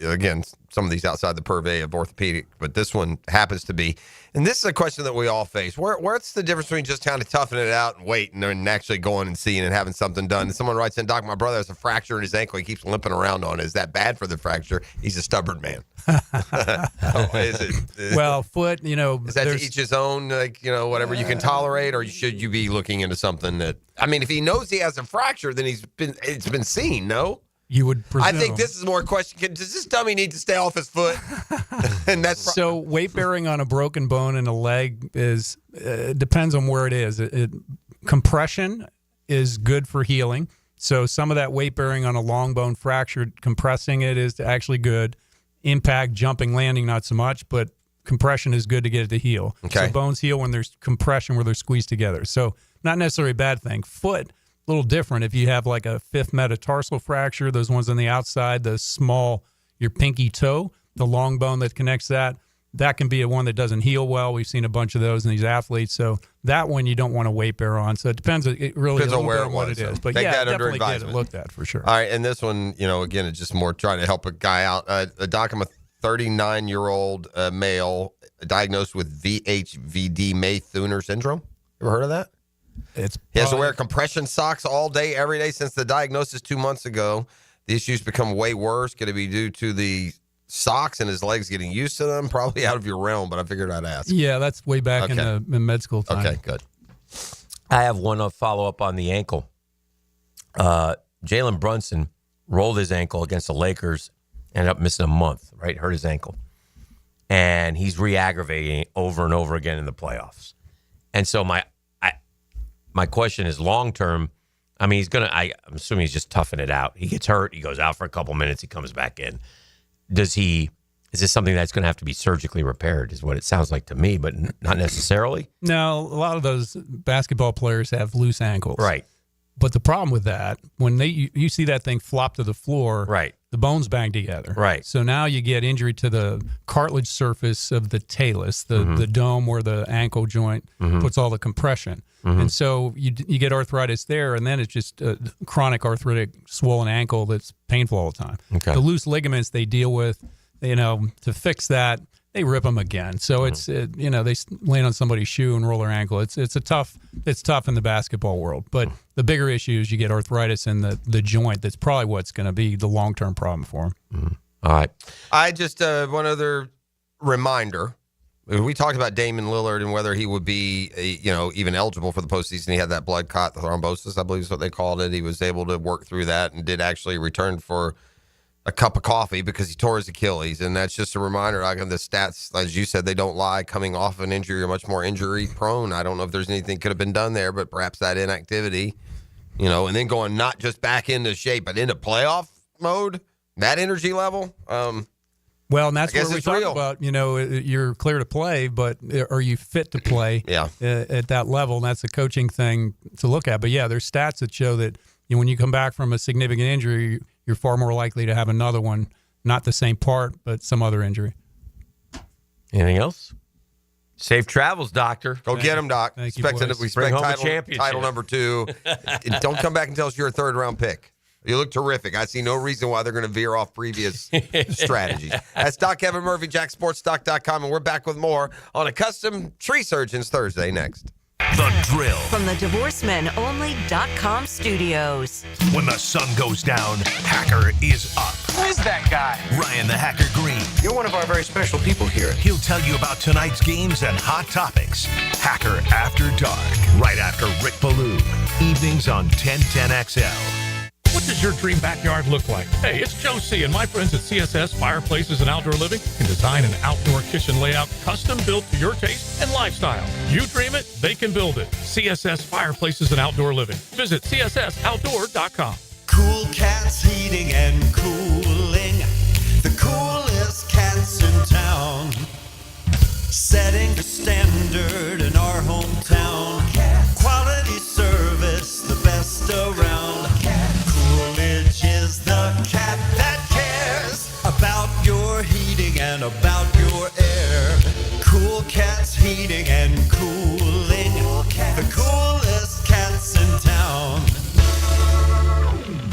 again, some of these outside the purvey of orthopedic, but this one happens to be. And this is a question that we all face. What's the difference between just kind of toughing it out and waiting and actually going and seeing and having something done? And someone writes in, Doc, my brother has a fracture in his ankle. He keeps limping around on it. Is that bad for the fracture? He's a stubborn man. Well, foot, is that to each his own, whatever you can tolerate, or should you be looking into something that, I mean, if he knows he has a fracture, then it's been seen, no? You would presume. I think this is more a question. Does this dummy need to stay off his foot? And that's so weight bearing on a broken bone in a leg is depends on where it is. Compression is good for healing. So some of that weight bearing on a long bone fracture, compressing it is actually good. Impact, jumping, landing, not so much, but compression is good to get it to heal. Okay. So bones heal when there's compression, where they're squeezed together. So not necessarily a bad thing. Foot, a little different. If you have like a fifth metatarsal fracture, those ones on the outside, the small, your pinky toe, the long bone that connects that can be a one that doesn't heal well. We've seen a bunch of those in these athletes. So that one you don't want to weight bear on. So it depends. It really depends on where what it is. But take yeah, that under definitely get advisement. it looked at for sure. All right, and this one, again, it's just more trying to help a guy out. Doc, I'm a 39-year-old male diagnosed with VHVD May-Thuner syndrome. Ever heard of that? He has to wear compression socks all day, every day since the diagnosis 2 months ago. The issues become way worse. Could it be due to the socks and his legs getting used to them? Probably out of your realm, but I figured I'd ask. Yeah, that's way back in med school time. Okay, good. I have one follow-up on the ankle. Jalen Brunson rolled his ankle against the Lakers, ended up missing a month, right? Hurt his ankle. And he's re-aggravating over and over again in the playoffs. And so my question is long-term. I mean, I'm assuming he's just toughing it out. He gets hurt. He goes out for a couple minutes. He comes back in. Is this something that's going to have to be surgically repaired is what it sounds like to me, but not necessarily? No, a lot of those basketball players have loose ankles. Right. But the problem with that, when you see that thing flop to the floor, right, the bones bang together. Right. So now you get injury to the cartilage surface of the talus, the dome where the ankle joint puts all the compression. And so you get arthritis there, and then it's just a chronic arthritic swollen ankle that's painful all the time. Okay. The loose ligaments they deal with, to fix that, they rip them again. So they land on somebody's shoe and roll their ankle. It's tough in the basketball world. But the bigger issue is you get arthritis in the joint. That's probably what's going to be the long-term problem for him. All right. I just, one other reminder. We talked about Damian Lillard and whether he would be, even eligible for the postseason. He had that blood clot, the thrombosis, I believe is what they called it. He was able to work through that and did actually return for a cup of coffee because he tore his Achilles. And that's just a reminder. Like the stats, as you said, they don't lie. Coming off an injury, you're much more injury prone. I don't know if there's anything could have been done there, but perhaps that inactivity, and then going not just back into shape, but into playoff mode, that energy level. Well, and that's what we talk about. You're clear to play, but are you fit to play at that level? And that's a coaching thing to look at. But yeah, there's stats that show that when you come back from a significant injury, you're far more likely to have another one, not the same part, but some other injury. Anything else? Safe travels, doctor. Go get him, Doc. Thank you, we expect title number 2. Don't come back and tell us you're a third-round pick. You look terrific. I see no reason why they're going to veer off previous strategies. That's Doc Kevin Murphy, JackSportsDoc.com, and we're back with more on a Custom Tree Surgeons Thursday next. The Drill. From the DivorceMenOnly.com studios. When the sun goes down, Hacker is up. Who is that guy? Ryan the Hacker Green. You're one of our very special people here. He'll tell you about tonight's games and hot topics. Hacker After Dark, right after Rick Ballou. Evenings on 1010XL. What does your dream backyard look like? Hey, it's Joe C. and my friends at CSS Fireplaces and Outdoor Living can design an outdoor kitchen layout custom built to your taste and lifestyle. You dream it, they can build it. CSS Fireplaces and Outdoor Living. Visit CSSOutdoor.com. Cool Cats Heating and Cooling, the coolest cats in town. setting the standard in our hometown. Quality service, the best around. Coolidge is the cat that cares about your heating and about your air. Cool Cats Heating and Cooling, the coolest cats in town.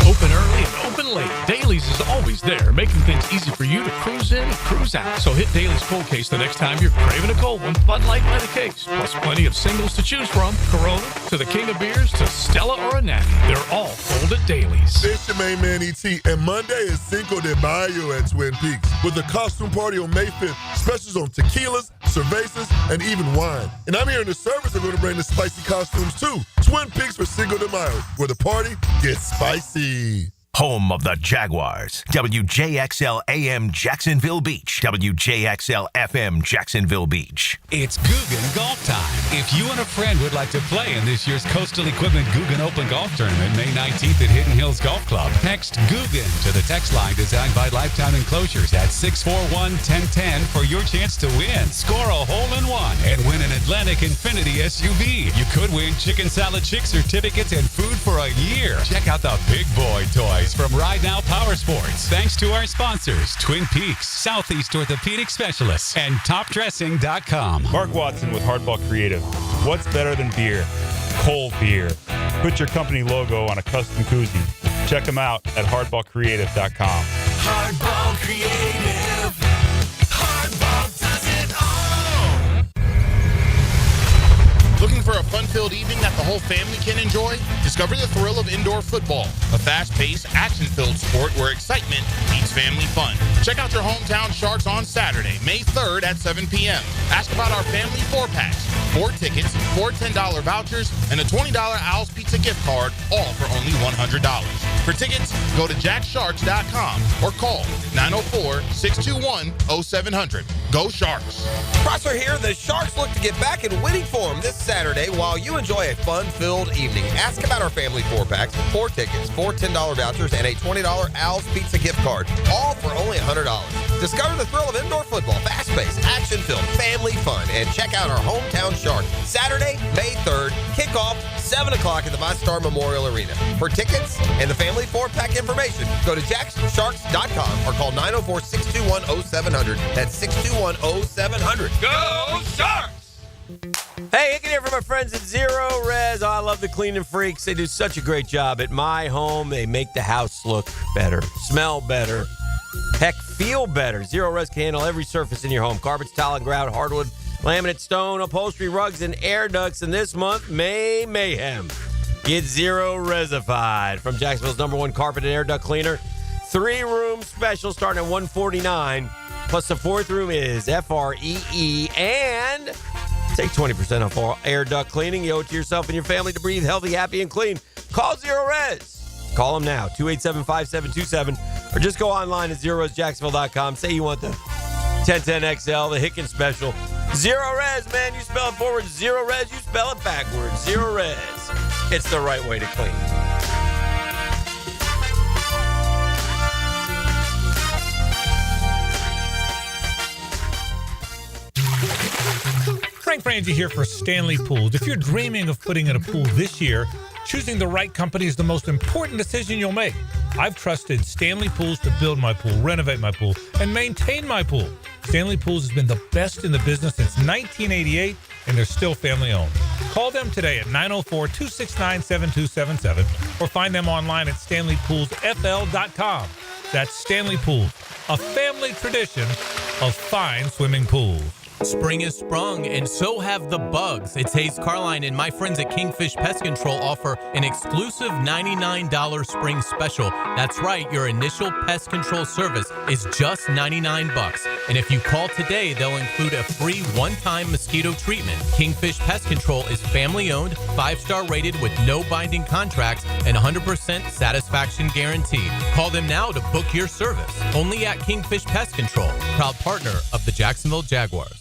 Open early and open late. Dailies is always there, making things easy for you to cruise in and cruise out. So hit Dailies cold case the next time you're craving a cold one. Bud Light by the case, plus plenty of singles to choose from. Corona to the King of Beers to Stella or a Natty. They're all cold at Dailies. It's your main man E.T. and Monday is Cinco de Mayo at Twin Peaks with a costume party on May 5th. Specials on tequilas, cervezas, and even wine. And I'm here in the service. I'm going to bring the spicy costumes too. Twin Peaks for Cinco de Mayo, where the party gets spicy. Home of the Jaguars. WJXL AM Jacksonville Beach. WJXL FM Jacksonville Beach. It's Guggen Golf Time. If you and a friend would like to play in this year's Coastal Equipment Guggen Open Golf Tournament, May 19th at Hidden Hills Golf Club, text Guggen to the text line designed by Lifetime Enclosures at 641-1010 for your chance to win. Score a hole-in-one and win an Atlantic Infinity SUV. You could win Chicken Salad Chick certificates and food for a year. Check out the big boy toys from Ride Now Power Sports. Thanks to our sponsors, Twin Peaks, Southeast Orthopedic Specialists, and TopDressing.com. Mark Watson with Hardball Creative. What's better than beer? Cold beer. Put your company logo on a custom koozie. Check them out at hardballcreative.com. Hardball Creative. Hardball does it all. Looking for a fun-filled evening that the whole family can enjoy? Discover the thrill of indoor football, a fast-paced, action-filled sport where excitement meets family fun. Check out your hometown Sharks on Saturday, May 3rd at 7 p.m. Ask about our family 4-packs, 4 tickets, 4 $10 vouchers, and a $20 Owl's Pizza gift card, all for only $100. For tickets, go to jacksharks.com or call 904-621-0700. Go Sharks! Prosser here. The Sharks look to get back in winning form this Saturday while you enjoy a fun-filled evening. Ask about our family 4-packs, 4 tickets, 4 $10 vouchers, and a $20 Owl's Pizza gift card, all for only $100. Discover the thrill of indoor football, fast-paced, action-filled, family fun, and check out our hometown Sharks. Saturday, May 3rd, kickoff 7 o'clock at the ViStar Memorial Arena. For tickets and the family 4-pack information, go to jacksharks.com or call 904-621-0700. That's 621-0700. Go Sharks! Hey, Hicken here from my friends at Zero Res. Oh, I love the cleaning freaks. They do such a great job at my home. They make the house look better, smell better, heck, feel better. Zero Res can handle every surface in your home. Carpets, tile, and grout, hardwood, laminate, stone, upholstery, rugs, and air ducts. And this month, May Mayhem. Get Zero Resified from Jacksonville's #1 carpet and air duct cleaner. 3-room special starting at $149. Plus the 4th room is FREE. And take 20% off all air duct cleaning. You owe it to yourself and your family to breathe healthy, happy, and clean. Call Zero Res. Call them now, 287-5727. Or just go online at zeroresjacksonville.com. Say you want the 1010XL, the Hicken special. Zero Res, man. You spell it forward. Zero Res, you spell it backwards. Zero Res. It's the right way to clean. Frank Frangie here for Stanley Pools. If you're dreaming of putting in a pool this year, choosing the right company is the most important decision you'll make. I've trusted Stanley Pools to build my pool, renovate my pool, and maintain my pool. Stanley Pools has been the best in the business since 1988, and they're still family owned. Call them today at 904-269-7277 or find them online at stanleypoolsfl.com. That's Stanley Pools, a family tradition of fine swimming pools. Spring has sprung, and so have the bugs. It's Hayes Carline and my friends at Kingfish Pest Control offer an exclusive $99 spring special. That's right, your initial pest control service is just $99. And if you call today, they'll include a free one-time mosquito treatment. Kingfish Pest Control is family-owned, 5-star rated with no binding contracts, and 100% satisfaction guarantee. Call them now to book your service. Only at Kingfish Pest Control, proud partner of the Jacksonville Jaguars.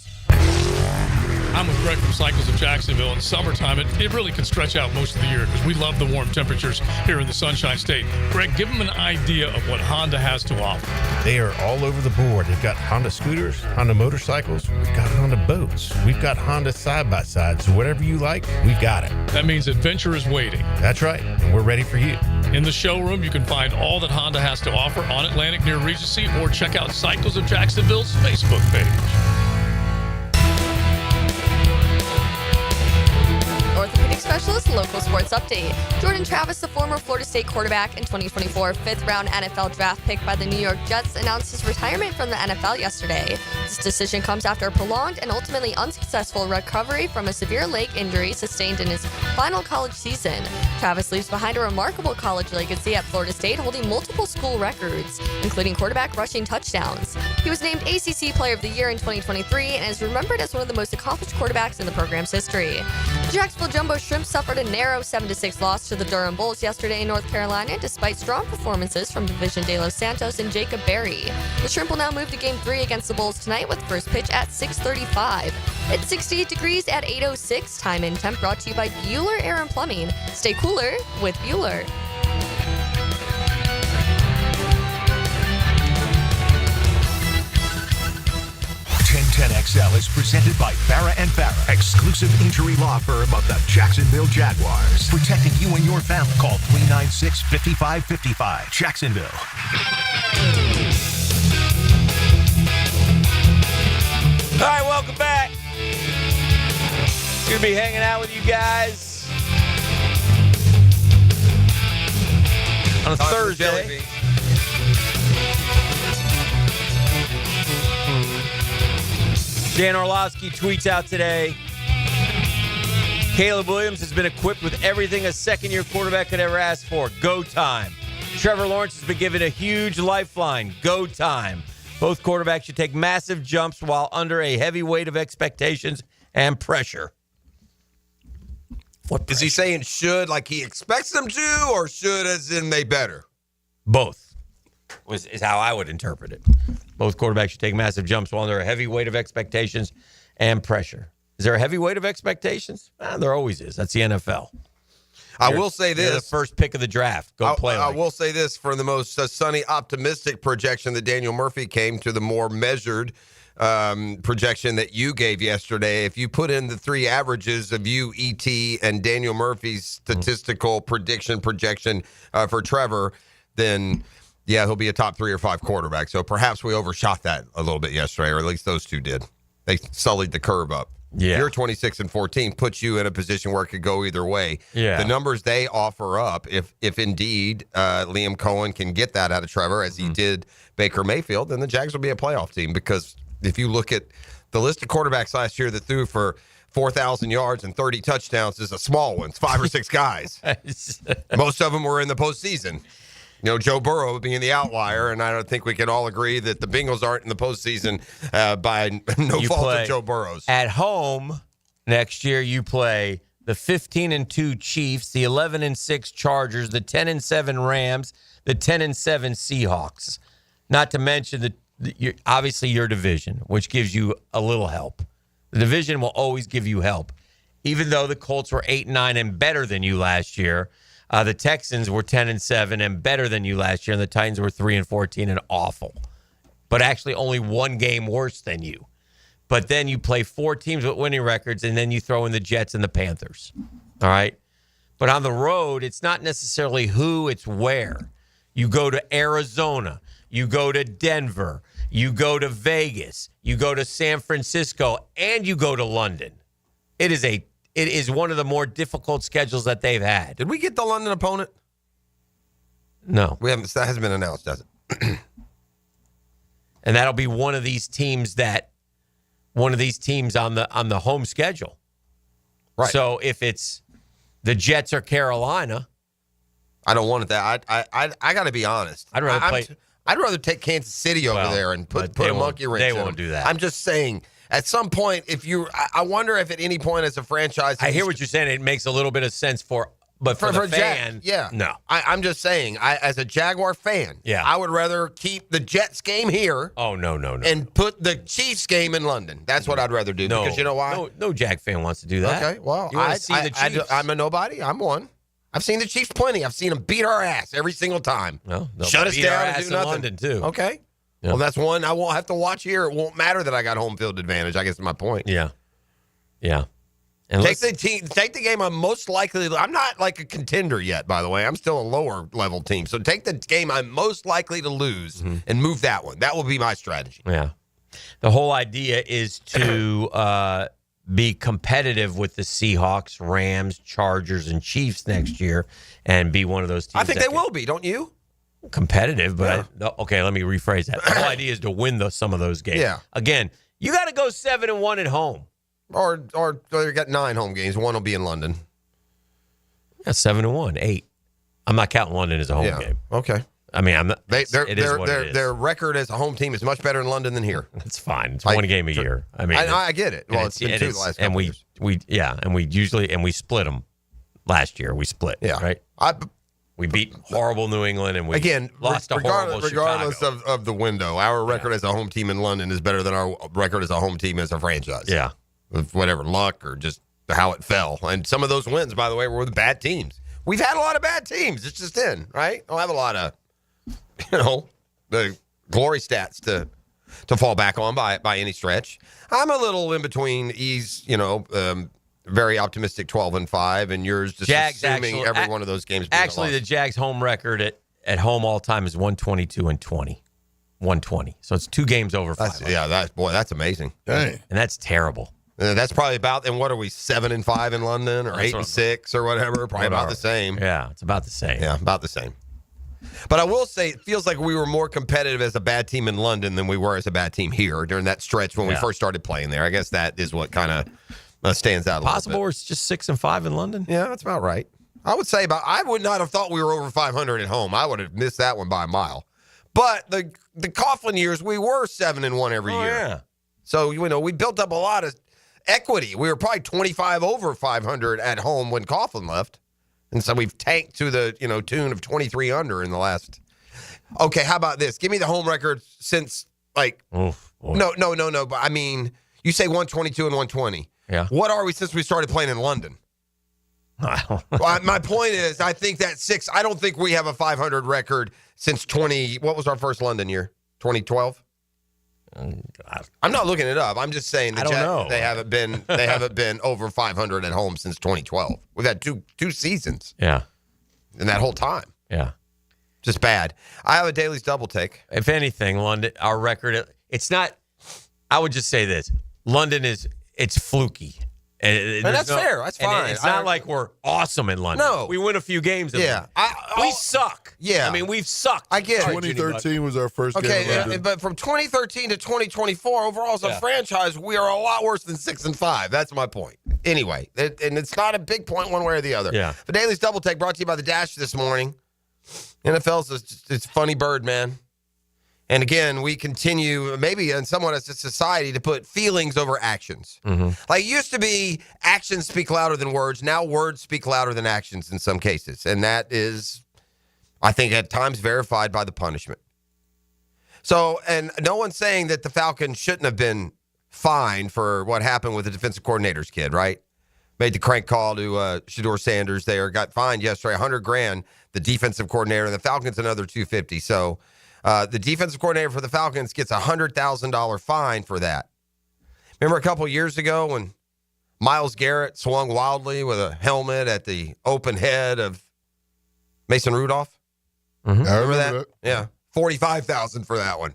I'm with Greg from Cycles of Jacksonville. In summertime, it really can stretch out most of the year because we love the warm temperatures here in the Sunshine State. Greg, give them an idea of what Honda has to offer. They are all over the board. They've got Honda scooters, Honda motorcycles, we've got Honda boats, we've got Honda side-by-sides. So whatever you like, we've got it. That means adventure is waiting. That's right, and we're ready for you. In the showroom, you can find all that Honda has to offer on Atlantic near Regency, or check out Cycles of Jacksonville's Facebook page. Orthopedic specialist, local sports update. Jordan Travis, the former Florida State quarterback and 2024 fifth-round NFL draft pick by the New York Jets, announced his retirement from the NFL yesterday. This decision comes after a prolonged and ultimately unsuccessful recovery from a severe leg injury sustained in his final college season. Travis leaves behind a remarkable college legacy at Florida State, holding multiple school records, including quarterback rushing touchdowns. He was named ACC Player of the Year in 2023 and is remembered as one of the most accomplished quarterbacks in the program's history. The Jacksonville Jumbo Shrimp suffered a narrow 7-6 loss to the Durham Bulls yesterday in North Carolina, despite strong performances from Division De Los Santos and Jacob Berry. The Shrimp will now move to Game 3 against the Bulls tonight with first pitch at 6:35. It's 68 degrees at 8:06. Time and temp brought to you by Bueller Air and Plumbing. Stay cooler with Bueller. 1010XL is presented by Farrah & Farrah, exclusive injury law firm of the Jacksonville Jaguars. Protecting you and your family. Call 396-5555. Jacksonville. All right, welcome back. Gonna be hanging out with you guys on a Thursday. Dan Orlovsky tweets out today, Caleb Williams has been equipped with everything a second-year quarterback could ever ask for. Go time. Trevor Lawrence has been given a huge lifeline. Go time. Both quarterbacks should take massive jumps while under a heavy weight of expectations and pressure. What is he saying? Should, like he expects them to, or should as in they better? Both is how I would interpret it. Both quarterbacks should take massive jumps while under a heavy weight of expectations and pressure. Is there a heavy weight of expectations? There always is. That's the NFL. I will say this. You're the first pick of the draft. Go play. I will say this. For the most sunny, optimistic projection that Daniel Murphy came to, the more measured projection that you gave yesterday, if you put in the three averages of you, E.T., and Daniel Murphy's statistical projection for Trevor, then, yeah, he'll be a top 3 or 5 quarterback. So perhaps we overshot that a little bit yesterday, or at least those two did. They sullied the curve up. Yeah. Your 26-14 puts you in a position where it could go either way. Yeah. The numbers they offer up, if indeed Liam Cohen can get that out of Trevor, as he did Baker Mayfield, then the Jags will be a playoff team. Because if you look at the list of quarterbacks last year that threw for 4,000 yards and 30 touchdowns, is a small one. It's 5 or 6 guys. Most of them were in the postseason. You know, Joe Burrow being the outlier, and I don't think we can all agree that the Bengals aren't in the postseason by no fault of Joe Burrow's. At home next year, you play the 15-2 Chiefs, the 11-6 Chargers, the 10-7 Rams, the 10-7 Seahawks. Not to mention obviously your division, which gives you a little help. The division will always give you help, even though the Colts were 8-9 and better than you last year. The Texans were 10-7 and better than you last year, and the Titans were 3-14 and awful, but actually only one game worse than you. But then you play 4 teams with winning records, and then you throw in the Jets and the Panthers. All right? But on the road, it's not necessarily who, it's where. You go to Arizona. You go to Denver. You go to Vegas. You go to San Francisco, and you go to London. It is one of the more difficult schedules that they've had. Did we get the London opponent? No. We haven't. That hasn't been announced, has it? And that'll be one of these teams on the home schedule. Right. So if it's the Jets or Carolina, I don't want it that. I got to be honest. I'd rather take Kansas City over there and put a monkey wrench in them. They won't do that. I'm just saying, at some point, I wonder if at any point as a franchise, I hear what you're saying. It makes a little bit of sense for But for the Jag, fan, yeah. no. I'm just saying, as a Jaguar fan, Yeah. I would rather keep the Jets game here. Oh, no. And put the Chiefs game in London. That's what I'd rather do. No, because you know why? No Jag fan wants to do that. Okay, well, you want to see the Chiefs. I'm a nobody. I'm one. I've seen the Chiefs plenty. I've seen them beat our ass every single time. Well, they'll shut us beat our down ass and do in nothing. London, too. Okay. Yeah. Well, that's one I won't have to watch here. It won't matter that I got home field advantage. I guess is my point. Yeah. And Take the game I'm most likely. I'm not like a contender yet, by the way. I'm still a lower level team. So take the game I'm most likely to lose and move that one. That will be my strategy. Yeah. The whole idea is to be competitive with the Seahawks, Rams, Chargers, and Chiefs next year and be one of those teams. I think they will be, don't you? Competitive, but okay, let me rephrase that. The whole idea is to win some of those games. Yeah. Again, you got to go 7-1 at home. Or you got 9 home games. One will be in London. Yeah, 7-1, 8. I'm not counting London as a home game. Okay. I mean, I'm not. Their record as a home team is much better in London than here. That's fine. It's one game a year. I mean, I get it. Well, it's been 2 the last couple years. we split them last year. We split. Yeah. Right. We beat horrible New England, and we lost to horrible regardless Chicago. of the window. Our record as a home team in London is better than our record as a home team as a franchise. Yeah. With whatever luck or just how it fell. And some of those wins, by the way, were with bad teams. We've had a lot of bad teams. It's just in, right? I'll have a lot of, the glory stats to fall back on by any stretch. I'm a little in between very optimistic 12-5, and yours just Jags assuming every one of those games. Actually, the Jags' home record at home all time is 122-20. 120. So it's 2 games over 500. That's amazing. Dang. And that's terrible. That's probably about, and what are we, 7-5 in London or 8-6 or whatever? Probably about the same. Yeah, it's about the same. Yeah, about the same. But I will say, it feels like we were more competitive as a bad team in London than we were as a bad team here during that stretch when we first started playing there. I guess that is what kind of stands out a Possible little bit. it's just 6-5 in London? Yeah, that's about right. I would say I would not have thought we were over 500 at home. I would have missed that one by a mile. But the Coughlin years, we were 7-1 every year. Yeah. So, we built up a lot of equity. We were probably 25 over 500 at home when Coughlin left. And so we've tanked to the, tune of 23 under in the last. Okay, how about this? Give me the home record since, no. But I mean, you say 122 and 120. Yeah. What are we since we started playing in London? My point is, I think I don't think we have a 500 record since what was our first London year? 2012? I'm not looking it up. I'm just saying I don't know. They haven't been over 500 at home since 2012. We've had two seasons. Yeah. In that whole time. Yeah. Just bad. I have a Daly's double take. If anything, London, our record, it's not, I would just say this. London it's fluky. And that's fair. That's fine. It's not like we're awesome in London. No. We win a few games in London. We suck. Yeah. I mean, we've sucked. I get it. 2013 was our first game. Okay, but from 2013 to 2024, overall as a franchise, we are a lot worse than 6-5. That's my point. Anyway, and it's not a big point one way or the other. Yeah. The Daly's Double Take brought to you by The Dash this morning. NFL's it's funny bird, man. And again, we continue, maybe in somewhat as a society, to put feelings over actions. Mm-hmm. Like it used to be actions speak louder than words. Now words speak louder than actions in some cases. And that is, I think, at times verified by the punishment. So, and no one's saying that the Falcons shouldn't have been fined for what happened with the defensive coordinator's kid, right? Made the crank call to Shedeur Sanders there, got fined yesterday, $100,000, the defensive coordinator, and the Falcons another $250,000. So, the defensive coordinator for the Falcons gets a $100,000 fine for that. Remember a couple years ago when Myles Garrett swung wildly with a helmet at the open head of Mason Rudolph? Mm-hmm. I remember that. Yeah, $45,000 for that one.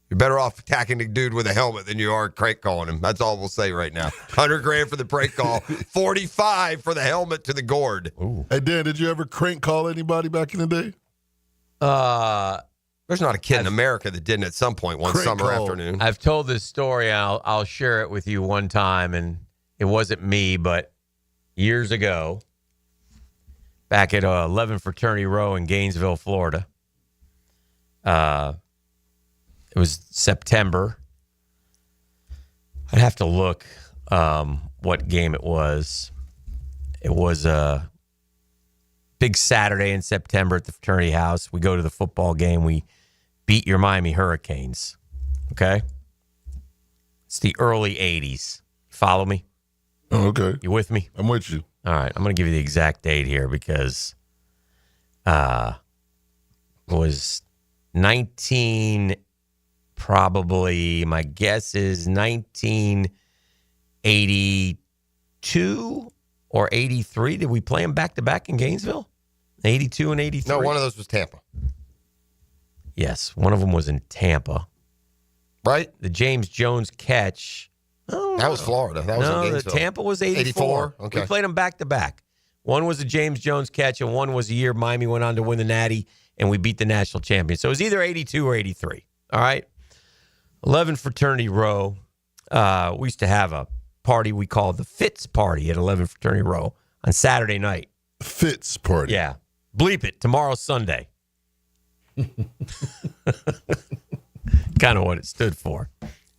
You're better off attacking the dude with a helmet than you are crank calling him. That's all we'll say right now. $100,000 for the prank call, $45,000 for the helmet to the gourd. Ooh. Hey Dan, did you ever crank call anybody back in the day? There's not a kid in America that didn't at some point one summer afternoon. I've told this story. I'll share it with you one time, and it wasn't me, but years ago, back at 11 Fraternity Row in Gainesville, Florida. It was September. I'd have to look what game it was. It was Big Saturday in September at the fraternity house. We go to the football game. We beat your Miami Hurricanes. Okay? It's the early 80s. Follow me? Oh, okay. You with me? I'm with you. All right. I'm going to give you the exact date here because it was 19, probably, my guess is 1982 or 83. Did we play them back-to-back in Gainesville? 82 and 83? No, one of those was Tampa. Yes, one of them was in Tampa. Right? The James Jones catch. Oh, that was Florida. That was in the Gainesville. Tampa was 84. Okay. We played them back-to-back. One was a James Jones catch, and one was a year Miami went on to win the Natty, and we beat the national champion. So it was either 82 or 83. All right? 11 Fraternity Row. We used to have a party we called the Fitz Party at 11 Fraternity Row on Saturday night. Fitz Party. Yeah. Bleep it. Tomorrow's Sunday. Kind of what it stood for.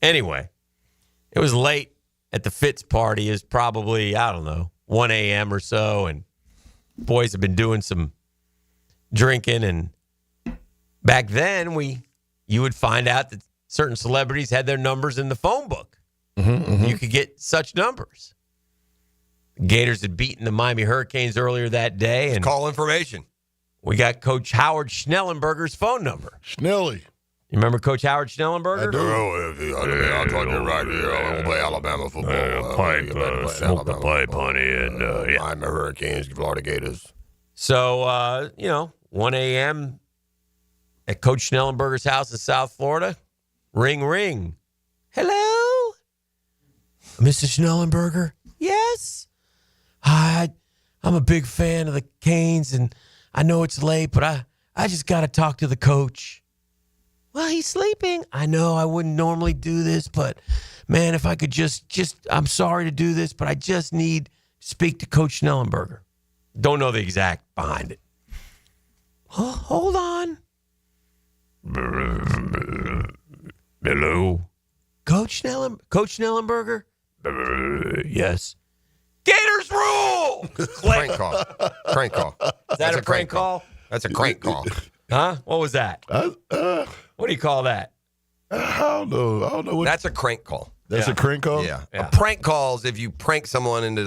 Anyway, it was late at the Fitz Party. It was probably, I don't know, 1 a.m. or so, and boys have been doing some drinking. And back then, you would find out that certain celebrities had their numbers in the phone book. You could get such numbers. Gators had beaten the Miami Hurricanes earlier that day. And call information. We got Coach Howard Schnellenberger's phone number. Schnelly. You remember Coach Howard Schnellenberger? I do. I'll talk to you right here. I'll play Alabama football. Smoke the pipe, honey. And, Miami Hurricanes, Florida Gators. So, 1 a.m. at Coach Schnellenberger's house in South Florida. Ring, ring. Hello? Mrs. Schnellenberger? Yes? Hi, I'm a big fan of the Canes, and I know it's late, but I just got to talk to the coach. Well, he's sleeping. I know I wouldn't normally do this, but, man, if I could I'm sorry to do this, but I just need to speak to Coach Schnellenberger. Don't know the exact behind it. Oh, hold on. Hello? Coach Schnellenberger? Yes. Gators rule! Crank call. Crank call. Is that a prank call? That's a crank call. Huh? What was that? What do you call that? I don't know. That's a crank call. That's a crank call? Yeah. A prank call is if you prank someone into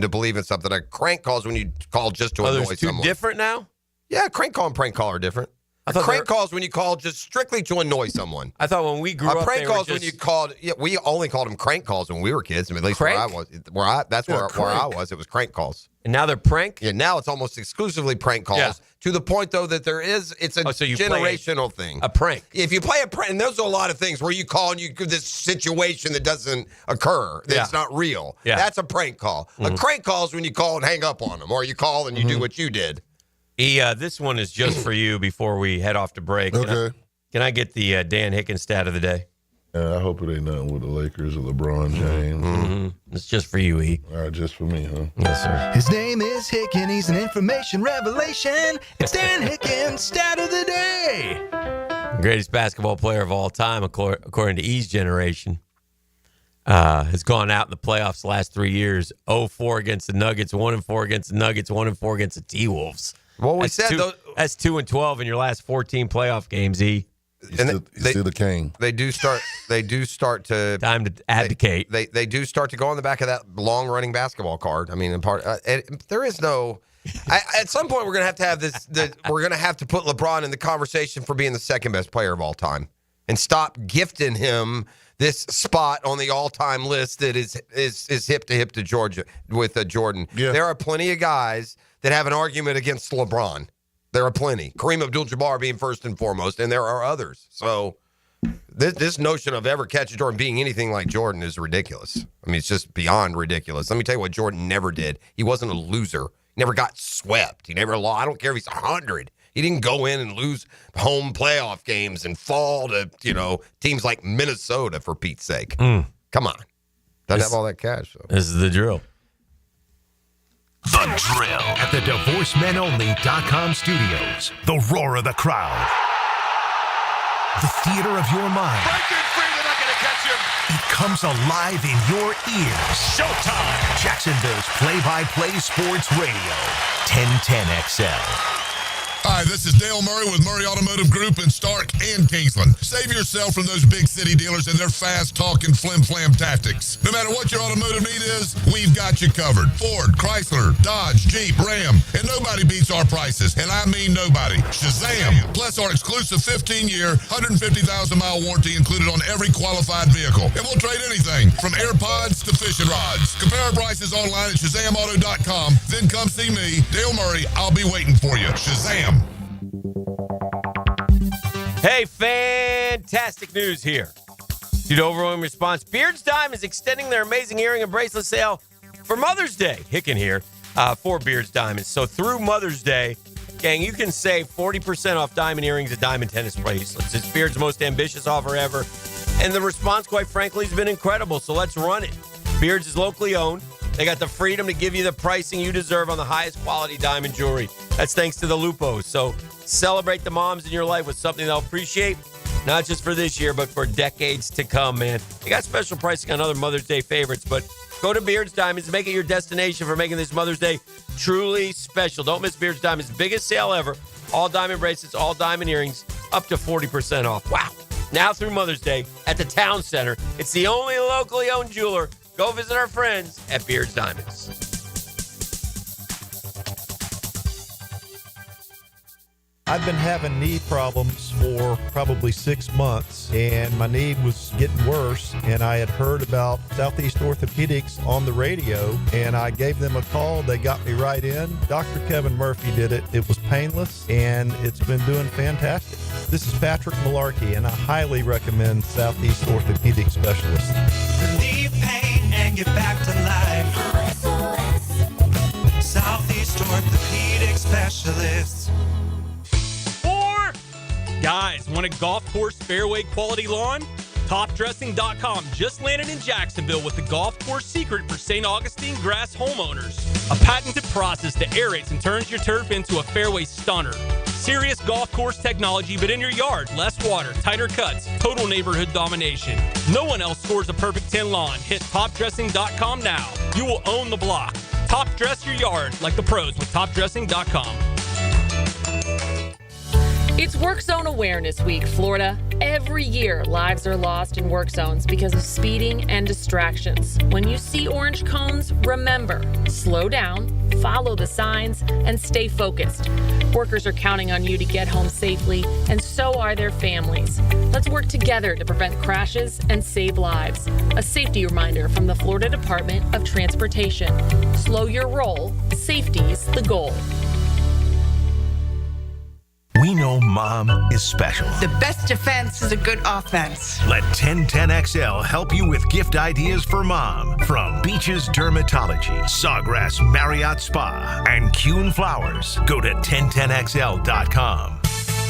believing something. A crank call is when you call just to annoy there's someone. two different now? Yeah, crank call and prank call are different. A crank call is when you call just strictly to annoy someone. I thought when we grew up, a prank call is when you called. Yeah, we only called them crank calls when we were kids. I mean, at least where I was. Where I was, it was crank calls. And now they're prank? Yeah, now it's almost exclusively prank calls. Yeah. To the point, though, that it's a generational thing. A prank. If you play a prank, and there's a lot of things where you call and you give this situation that doesn't occur, that's not real. Yeah. That's a prank call. A crank call is when you call and hang up on them, or you call and you do what you did. This one is just for you before we head off to break. Okay. Can I get the Dan Hicken stat of the day? I hope it ain't nothing with the Lakers or LeBron James. It's just for you, E. All right, just for me, huh? Yes, sir. His name is Hicken. He's an information revelation. It's Dan Hicken, stat of the day. Greatest basketball player of all time, according to E's generation, has gone out in the playoffs the last 3 years. 0-4 against the Nuggets, 1-4 against the Nuggets, 1-4 against the T-Wolves. Well, we said that's 2-12 in your last 14 playoff games, E. You see the king. They do start to time to advocate. They do start to go on the back of that long running basketball card. I mean, in part, there is no. At some point, we're gonna have this. We're gonna have to put LeBron in the conversation for being the second best player of all time, and stop gifting him this spot on the all time list that is hip to hip to Georgia with Jordan. Yeah. There are plenty of guys that have an argument against LeBron. There are plenty. Kareem Abdul-Jabbar being first and foremost, and there are others. So this notion of ever catching Jordan being anything like Jordan is ridiculous. I mean, it's just beyond ridiculous. Let me tell you what Jordan never did. He wasn't a loser. He never got swept. He never lost. I don't care if he's 100. He didn't go in and lose home playoff games and fall to, teams like Minnesota, for Pete's sake. Come on. Doesn't have all that cash, though. This is the drill. The Drill at the DivorceMenOnly.com studios. The roar of the crowd. The theater of your mind. Breaking free, they're not going to catch him. It comes alive in your ears. Showtime. Jacksonville's play-by-play sports radio. 1010XL. Hi, this is Dale Murray with Murray Automotive Group in Stark and Kingsland. Save yourself from those big city dealers and their fast-talking flim-flam tactics. No matter what your automotive need is, we've got you covered. Ford, Chrysler, Dodge, Jeep, Ram, and nobody beats our prices, and I mean nobody. Shazam! Plus our exclusive 15-year, 150,000-mile warranty included on every qualified vehicle. And we'll trade anything from AirPods to fishing rods. Compare our prices online at ShazamAuto.com. Then come see me, Dale Murray. I'll be waiting for you. Shazam! Hey, fantastic news here. Due to overwhelming response, Beard's Dime is extending their amazing earring and bracelet sale for Mother's Day. Hicken here for Beard's Diamonds. So through Mother's Day, gang, you can save 40% off diamond earrings and diamond tennis bracelets. It's Beard's most ambitious offer ever. And the response, quite frankly, has been incredible. So let's run it. Beard's is locally owned. They got the freedom to give you the pricing you deserve on the highest quality diamond jewelry. That's thanks to the Lupos. So celebrate the moms in your life with something they'll appreciate, not just for this year, but for decades to come, man. They got special pricing on other Mother's Day favorites, but go to Beard's Diamonds. Make it your destination for making this Mother's Day truly special. Don't miss Beard's Diamonds' biggest sale ever. All diamond bracelets, all diamond earrings, up to 40% off. Wow. Now through Mother's Day at the Town Center. It's the only locally owned jeweler. Go visit our friends at Beard's Diamonds. I've been having knee problems for probably 6 months, and my knee was getting worse, and I had heard about Southeast Orthopedics on the radio, and I gave them a call. They got me right in. Dr. Kevin Murphy did it. It was painless, and it's been doing fantastic. This is Patrick Malarkey, and I highly recommend Southeast Orthopedic Specialists. Relieve pain and get back to life. Southeast Orthopedic Specialists. Guys, want a golf course fairway quality lawn? TopDressing.com just landed in Jacksonville with the golf course secret for St. Augustine grass homeowners. A patented process that aerates and turns your turf into a fairway stunner. Serious golf course technology, but in your yard. Less water, tighter cuts, total neighborhood domination. No one else scores a perfect 10 lawn. Hit TopDressing.com now. You will own the block. Top dress your yard like the pros with TopDressing.com. It's Work Zone Awareness Week, Florida. Every year, lives are lost in work zones because of speeding and distractions. When you see orange cones, remember, slow down, follow the signs, and stay focused. Workers are counting on you to get home safely, and so are their families. Let's work together to prevent crashes and save lives. A safety reminder from the Florida Department of Transportation. Slow your roll. Safety's the goal. We know Mom is special. The best defense is a good offense. Let 1010XL help you with gift ideas for Mom. From Beaches Dermatology, Sawgrass Marriott Spa, and Kuhn Flowers. Go to 1010XL.com.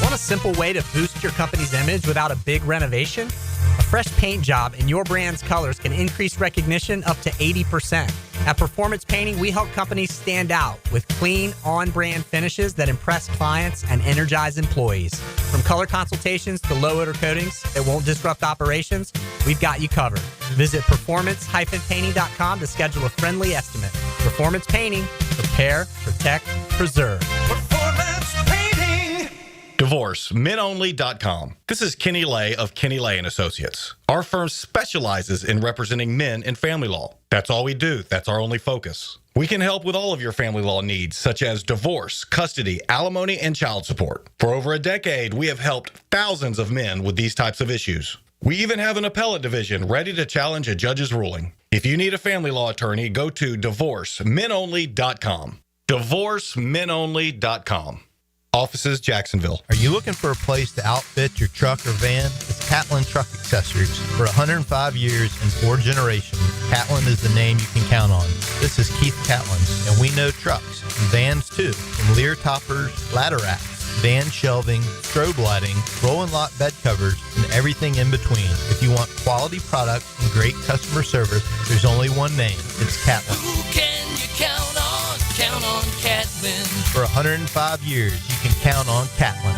Want a simple way to boost your company's image without a big renovation? A fresh paint job in your brand's colors can increase recognition up to 80%. At Performance Painting, we help companies stand out with clean, on-brand finishes that impress clients and energize employees. From color consultations to low-odor coatings that won't disrupt operations, we've got you covered. Visit performance-painting.com to schedule a friendly estimate. Performance Painting. Prepare, protect, preserve. Performance Painting. DivorceMenOnly.com. This is Kenny Lay of Kenny Lay & Associates. Our firm specializes in representing men in family law. That's all we do. That's our only focus. We can help with all of your family law needs, such as divorce, custody, alimony, and child support. For over a decade, we have helped thousands of men with these types of issues. We even have an appellate division ready to challenge a judge's ruling. If you need a family law attorney, go to DivorceMenOnly.com. DivorceMenOnly.com. Offices, Jacksonville. Are you looking for a place to outfit your truck or van? It's Catlin Truck Accessories. For 105 years and 4 generations, Catlin is the name you can count on. This is Keith Catlin, and we know trucks and vans too. From Lear toppers, ladder racks, van shelving, strobe lighting, roll and lock bed covers, and everything in between. If you want quality products and great customer service, there's only one name. It's Catlin. Who can you count on? Count on Catlin. For 105 years, you can count on Catlin.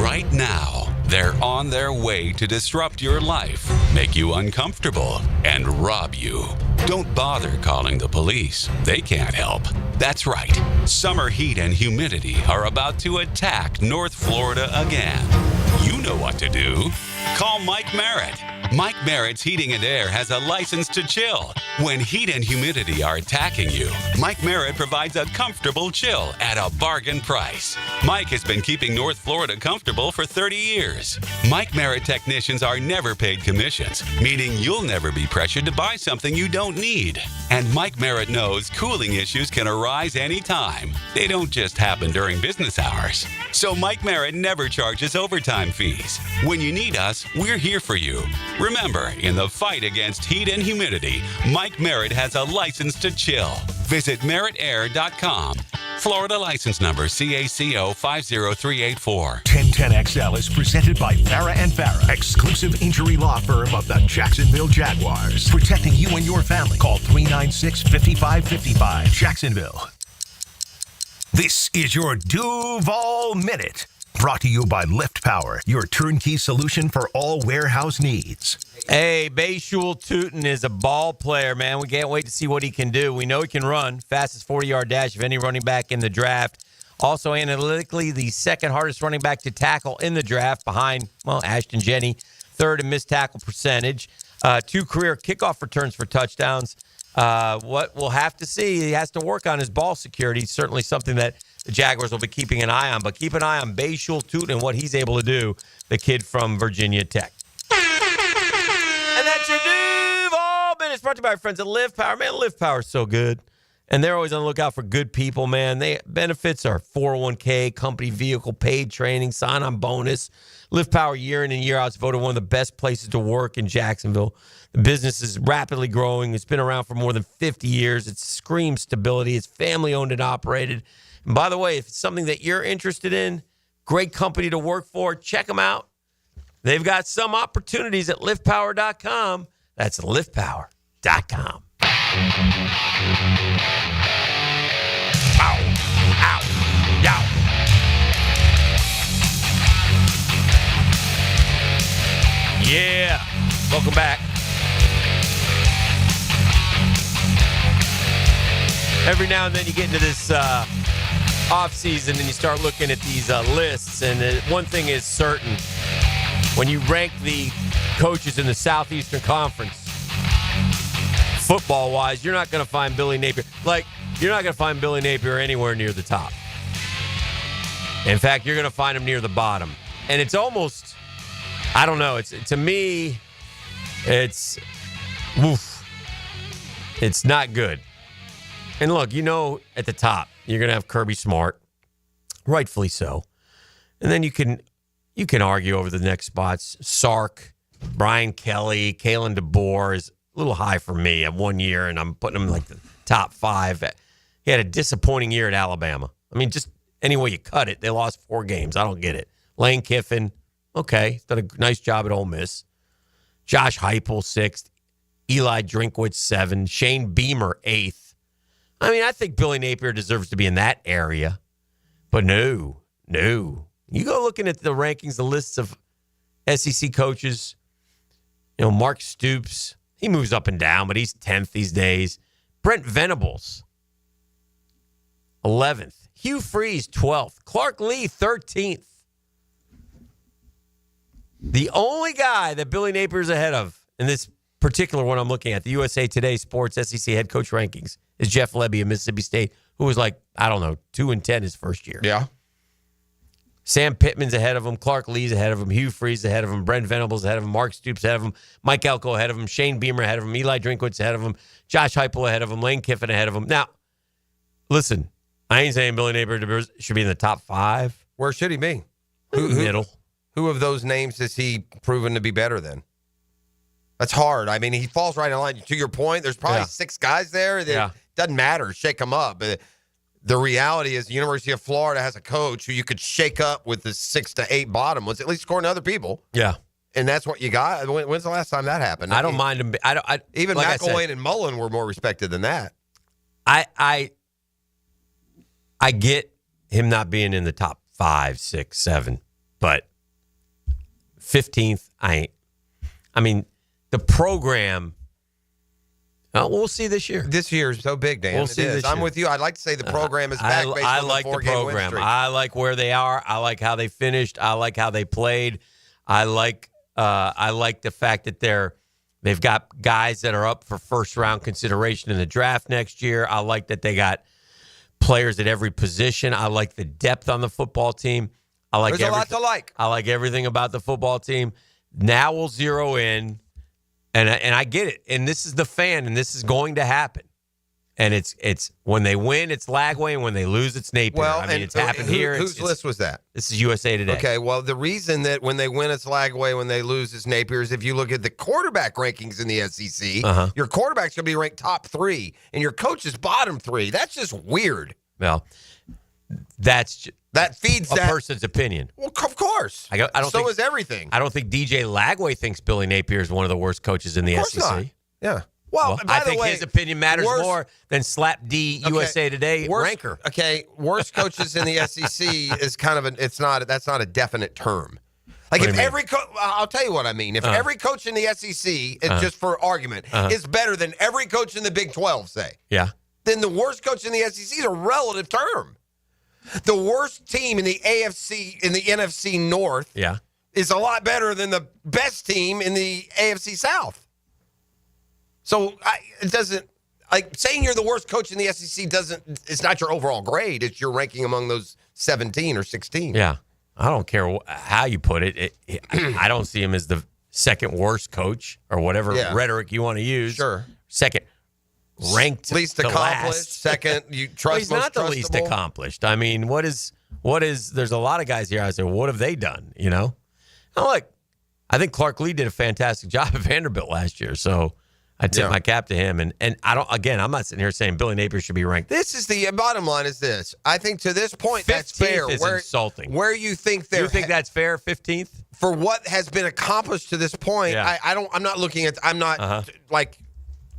Right now, They're on their way to disrupt your life, make you uncomfortable, and rob you. Don't bother calling the police. They can't help. That's right. Summer heat and humidity are about to attack North Florida again. You know what to do. Call Mike Merritt. Mike Merritt's Heating and Air has a license to chill. When heat and humidity are attacking you, Mike Merritt provides a comfortable chill at a bargain price. Mike has been keeping North Florida comfortable for 30 years. Mike Merritt technicians are never paid commissions, meaning you'll never be pressured to buy something you don't need. And Mike Merritt knows cooling issues can arise anytime. They don't just happen during business hours. So Mike Merritt never charges overtime fees. When you need us, we're here for you. Remember, in the fight against heat and humidity, Mike Merritt has a license to chill. Visit merrittair.com. Florida license number CACO 50384. 1010XL is presented by Farah and Farah, exclusive injury law firm of the Jacksonville Jaguars. Protecting you and your family. Call 396-5555. Jacksonville. This is your Duval Minute. Brought to you by Lift Power, your turnkey solution for all warehouse needs. Hey, Bayshul Tootin is a ball player, man. We can't wait to see what he can do. We know he can run. Fastest 40-yard dash of any running back in the draft. Also, analytically, the second hardest running back to tackle in the draft behind, well, Ashton Jenney. Third in missed tackle percentage. 2 career kickoff returns for touchdowns. What we'll have to see, he has to work on his ball security. Certainly something that the Jaguars will be keeping an eye on. But keep an eye on Bayshul Tootin and what he's able to do, the kid from Virginia Tech. And that's your Duval Minute. It's brought to you by our friends at Live Power. Man, Live Power is so good. And they're always on the lookout for good people, man. Benefits are 401k, company vehicle, paid training, sign-on bonus. Live Power year in and year out is voted one of the best places to work in Jacksonville. The business is rapidly growing. It's been around for more than 50 years. It screams stability. It's family-owned and operated. And by the way, if it's something that you're interested in, great company to work for, check them out. They've got some opportunities at liftpower.com. That's liftpower.com. Ow, ow, yow. Yeah. Welcome back. Every now and then you get into this off season and you start looking at these lists, and one thing is certain: when you rank the coaches in the Southeastern Conference, football wise, you're not going to find Billy Napier. You're not going to find Billy Napier anywhere near the top. In fact, you're going to find him near the bottom. And it's almost, I don't know. To me, it's not good. And look, at the top, you're going to have Kirby Smart, rightfully so. And then you can argue over the next spots. Sark, Brian Kelly, Kalen DeBoer is a little high for me at 1 year, and I'm putting him like the top 5. He had a disappointing year at Alabama. I mean, just any way you cut it, they lost 4 games. I don't get it. Lane Kiffin, okay, he's done a nice job at Ole Miss. Josh Heupel, 6th. Eli Drinkwitz, 7th. Shane Beamer, 8th. I mean, I think Billy Napier deserves to be in that area. But no. You go looking at the rankings, the lists of SEC coaches. Mark Stoops, he moves up and down, but he's 10th these days. Brent Venables, 11th. Hugh Freeze, 12th. Clark Lee, 13th. The only guy that Billy Napier's ahead of in this particular one I'm looking at, the USA Today Sports SEC head coach rankings, is Jeff Lebby of Mississippi State, who was 2-10 his first year. Yeah. Sam Pittman's ahead of him. Clark Lee's ahead of him. Hugh Freeze ahead of him. Brent Venables ahead of him. Mark Stoops ahead of him. Mike Elko ahead of him. Shane Beamer ahead of him. Eli Drinkwitz ahead of him. Josh Heupel ahead of him. Lane Kiffin ahead of him. Now, listen, I ain't saying Billy Napier should be in the top 5. Where should he be? Middle. Who of those names has he proven to be better than? That's hard. I mean, he falls right in line. To your point, there's probably 6 guys there. Doesn't matter. Shake them up. The reality is the University of Florida has a coach who you could shake up with the 6 to 8 bottom. Let's at least score to other people. Yeah. And that's what you got. When's the last time that happened? I don't mind him. Even McElwain and Mullen were more respected than that. I get him not being in the top 5, 6, 7, but 15th. I mean, the program. We'll see this year. This year is so big, Dan. We'll see this I'm year. with you. I'd like to say the program is back based I on like the the 4-game win program. streak. I like where they are. I like how they finished. I like how they played. I like the fact that they've got guys that are up for first round consideration in the draft next year. I like that they got players at every position. I like the depth on the football team. There's a lot to like. I like everything about the football team. Now we'll zero in, and I get it. And this is the fan, and this is going to happen. And it's when they win, it's Lagway, and when they lose, it's Napier. Well, I mean, it's happened here. Whose list was that? This is USA Today. Okay, well, the reason that when they win, it's Lagway, when they lose, it's Napier, is if you look at the quarterback rankings in the SEC, your quarterback's going to be ranked top 3, and your coach is bottom 3. That's just weird. Well, that feeds a that person's opinion. Well, of course. I don't so think, is everything. I don't think DJ Lagway thinks Billy Napier is one of the worst coaches in the SEC. Not. Yeah. Well, by I the think way, his opinion matters more than Slap D USA Today ranker. Okay, worst coaches in the SEC is kind of that's not a definite term. Like What do if you mean? every I'll tell you what I mean. If every coach in the SEC, just for argument, is better than every coach in the Big 12, say, Yeah. then the worst coach in the SEC is a relative term. The worst team in the AFC, in the NFC North, Yeah. is a lot better than the best team in the AFC South. So it doesn't, like, saying you're the worst coach in the SEC it's not your overall grade. It's your ranking among those 17 or 16. Yeah. I don't care how you put it. I don't see him as the second worst coach or whatever rhetoric you want to use. Sure. Second ranked, least to accomplished. last. Second, you trust. Well, he's most not the least trustable. accomplished. I mean, what is? There's a lot of guys here. I say, what have they done? You know, look, I think Clark Lee did a fantastic job at Vanderbilt last year. So I tip my cap to him. And I don't. Again, I'm not sitting here saying Billy Napier should be ranked. This is the bottom line. Is this? I think to this point, that's fair. Is insulting. Where you think you think that's fair? 15th for what has been accomplished to this point. Yeah. I'm not looking at. I'm not like.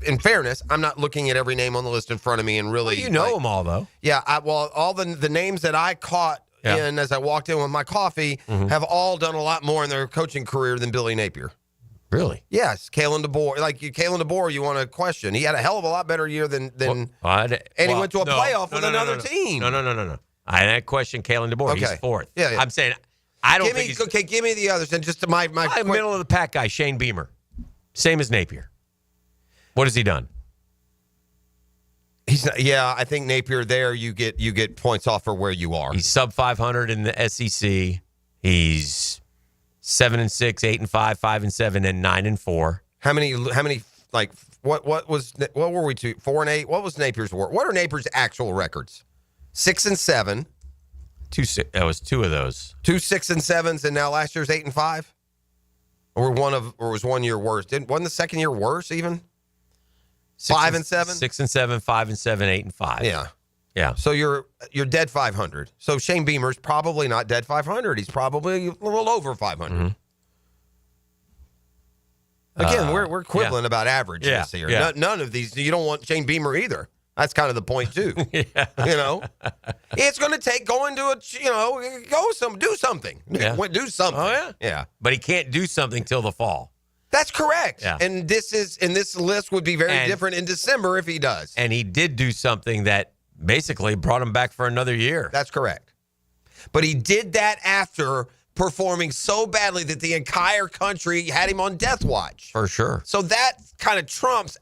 In fairness, I'm not looking at every name on the list in front of me and really. Well, you know them all, though. Yeah, all the names that I caught in as I walked in with my coffee have all done a lot more in their coaching career than Billy Napier. Really? Yes, Kalen DeBoer. Like Kalen DeBoer, you want to question? He had a hell of a lot better year than and he went to a playoff with another team. No. I didn't question Kalen DeBoer. Okay. He's fourth. Yeah. I'm saying I don't think he's okay. Give me the others and just my middle of the pack guy, Shane Beamer, same as Napier. What has he done? He's not, I think Napier there you get points off for where you are. He's sub 500 in the SEC. He's 7-6, 8-5, 5-7, and 9-4. How many like what were we to 4-8? What was Napier's work? What are Napier's actual records? 6-7. That was two of those. 2 6-7s, and now last year's 8-5. Or was 1 year worse? Wasn't the second year worse even? 5-7, 6-7, 5-7, 8-5. Yeah. So you're dead 500. So Shane Beamer's probably not dead 500. He's probably a little over 500. Again, we're quibbling about averages here. Yeah. None of these. You don't want Shane Beamer either. That's kind of the point too. You know, it's going to take going to do something. Yeah. Do something. Oh yeah. But he can't do something till the fall. That's correct. Yeah. And this list would be very different in December if he does. And he did do something that basically brought him back for another year. That's correct. But he did that after performing so badly that the entire country had him on death watch. For sure. So that kind of trumps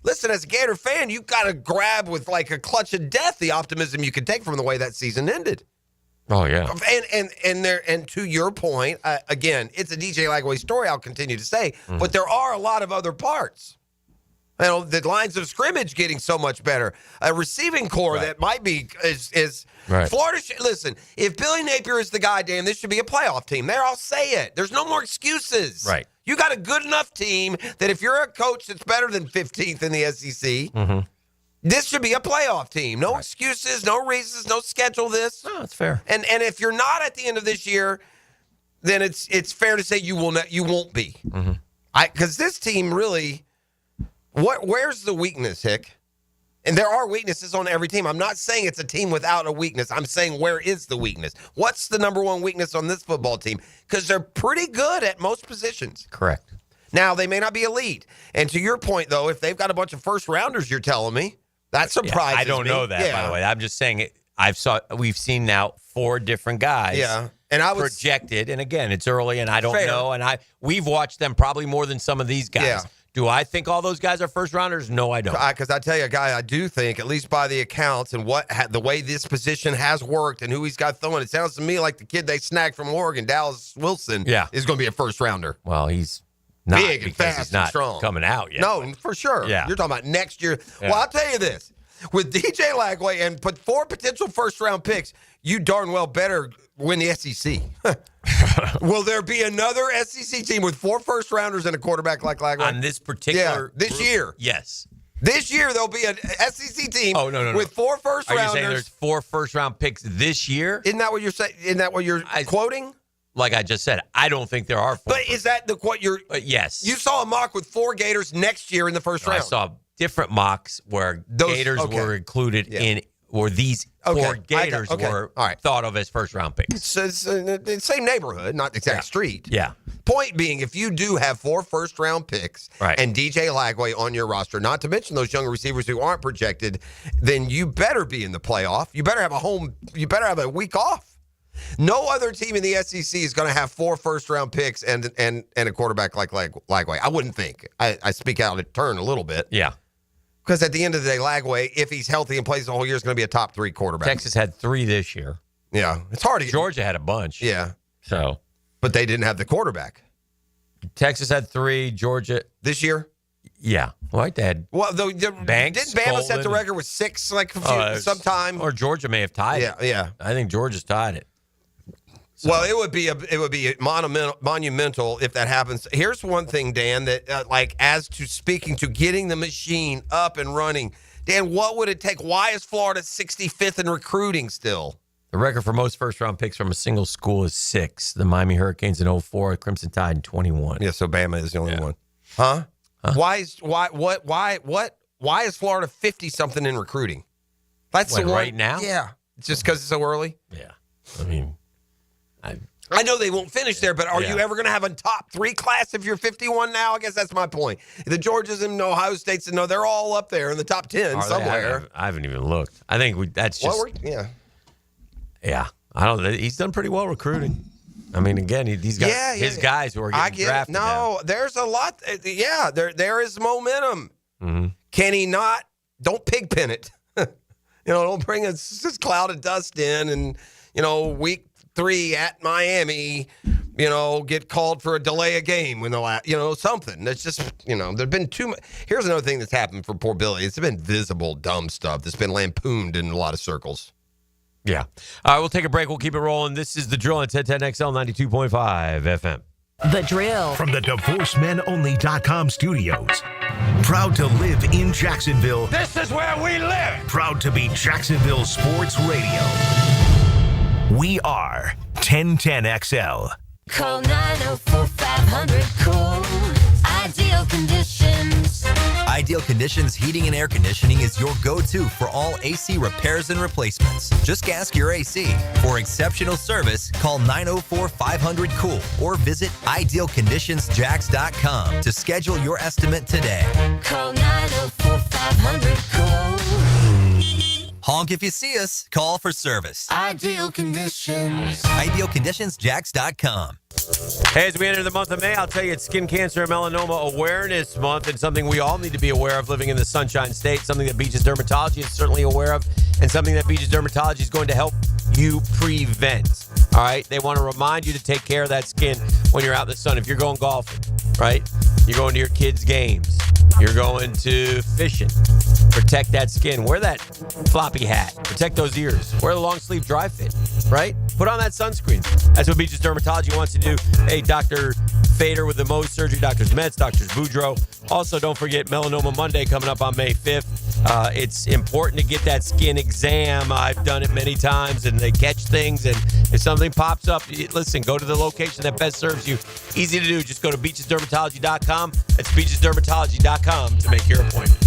listen, as a Gator fan, you've got to grab with like a clutch of death the optimism you can take from the way that season ended. Oh, yeah. And to your point, again, it's a DJ Lagway story, I'll continue to say, but there are a lot of other parts. You know, the lines of scrimmage getting so much better. A receiving core that might be is right. Florida. Listen, if Billy Napier is the guy, Dan, this should be a playoff team. There, I'll say it. There's no more excuses. Right. You got a good enough team that if you're a coach that's better than 15th in the SEC, this should be a playoff team. No excuses, no reasons, no schedule this. No, that's fair. And if you're not at the end of this year, then it's fair to say you won't be. Because this team really, where's the weakness, Hick? And there are weaknesses on every team. I'm not saying it's a team without a weakness. I'm saying where is the weakness? What's the number one weakness on this football team? Because they're pretty good at most positions. Correct. Now, they may not be elite. And to your point, though, if they've got a bunch of first-rounders, you're telling me, that surprises me. I don't know that, by the way. I'm just saying it. We've seen now 4 different guys. Yeah. And I was projected, and again, it's early, and I don't know. And we've watched them probably more than some of these guys. Yeah. Do I think all those guys are first rounders? No, I don't. Because I tell you, I do think, at least by the accounts and the way this position has worked and who he's got throwing, it sounds to me like the kid they snagged from Oregon, Dallas Wilson, is going to be a first rounder. Well, he's not big and fast he's not and strong. Coming out yet. No, for sure. Yeah. You're talking about next year. Yeah. Well, I'll tell you this. With DJ Lagway and put 4 potential first-round picks, you darn well better win the SEC. Will there be another SEC team with 4 first-rounders and a quarterback like Lagway? On this particular this year. Yes. This year, there'll be an SEC team with 4 first-rounders. Are you saying there's 4 first-round picks this year? Isn't that what you're saying? Isn't that what you're quoting? Like I just said, I don't think there are 4. But is that what you're... yes. You saw a mock with 4 Gators next year in the first round. I saw different mocks where Gators were included in, or these 4 Gators were thought of as first-round picks. It's the same neighborhood, not the exact street. Yeah. Point being, if you do have 4 first-round picks and DJ Lagway on your roster, not to mention those younger receivers who aren't projected, then you better be in the playoff. You better have a week off. No other team in the SEC is going to have 4 first-round picks and a quarterback like Lagway. I wouldn't think. I speak out of turn a little bit. Yeah. Because at the end of the day, Lagway, if he's healthy and plays the whole year, is going to be a top 3 quarterback. Texas had 3 this year. Yeah. It's hard to get. Georgia had a bunch. Yeah. So. But they didn't have the quarterback. Texas had 3. Georgia. This year? Yeah. Right. They had Banks. Didn't Bama set the record with 6 sometime? Or Georgia may have tied it. Yeah. I think Georgia's tied it. So. Well, it would be monumental if that happens. Here's one thing, Dan, that as to speaking to getting the machine up and running, Dan, what would it take? Why is Florida 65th in recruiting still? The record for most first-round picks from a single school is 6. The Miami Hurricanes in 04, Crimson Tide in 21. Yeah, so Bama is the only one. Huh? Why is Florida 50-something in recruiting? That's the one right now. Yeah, just because it's so early. Yeah, I mean. I know they won't finish there, but are you ever going to have a top 3 class if you're 51 now? I guess that's my point. The Georgias and Ohio States, they're all up there in the top 10 somewhere. I haven't even looked. I think that's just. Yeah. I don't. He's done pretty well recruiting. I mean, again, he's got his guys who are getting drafted. No, there's a lot. Yeah, there is momentum. Mm-hmm. Can he not? Don't pigpen it. Don't bring this cloud of dust in and, week 3 at Miami, get called for a delay of game when something. That's just, there've been too much. Here's another thing that's happened for poor Billy. It's been visible, dumb stuff that's been lampooned in a lot of circles. Yeah. All right, we'll take a break. We'll keep it rolling. This is The Drill on 1010XL 92.5 FM. The Drill. From the DivorceMenOnly.com studios. Proud to live in Jacksonville. This is where we live. Proud to be Jacksonville Sports Radio. We are 1010XL. Call 904-500-COOL. Ideal Conditions. Ideal Conditions Heating and Air Conditioning is your go-to for all AC repairs and replacements. Just gas your AC. For exceptional service, call 904-500-COOL or visit idealconditionsjacks.com to schedule your estimate today. Call 904-500-COOL. Honk if you see us. Call for service. Ideal Conditions. Idealconditionsjacks.com. Hey, as we enter the month of May, I'll tell you it's Skin Cancer and Melanoma Awareness Month, and something we all need to be aware of living in the Sunshine State, something that Beaches Dermatology is certainly aware of, and something that Beaches Dermatology is going to help you prevent. All right? They want to remind you to take care of that skin when you're out in the sun. If you're going golfing, right? You're going to your kids' games. You're going to fishing. Protect that skin. Wear that floppy hat. Protect those ears. Wear the long sleeve dry fit, right? Put on that sunscreen. That's what Beaches Dermatology wants to do. Hey, Dr. Fader with the Mohs Surgery, Drs. Metz, Drs. Boudreaux. Also, don't forget Melanoma Monday coming up on May 5th. It's important to get that skin exam. I've done it many times, and they catch things. And if something pops up, listen, go to the location that best serves you. Easy to do. Just go to beachesdermatology.com. That's beachesdermatology.com to make your appointment.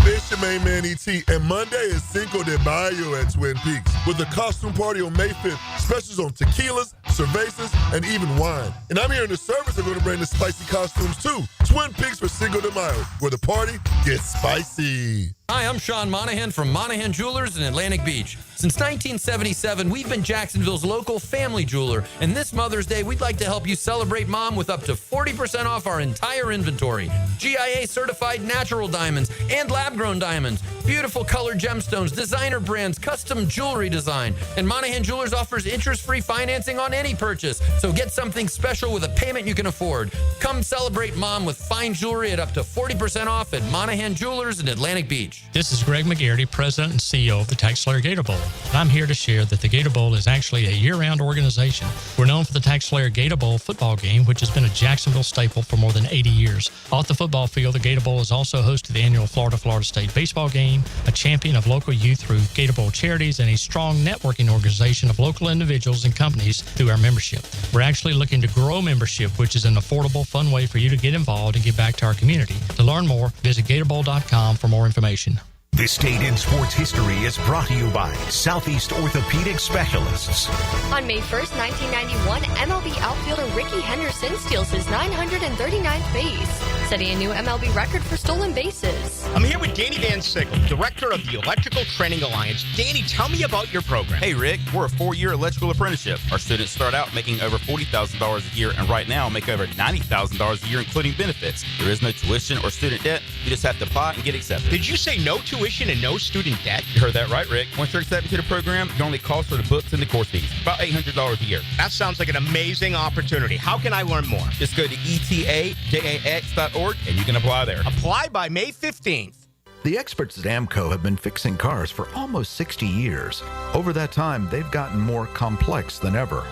It's your main man E.T. and Monday is Cinco de Mayo at Twin Peaks with a costume party on May 5th. Specials on tequilas, cervezas, and even wine. And I'm here in the service. I'm going to bring the spicy costumes too. Twin Peaks for Cinco de Mayo, where the party gets spicy. Hi, I'm Sean Monahan from Monahan Jewelers in Atlantic Beach. Since 1977, we've been Jacksonville's local family jeweler, and this Mother's Day, we'd like to help you celebrate Mom with up to 40% off our entire inventory. GIA certified natural diamonds and lab-grown diamonds, beautiful colored gemstones, designer brands, custom jewelry design, and Monahan Jewelers offers interest-free financing on any purchase, so get something special with a payment you can afford. Come celebrate Mom with fine jewelry at up to 40% off at Monahan Jewelers in Atlantic Beach. This is Greg McGarity, President and CEO of the TaxSlayer Gator Bowl. I'm here to share that the Gator Bowl is actually a year-round organization. We're known for the TaxSlayer Gator Bowl football game, which has been a Jacksonville staple for more than 80 years. Off the football field, the Gator Bowl is also host to the annual Florida State baseball game, a champion of local youth through Gator Bowl charities, and a strong networking organization of local individuals and companies through our membership. We're actually looking to grow membership, which is an affordable, fun way for you to get involved and give back to our community. To learn more, visit GatorBowl.com for more information. This Date in Sports History is brought to you by Southeast Orthopedic Specialists. On May 1st, 1991, MLB outfielder Ricky Henderson steals his 939th base, setting a new MLB record for stolen bases. I'm here with Danny Van Sickle, Director of the Electrical Training Alliance. Danny, tell me about your program. Hey, Rick, we're a 4-year electrical apprenticeship. Our students start out making over $40,000 a year and right now make over $90,000 a year, including benefits. There is no tuition or student debt. You just have to apply and get accepted. Did you say no tuition and no student debt? You heard that right, Rick. Once you're accepted to the program, your only cost for the books and the course fees. About $800 a year. That sounds like an amazing opportunity. How can I learn more? Just go to etajax.org and you can apply there. Apply by May 15th. The experts at AMCO have been fixing cars for almost 60 years. Over that time, they've gotten more complex than ever.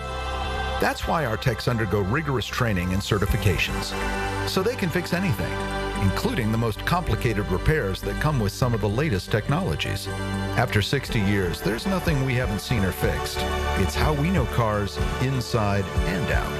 That's why our techs undergo rigorous training and certifications, so they can fix anything, including the most complicated repairs that come with some of the latest technologies. After 60 years, there's nothing we haven't seen or fixed. It's how we know cars inside and out.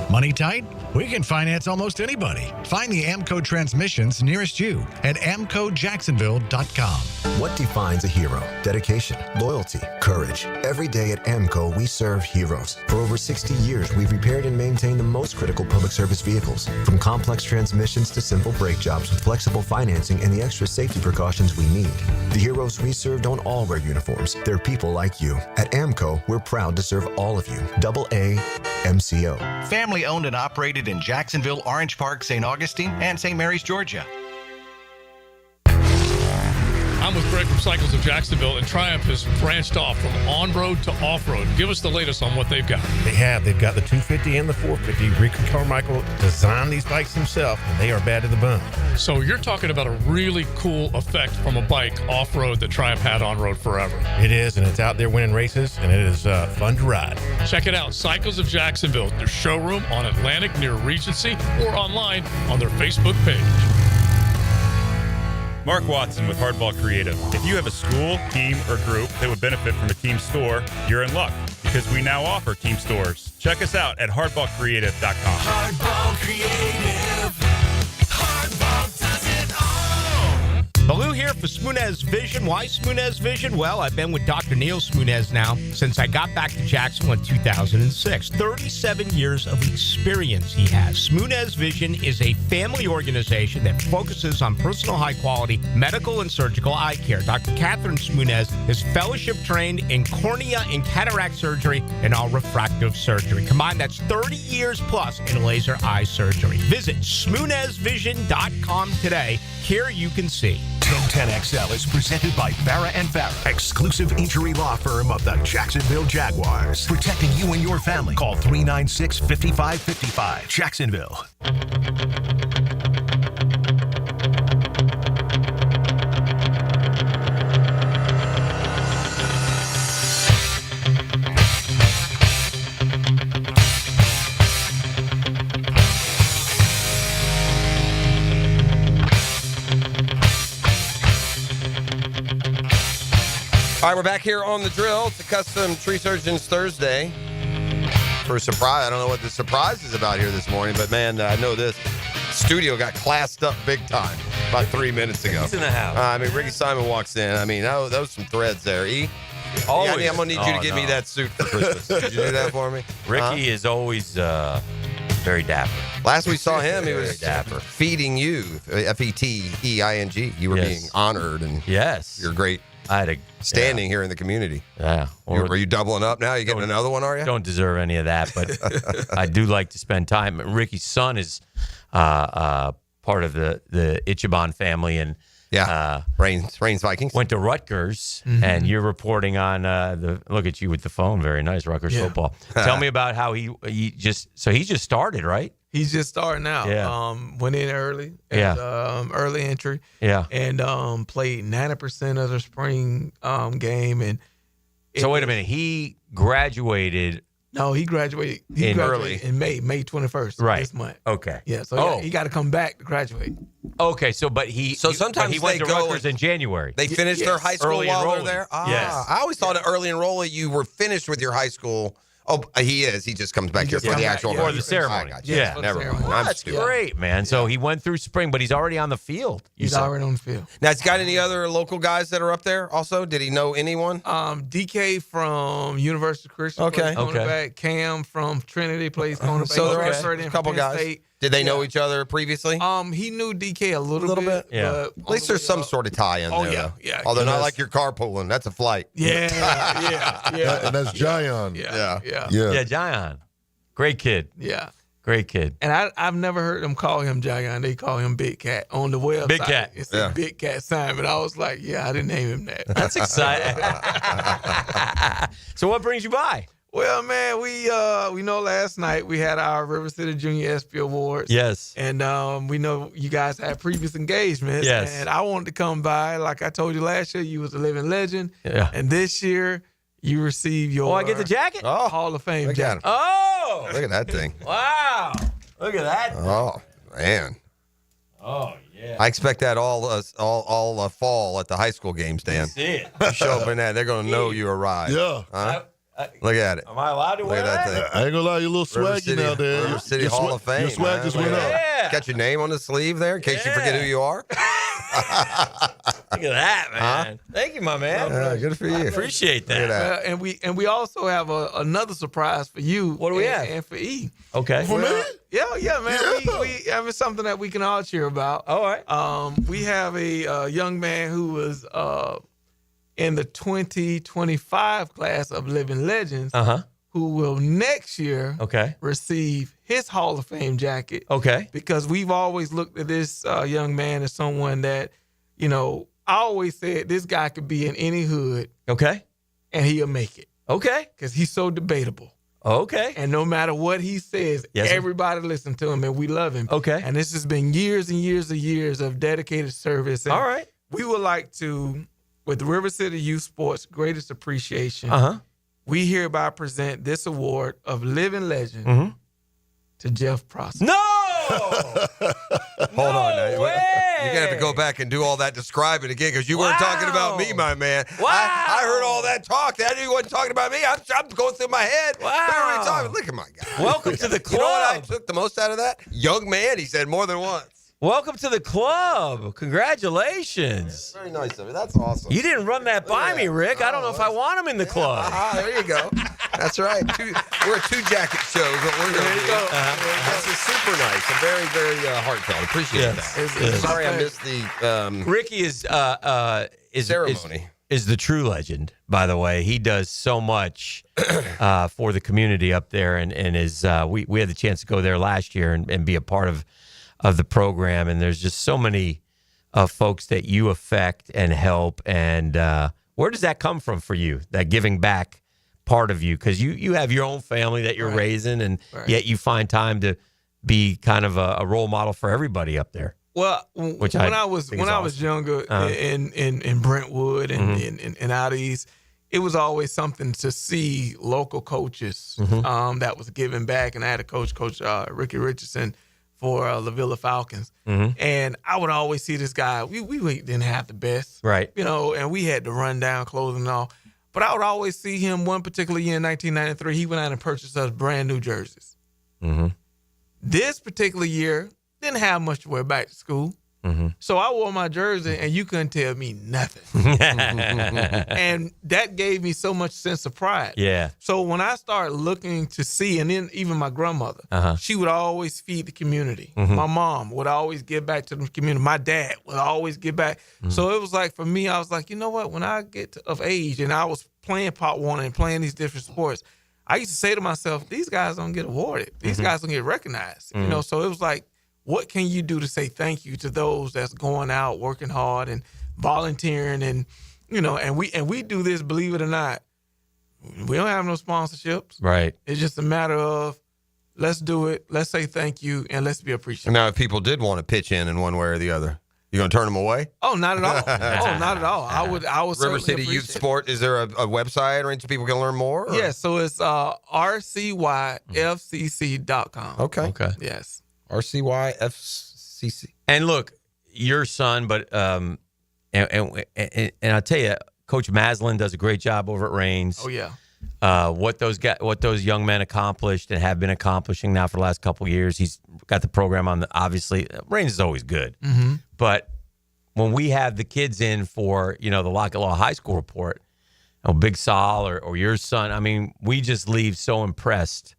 Money tight? We can finance almost anybody. Find the AMCO transmissions nearest you at amcojacksonville.com. What defines a hero? Dedication, loyalty, courage. Every day at AMCO, we serve heroes. For over 60 years, we've repaired and maintained the most critical public service vehicles. From complex transmissions to simple brake jobs with flexible financing and the extra safety precautions we need. The heroes we serve don't all wear uniforms. They're people like you. At AMCO, we're proud to serve all of you. AA MCO. Family owned and operated in Jacksonville, Orange Park, St. Augustine, and St. Mary's, Georgia. I'm with Greg from Cycles of Jacksonville, and Triumph has branched off from on-road to off-road. Give us the latest on what they've got. They've got the 250 and the 450. Rick Carmichael designed these bikes himself, and they are bad to the bone. So you're talking about a really cool effect from a bike off-road that Triumph had on-road forever. It is, and it's out there winning races, and it is fun to ride. Check it out, Cycles of Jacksonville, their showroom on Atlantic near Regency, or online on their Facebook page. Mark Watson with Hardball Creative. If you have a school, team, or group that would benefit from a team store, you're in luck because we now offer team stores. Check us out at hardballcreative.com. Hardball Creative. Hardball does it all. Baloo here for Smoonez Vision. Why Smoonez Vision? Well, I've been with Dr. Neil Smoonez now since I got back to Jacksonville in 2006. 37 years of experience he has. Smoonez Vision is a family organization that focuses on personal high-quality medical and surgical eye care. Dr. Catherine Smoonez is fellowship trained in cornea and cataract surgery and all refractive surgery. Combined, that's 30 years plus in laser eye surgery. Visit SmoonezVision.com today. Here you can see. 1010XL is presented by Farah & Farah, exclusive injury law firm of the Jacksonville Jaguars. Protecting you and your family. Call 396-5555. Jacksonville. All right, we're back here on The Drill. It's a Custom Tree Surgeons Thursday. For a surprise, I don't know what the surprise is about here this morning, but man, I know this. Studio got classed up big time about 3 minutes ago. He's in the house. I mean, Ricky Simon walks in. I mean, those some threads there. Always. Yeah, I'm going to need you to give me that suit for Christmas. Did you do that for me? Ricky is always very dapper. Last we saw him, he was dapper. Feeding you, F-E-T-E-I-N-G. You were being honored, and you're great. I had a standing here in the community. Yeah. Are you doubling up now? You getting another one, are you? Don't deserve any of that, but I do like to spend time. Ricky's son is part of the Ichiban family, and Reigns Vikings. Went to Rutgers, and you're reporting on look at you with the phone. Very nice, Rutgers football. Tell me about how he just started, right? He's just starting out. Yeah. Went in early. Early entry. Yeah. And played 90% of the spring game. And so wait a minute. He graduated. No, he graduated. He graduated in May 21st. Right. This month. Okay. Yeah. So he got to come back to graduate. Okay. So, but sometimes he went to Rutgers in January. They finished their high school early while enrolling. they're there? Yes. I always thought at early enrolling you were finished with your high school. Oh, he is. He just comes back here for the actual for the ceremony. I got you. Yeah, never mind. I'm That's stupid. great, man. So he went through spring, but he's already on the field. He's already on the field. Now, has he got any other local guys that are up there also? Did he know anyone? DK from University of Christian. Okay. Plays cornerback. Cam from Trinity plays cornerback. So there are Transferred in a couple from Penn guys. State. Did they know each other previously? He knew DK a little bit. Yeah. But At least there's some sort of tie-in there. yeah, though. yeah. Although not Yes. like you're carpooling. That's a flight. Yeah. And that's Zion. Yeah. Zion. Great kid. Yeah. Great kid. And I've never heard them call him Jagan. They call him Big Cat on the website. Big Cat. It's a Big Cat Simon. I was like, I didn't name him that. That's exciting. So what brings you by? Well, man, we know last night we had our River City Junior ESPY Awards. Yes. And we know you guys had previous engagements. Yes. And I wanted to come by. Like I told you last year, you was a living legend. Yeah. And this year, you receive your I get the jacket? Hall of Fame Look at jacket. him. Oh! Look at that thing. Wow. Look at that. Oh, man. Oh, yeah. I expect that all fall at the high school games, Dan. See it. You show up in that, they're going to know you arrived. Yeah. Huh? Look at it. Am I allowed to Look wear at that thing. I ain't gonna lie, you a little River swaggy City, now, there. River City Your Hall of Fame. Your swag man. just Look went at up. that. Yeah. Got your name on the sleeve there in case you forget who you are. Look at that, man. Thank you, my man. Good for you. Appreciate Look at that. that. And we also have another surprise for you. What do we have? And for E. Okay. For me? Yeah, man. We have something that we can all cheer about. All right. We have a young man who was in the 2025 class of Living Legends, who will next year receive his Hall of Fame jacket. Okay. Because we've always looked at this young man as someone that, I always said this guy could be in any hood. Okay. And he'll make it. Okay. Because he's so debatable. Okay. And no matter what he says, Yes, sir. everybody listens to him and we love him. Okay. And this has been years and years and years of dedicated service. And All right. we would like to, with the River City Youth Sports Greatest Appreciation, we hereby present this award of Living Legend to Jeff Prosser. No! Hold on. Now. You're going to have to go back and do all that describing again because you weren't talking about me, my man. Wow. I heard all that talk. I knew you wasn't talking about me. I'm going through my head. Wow. Who are we talking? Look at my guy. Welcome to the club. You know what I took the most out of that? Young man, he said more than once. Welcome to the club. Congratulations. Very nice of you. That's awesome. You didn't run that by me, Rick. I don't know if I want him in the club. There you go. That's right. We're a two-jacket show. What we're going to do. This is super nice and very, very heartfelt. Appreciate that. Sorry I missed the Ricky is ceremony. Is the true legend, by the way. He does so much for the community up there, and is we had the chance to go there last year and be a part of the program, and there's just so many folks that you affect and help. And where does that come from for you, that giving back part of you? Because you have your own family that you're raising, and yet you find time to be kind of a role model for everybody up there. Well, when I was younger in Brentwood and out east, it was always something to see local coaches that was giving back. And I had a coach Ricky Richardson for La Villa Falcons. And I would always see this guy. We didn't have the best. Right. And we had to run down clothing and all. But I would always see him one particular year in 1993. He went out and purchased us brand new jerseys. This particular year, didn't have much to wear back to school. Mm-hmm. So I wore my jersey, and you couldn't tell me nothing. And that gave me so much sense of pride. Yeah. So when I started looking to see, and then even my grandmother, she would always feed the community. Mhm. My mom would always give back to the community. My dad would always give back. So it was like, for me, I was like, you know what? When I get of age and I was playing Pop Warner and playing these different sports, I used to say to myself, these guys don't get awarded. These guys don't get recognized. You know, so it was like, what can you do to say thank you to those that's going out, working hard and volunteering, and you know, and we do this, believe it or not. We don't have no sponsorships. Right. It's just a matter of let's do it, let's say thank you, and let's be appreciative. Now, if people did want to pitch in one way or the other, you gonna turn them away? Oh, not at all. Oh, not at all. I would River City Youth Sport. Is there a website or anything people can learn more? Or? Yeah, so it's rcyfcc.com. Okay. Yes. RCYFCC. And look, your son, but and I'll tell you, Coach Maslin does a great job over at Reigns. Oh yeah. What those young men accomplished and have been accomplishing now for the last couple of years. He's got the program on. Obviously, Reigns is always good, but when we have the kids in for the Lockett Law High School report, Big Sol or your son, I mean, we just leave so impressed.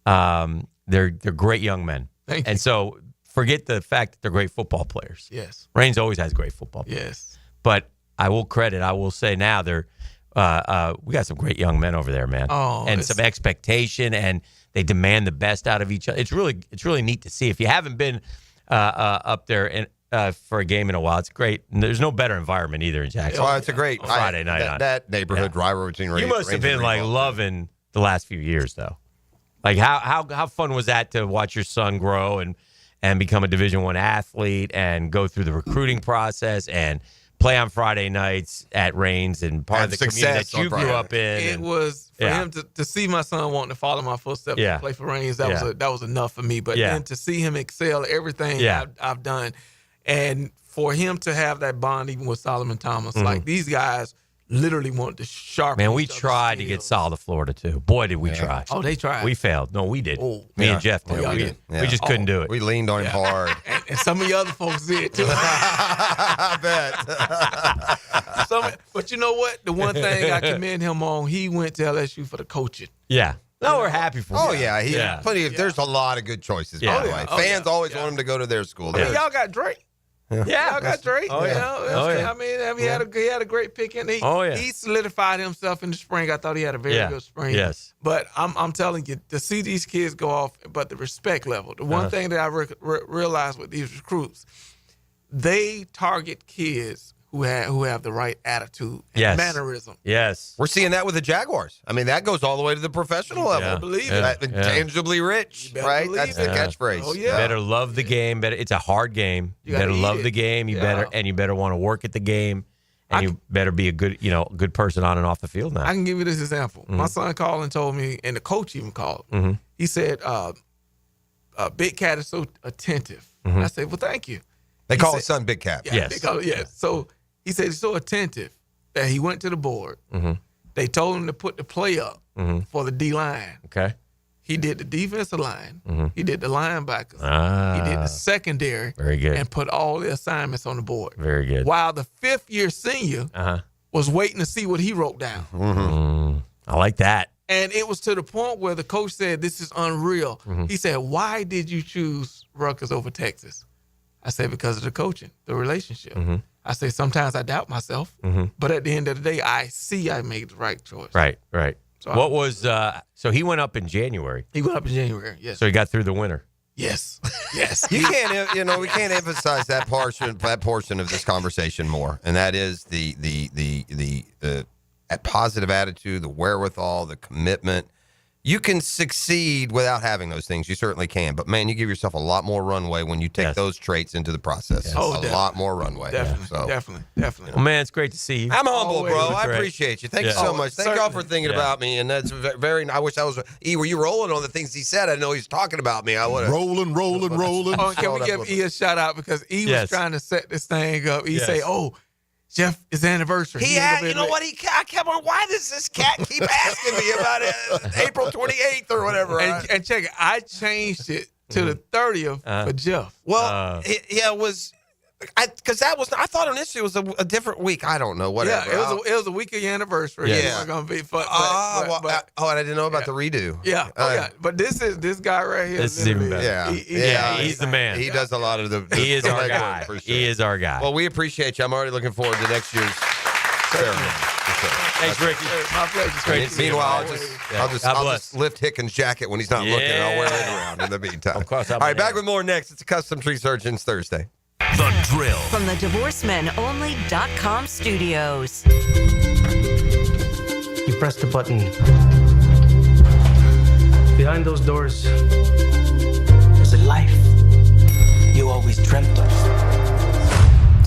They're great young men. Thank you. And so forget the fact that they're great football players. Yes. Reigns always has great football players. Yes. But I will say now we got some great young men over there, man. Oh, and some expectation, and they demand the best out of each other. It's really neat to see. If you haven't been up there for a game in a while, it's great. And there's no better environment either in Jacksonville. Oh, it's a great Friday night. That neighborhood rivalry between Reigns. You must have been like loving the last few years, though. Like how fun was that to watch your son grow and become a Division I athlete and go through the recruiting process and play on Friday nights at Reigns and part of the community that you grew up in. It was for him to see my son wanting to follow my footsteps and play for Reigns. That was enough for me. But then to see him excel everything I've done, and for him to have that bond even with Solomon Thomas, like these guys literally wanted to sharpen. Man, we tried to get Sol to Florida too. Boy, did we try. Oh, they tried. We failed. No, we did. Oh, Me and Jeff did. We just couldn't do it. We leaned on him hard. And some of the other folks did too. I bet. But you know what? The one thing I commend him on, he went to LSU for the coaching. Yeah. No, we're happy for him. Oh, yeah. There's a lot of good choices, by the way. Fans always want him to go to their school. I mean, y'all got Drake. Yeah, y'all got Drake. Oh, yeah. I mean, he had a great pick, and he solidified himself in the spring. I thought he had a very good spring. Yes. But I'm telling you, to see these kids go off, but the respect level. The one thing that I realized with these recruits, they target kids who have the right attitude and mannerism. Yes. We're seeing that with the Jaguars. I mean, that goes all the way to the professional level. I believe it. Tangibly rich, right? That's the catchphrase. Oh, yeah. You better love the game. It's a hard game. You better love the game. You better want to work at the game. And you better be a good person on and off the field now. I can give you this example. My son called and told me, and the coach even called. He said, Big Cat is so attentive. I said, well, thank you. They call his son Big Cat. Yes. So he said he's so attentive that he went to the board. They told him to put the play up for the D-line. Okay. He did the defensive line. He did the linebackers. He did the secondary. Very good. And put all the assignments on the board. Very good. While the fifth-year senior was waiting to see what he wrote down. I like that. And it was to the point where the coach said, this is unreal. He said, why did you choose Rutgers over Texas? I said, because of the coaching, the relationship. I say, sometimes I doubt myself, but at the end of the day, I see I made the right choice. Right. So What was so he went up in January. He went up in January, yes. So he got through the winter. Yes. You can't, we can't emphasize that portion of this conversation more, and that is the positive attitude, the wherewithal, the commitment. You can succeed without having those things. You certainly can. But, man, you give yourself a lot more runway when you take those traits into the process. Yes. A lot more runway. Definitely. Well, man, it's great to see you. I'm humble, bro. I Great. appreciate you. Thank you so much. Thank y'all for thinking about me. And that's very, I wish I was, were you rolling on the things he said? I know he's talking about me. I would have. Rolling. Oh, can we give E a shout out? Because E was trying to set this thing up. He say, Jeff, it's anniversary. You know what? I kept on, why does this cat keep asking me about it? April 28th or whatever. And check it. I changed it to the 30th for Jeff. Well, it was. Because I thought initially it was a different week. I don't know. Whatever. Yeah, it was a week of your anniversary. Yeah. It was gonna be and I didn't know about the redo. Yeah. But this guy right here. This is even better. He's the man. He does a lot of the he is our guy. For sure. He is our guy. Well, we appreciate you. I'm already looking forward to next year's ceremony. Thanks, Ricky. My pleasure. It's great to see you. Meanwhile, I'll just lift Hicken's jacket when he's not looking. And I'll wear it around in the meantime. Of course. All right, back with more next. It's a Custom Tree Surgeons Thursday. The Drill. From the DivorceMenOnly.com studios. You press the button. Behind those doors, there's a life you always dreamt of.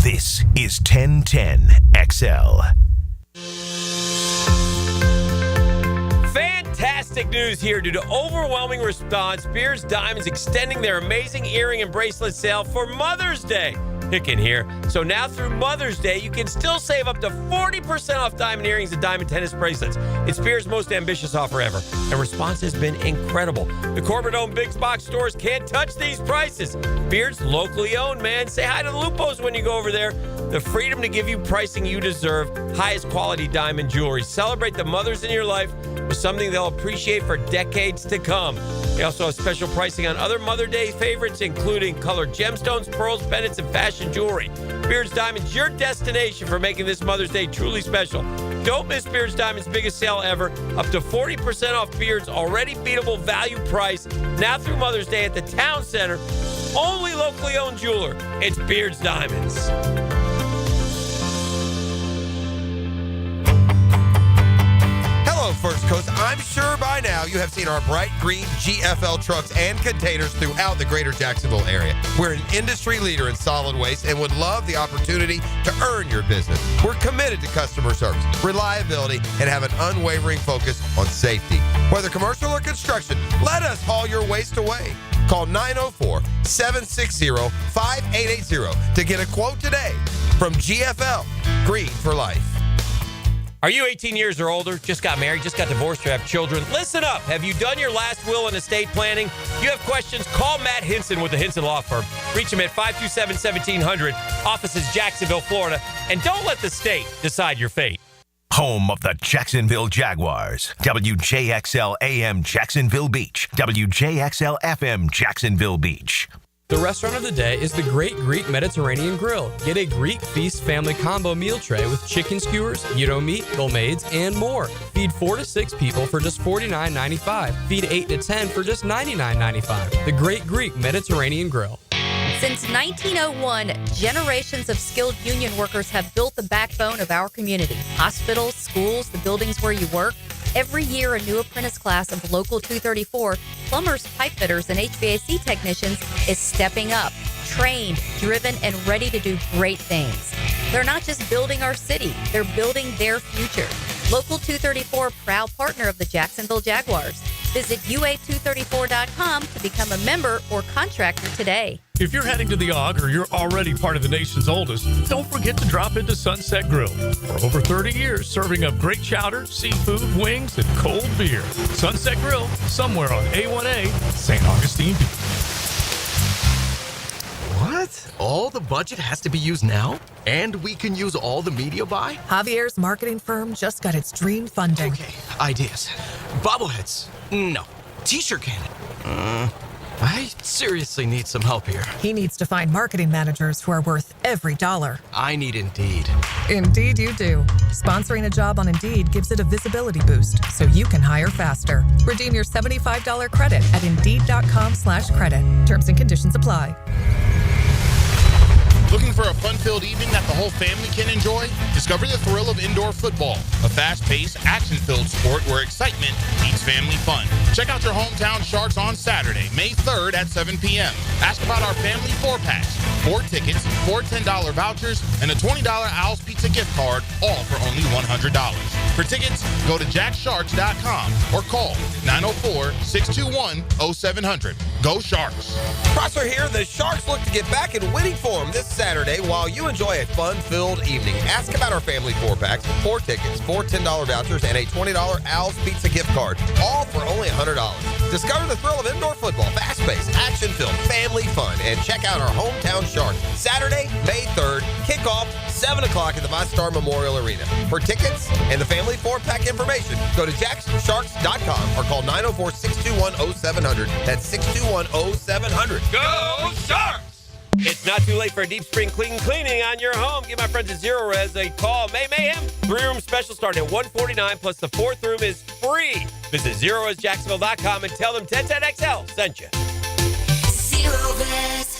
This is 1010 XL. Fantastic news here. Due to overwhelming response, Beard's Diamonds extending their amazing earring and bracelet sale for Mother's Day. Hicken here. So now through Mother's Day, you can still save up to 40% off diamond earrings and diamond tennis bracelets. It's Beard's most ambitious offer ever, and response has been incredible. The corporate-owned big box stores can't touch these prices. Beard's locally owned, man. Say hi to the Lupos when you go over there. The freedom to give you pricing you deserve, highest quality diamond jewelry. Celebrate the mothers in your life with something they'll appreciate for decades to come. They also have special pricing on other Mother Day favorites, including colored gemstones, pearls, pendants, and fashion jewelry. Beard's Diamonds, your destination for making this Mother's Day truly special. Don't miss Beard's Diamonds' biggest sale ever. Up to 40% off Beard's already beatable value price. Now through Mother's Day at the Town Center. Only locally owned jeweler. It's Beard's Diamonds. First Coast. I'm sure by now you have seen our bright green GFL trucks and containers throughout the greater Jacksonville area. We're an industry leader in solid waste and would love the opportunity to earn your business. We're committed to customer service, reliability, and have an unwavering focus on safety. Whether commercial or construction, let us haul your waste away. Call 904-760-5880 to get a quote today from GFL, Green for Life. Are you 18 years or older, just got married, just got divorced, or have children? Listen up. Have you done your last will and estate planning? You have questions? Call Matt Hinson with the Hinson Law Firm. Reach him at 527-1700. Office is Jacksonville, Florida. And don't let the state decide your fate. Home of the Jacksonville Jaguars. WJXL AM Jacksonville Beach. WJXL FM Jacksonville Beach. The restaurant of the day is the Great Greek Mediterranean Grill. Get a Greek Feast family combo meal tray with chicken skewers, gyro meat, gulmades, and more. Feed 4 to 6 people for just $49.95. Feed 8 to 10 for just $99.95. The Great Greek Mediterranean Grill. Since 1901, generations of skilled union workers have built the backbone of our community. Hospitals, schools, the buildings where you work. Every year, a new apprentice class of Local 234, plumbers, pipe fitters, and HVAC technicians is stepping up, trained, driven, and ready to do great things. They're not just building our city, they're building their future. Local 234, proud partner of the Jacksonville Jaguars. Visit UA234.com to become a member or contractor today. If you're heading to the AUG or you're already part of the nation's oldest, don't forget to drop into Sunset Grill. For over 30 years, serving up great chowder, seafood, wings, and cold beer. Sunset Grill, somewhere on A1A, St. Augustine Beach. What? All the budget has to be used now? And we can use all the media buy? Javier's marketing firm just got its dream funding. Okay, ideas. Bobbleheads. No. T-shirt cannon. I seriously need some help here. He needs to find marketing managers who are worth every dollar. I need Indeed. Indeed you do. Sponsoring a job on Indeed gives it a visibility boost so you can hire faster. Redeem your $75 credit at Indeed.com/credit. Terms and conditions apply. Looking for a fun-filled evening that the whole family can enjoy? Discover the thrill of indoor football, a fast-paced, action-filled sport where excitement meets family fun. Check out your hometown Sharks on Saturday, May 3rd at 7 p.m. Ask about our family 4-packs, 4 tickets, 4 $10 vouchers, and a $20 Owl's Pizza gift card, all for only $100. For tickets, go to jacksharks.com or call 904-621-0700. Go Sharks! Prosser here. The Sharks look to get back in winning form this Saturday while you enjoy a fun-filled evening. Ask about our family 4-packs, 4 tickets, 4 $10 vouchers, and a $20 Al's Pizza gift card, all for only $100. Discover the thrill of indoor football, fast-paced, action-filled, family fun, and check out our hometown Sharks. Saturday, May 3rd, kickoff 7 o'clock at the ViStar Memorial Arena. For tickets and the family 4-pack information, go to jacksonsharks.com or call 904-621-0700. That's 621-0700. Go Sharks! It's not too late for a deep spring cleaning on your home. Give my friends at Zero Res a call. May Mayhem 3-room special starting at $149, plus the 4th room is free. Visit ZeroResJacksonville.com and tell them 1010XL sent you. Zero Res.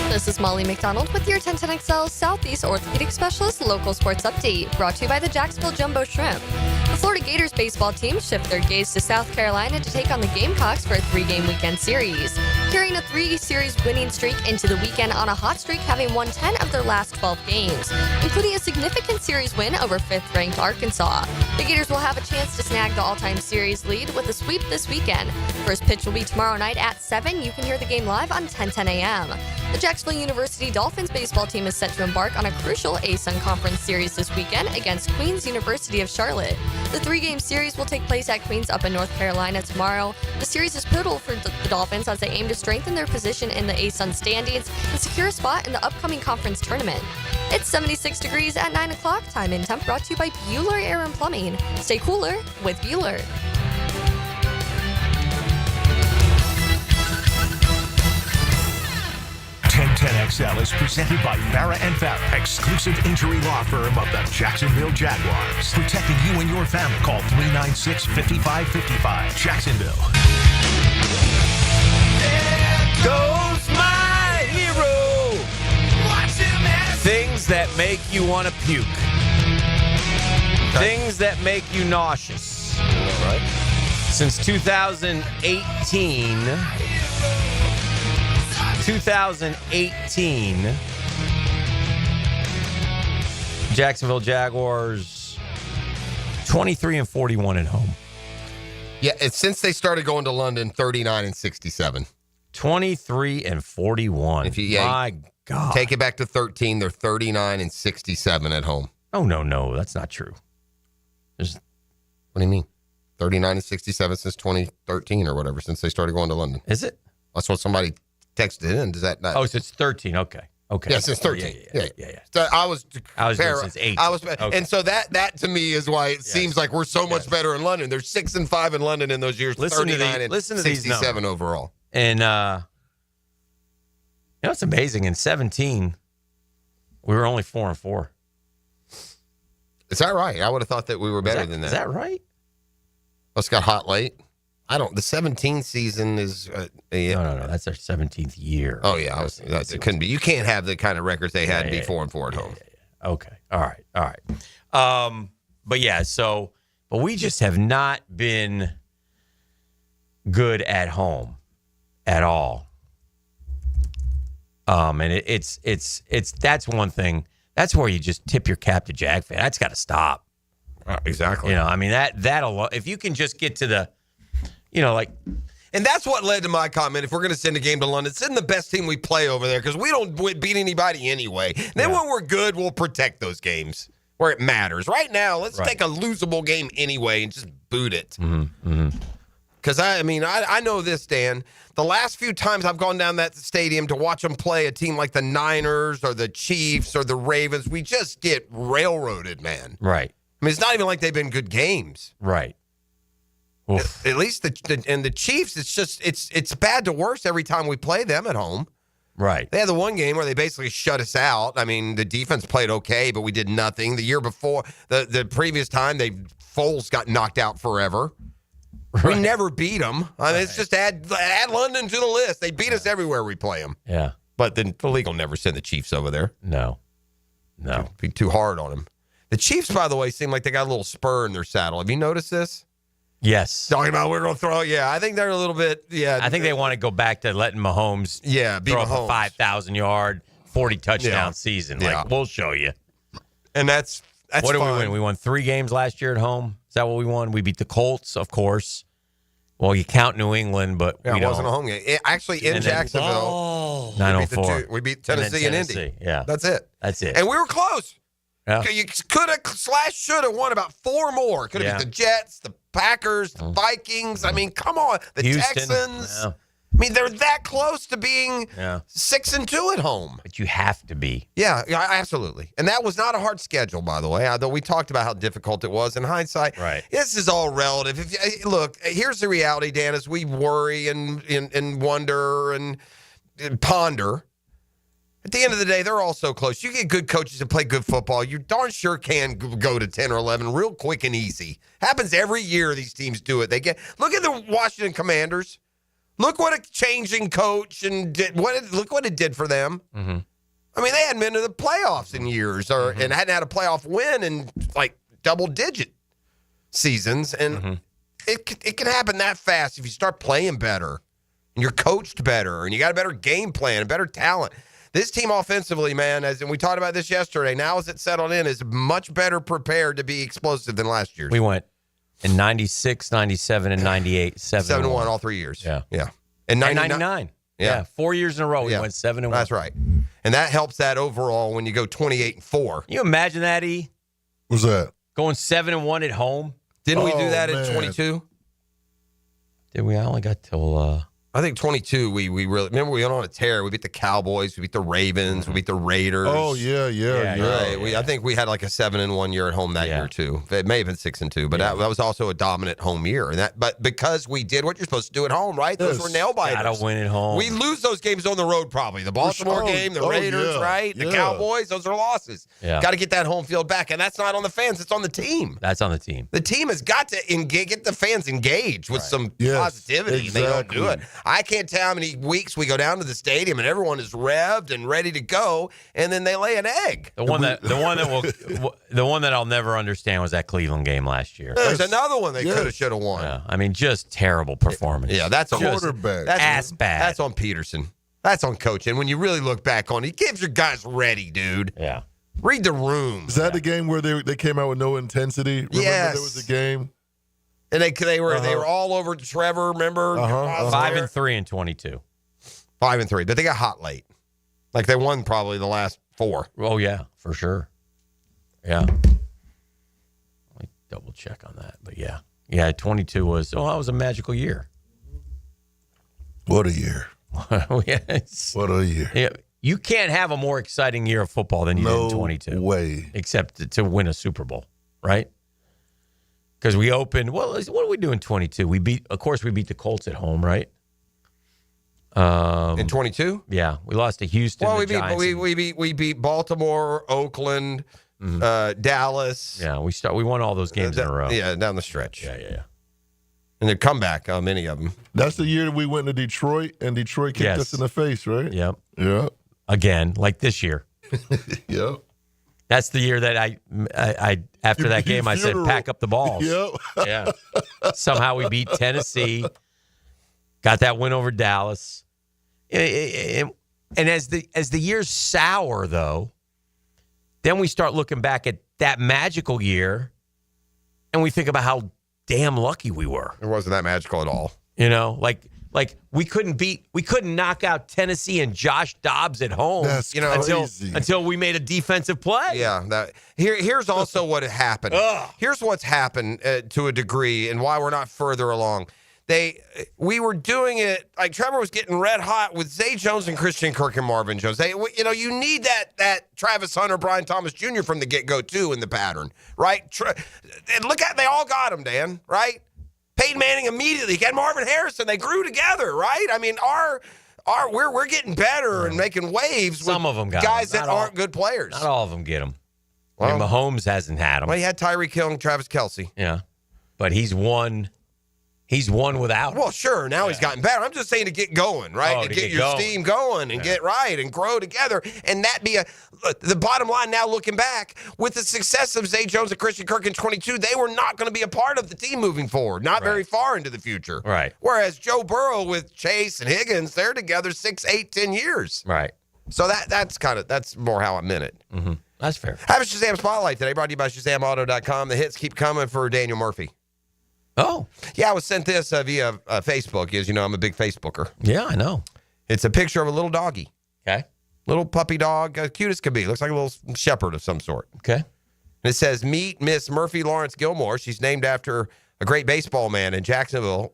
This is Molly McDonald with your 1010XL Southeast Orthopedic Specialist Local Sports Update, brought to you by the Jacksonville Jumbo Shrimp. The Florida Gators baseball team shift their gaze to South Carolina to take on the Gamecocks for a 3-game weekend series. Carrying a 3-series winning streak into the weekend on a hot streak, having won 10 of their last 12 games, including a significant series win over 5th-ranked Arkansas. The Gators will have a chance to snag the all-time series lead with a sweep this weekend. First pitch will be tomorrow night at 7. You can hear the game live on 1010 a.m. The Jacksonville University Dolphins baseball team is set to embark on a crucial ASUN Conference series this weekend against Queens University of Charlotte. The 3-game series will take place at Queens up in North Carolina tomorrow. The series is pivotal for the Dolphins as they aim to strengthen their position in the ASUN standings and secure a spot in the upcoming conference tournament. It's 76 degrees at 9 o'clock. Time and temp brought to you by Bueller Air and Plumbing. Stay cooler with Bueller. 1010XL is presented by Farah & Farah, exclusive injury law firm of the Jacksonville Jaguars. Protecting you and your family. Call 396-5555. Jacksonville. There goes my hero. Watch him as things that make you want to puke. Things that make you nauseous. All right. Since 2018, Jacksonville Jaguars 23-41 at home. Yeah, it's since they started going to London, 39-67. 23-41. If you, my God. Take it back to 13, they're 39-67 at home. Oh, no, that's not true. What do you mean? 39-67 since 2013 or whatever, since they started going to London. Is it? That's what somebody texted in. Does that not? Oh, so it's 13. Okay. Yeah, since 13. Yeah. So I was since 8. Okay. And so that to me is why it seems like we're so much better in London. They're 6-5 in London in those years. Listen 67 overall. And it's amazing. In 17, we were only 4-4. Is that right? I would have thought that we were better than that. Is that right? Us got hot late. The 17 season is No, that's their 17th year. Oh yeah, it couldn't be. You can't have the kind of records they had and be 4-4 at home. Yeah. Okay, all right. But we just have not been good at home at all. And it's that's one thing. That's where you just tip your cap to Jag fan. That's got to stop. Exactly. That alone. If you can just get to the. And that's what led to my comment. If we're going to send a game to London, send the best team we play over there because we don't beat anybody anyway. Then when we're good, we'll protect those games where it matters. Right now, let's take a losable game anyway and just boot it. Because, I know this, Dan. The last few times I've gone down that stadium to watch them play a team like the Niners or the Chiefs or the Ravens, we just get railroaded, man. Right. It's not even like they've been good games. Right. At least the Chiefs, it's bad to worse every time we play them at home. Right. They had the one game where they basically shut us out. The defense played okay, but we did nothing. The year before, the previous time, Foles got knocked out forever. Right. We never beat them. It's just add London to the list. They beat us everywhere we play them. Yeah. But then the league will never send the Chiefs over there. No. It'd be too hard on them. The Chiefs, by the way, seem like they got a little spur in their saddle. Have you noticed this? Yes. Talking about we're going to throw. Yeah, I think they're a little bit. Yeah. I think they want to go back to letting Mahomes be throw Mahomes. up a 5,000-yard, 40-touchdown season. Like, we'll show you. And that's what did fine. we win? We won 3 games last year at home. Is that what we won? We beat the Colts, of course. Well, you count New England, but Yeah, we it don't. actually, in And then- Jacksonville, 904. we beat Tennessee and Indy. Tennessee, yeah. That's it. That's it. And we were close. Yeah. You could have / should have won about 4 more. Could have Yeah. beat the Jets, the Packers, the Vikings. I mean, come on, the Houston. Texans. Yeah. I mean, they're that close to being Yeah. 6-2 at home. But you have to be. Yeah, absolutely. And that was not a hard schedule, by the way. Although we talked about how difficult it was in hindsight. Right. This is all relative. Look, here's the reality, Dan, as we worry and wonder and ponder. At the end of the day, they're all so close. You get good coaches that play good football. You darn sure can go to 10 or 11 real quick and easy. Happens every year these teams do it. Look at the Washington Commanders. Look what a changing coach and look what it did for them. Mm-hmm. I mean, they hadn't been to the playoffs in years and hadn't had a playoff win in like double-digit seasons. And it can happen that fast if you start playing better and you're coached better and you got a better game plan and better talent. This team offensively, man, and we talked about this yesterday, now as it settled in, is much better prepared to be explosive than last year. We went in 96, 97, and 98, 7-1 all 3 years. Yeah. Yeah. And 99. Yeah. 4 years in a row we went 7-1. That's right. And that helps that overall when you go 28-4. You imagine that, E? What's that? Going 7-1 at home. Didn't we do that in 22? Did we? I only got till I think 22, we really, remember we went on a tear. We beat the Cowboys, we beat the Ravens, we beat the Raiders. Oh, yeah. I think we had like a 7-1 year at home that year too. It may have been 6-2, but that was also a dominant home year. But because we did what you're supposed to do at home, right? Those were nail biters. Gotta win at home. We lose those games on the road probably. The Baltimore game, the Raiders, right? The Cowboys, those are losses. Yeah. Got to get that home field back. And that's not on the fans, it's on the team. That's on the team. The team has got to get the fans engaged with some positivity. Exactly. They don't do it. I can't tell how many weeks we go down to the stadium and everyone is revved and ready to go, and then they lay an egg. The one that I'll never understand was that Cleveland game last year. There's another one they could have, should have won. Yeah, I mean, just terrible performance. Yeah, that's on quarterback. That's ass bad. That's on Peterson. That's on coach. And when you really look back on it, he gives your guys ready, dude. Yeah. Read the room. Is that the game where they came out with no intensity? Remember Yes. there was a game? And they were all over Trevor, remember? 5-3 in 22. 5-3, but they got hot late. Like they won probably the last 4. Oh yeah, for sure. Yeah. Let me double check on that. But yeah. 22 was that was a magical year. What a year. Yes. What a year. Yeah. You can't have a more exciting year of football than you did in 22. No way. Except to win a Super Bowl, right? Because we opened. What did we do in 22? We beat the Colts at home, right? In 22? Yeah, we lost to Houston. Well, the we beat Baltimore, Oakland, Dallas. Yeah, we won all those games in a row. Yeah, down the stretch. Yeah. And the comeback, many of them. That's the year that we went to Detroit, and Detroit kicked us in the face, right? Yep. Yeah. Again, like this year. Yep. That's the year that I after that game, I said, pack up the balls. Yep. Yeah. Somehow we beat Tennessee, got that win over Dallas. And as the years sour, though, then we start looking back at that magical year, and we think about how damn lucky we were. It wasn't that magical at all. You know, like we couldn't knock out Tennessee and Josh Dobbs at home. That's crazy. until we made a defensive play. Yeah. Here's also what happened. Here's what's happened to a degree, and why we're not further along. We were doing it like Trevor was getting red hot with Zay Jones and Christian Kirk and Marvin Jones. You need that Travis Hunter, Brian Thomas Jr. from the get-go too in the pattern, right? And look at they all got him, Dan, right? Peyton Manning immediately got Marvin Harrison. They grew together, right? I mean, we're getting better and making waves. Some with of them got guys them. that aren't good players. Not all of them get them. I mean, Mahomes hasn't had them. Well, he had Tyreek Hill and Travis Kelce. Yeah, but he's won. He's won without him. Well, sure. Now he's gotten better. I'm just saying to get going, right? To get your steam going and get right and grow together. And that be the bottom line now looking back, with the success of Zay Jones and Christian Kirk in 22, they were not going to be a part of the team moving forward, not very far into the future. Right. Whereas Joe Burrow with Chase and Higgins, they're together 6, 8, 10 years. Right. So that's more how I meant it. Mm-hmm. That's fair. Have a Shazam Spotlight today, brought to you by ShazamAuto.com. The hits keep coming for Daniel Murphy. Oh. Yeah, I was sent this via Facebook. As you know, I'm a big Facebooker. Yeah, I know. It's a picture of a little doggy. Okay. Little puppy dog, cute as could be. Looks like a little shepherd of some sort. Okay. And it says, meet Miss Murphy Lawrence Gilmore. She's named after a great baseball man in Jacksonville,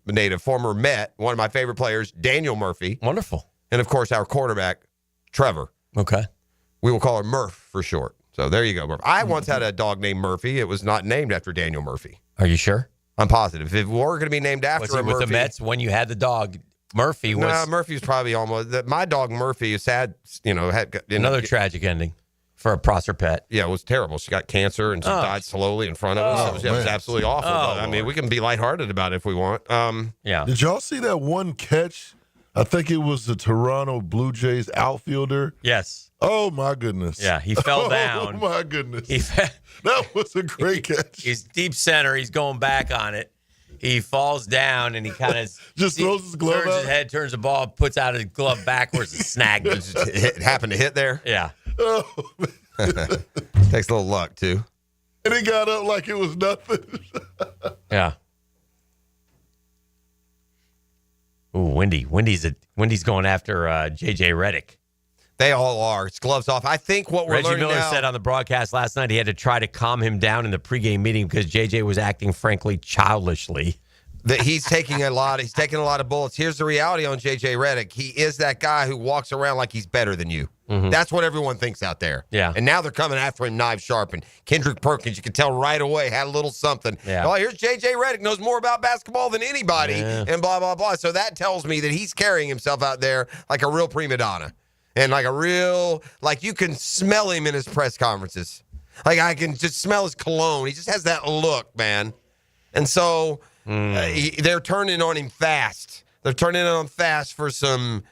native, former Met, one of my favorite players, Daniel Murphy. Wonderful. And, of course, our quarterback, Trevor. Okay. We will call her Murph for short. So there you go, Murph. I once had a dog named Murphy. It was not named after Daniel Murphy. Are you sure? I'm positive. If it were going to be named after Was a it with Murphy, the Mets when you had the dog? Murphy was. No, Murphy was probably almost. My dog Murphy is sad. Had another tragic ending for a Prosser pet. Yeah, it was terrible. She got cancer and she died slowly in front of us. It was absolutely awful. But, I mean, we can be lighthearted about it if we want. Yeah. Did y'all see that one catch? I think it was the Toronto Blue Jays outfielder. Yes. Oh, my goodness. Yeah, he fell down. Oh, my goodness. That was a great catch. He's deep center. He's going back on it. He falls down and he kind of just throws his glove turns out. his head, turns the ball, puts out his glove backwards and snagged it. It happened to hit there? Yeah. Oh, Takes a little luck, too. And he got up like it was nothing. Yeah. Ooh, Wendy's going after J.J. Redick. They all are. It's gloves off. I think what we're Reggie learning Miller now, said on the broadcast last night he had to try to calm him down in the pregame meeting because J.J. was acting, frankly, childishly. that he's taking a lot of bullets. Here's the reality on J.J. Redick. He is that guy who walks around like he's better than you. Mm-hmm. That's what everyone thinks out there. Yeah. And now they're coming after him knife sharp. And Kendrick Perkins, you can tell right away, had a little something. Yeah. Oh, here's J.J. Redick, knows more about basketball than anybody, and blah, blah, blah. So that tells me that he's carrying himself out there like a real prima donna. And like a real, like you can smell him in his press conferences. Like I can just smell his cologne. He just has that look, man. And so they're turning on him fast. They're turning on him fast for some,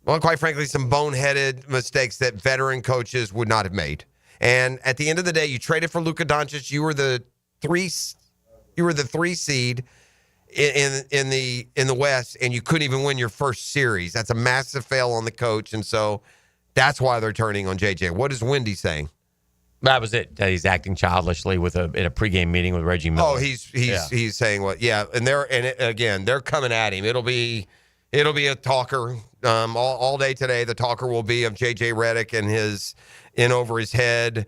well, quite frankly, some boneheaded mistakes that veteran coaches would not have made. And at the end of the day, you traded for Luka Doncic. You were the three seed in the West, and you couldn't even win your first series. That's a massive fail on the coach, and so that's why they're turning on JJ. What is Wendy saying? That was it. He's acting childishly in a pregame meeting with Reggie Miller. Oh, he's saying what? Yeah, and they're coming at him. It'll be a talker all day today. The talker will be of JJ Redick and his in over his head,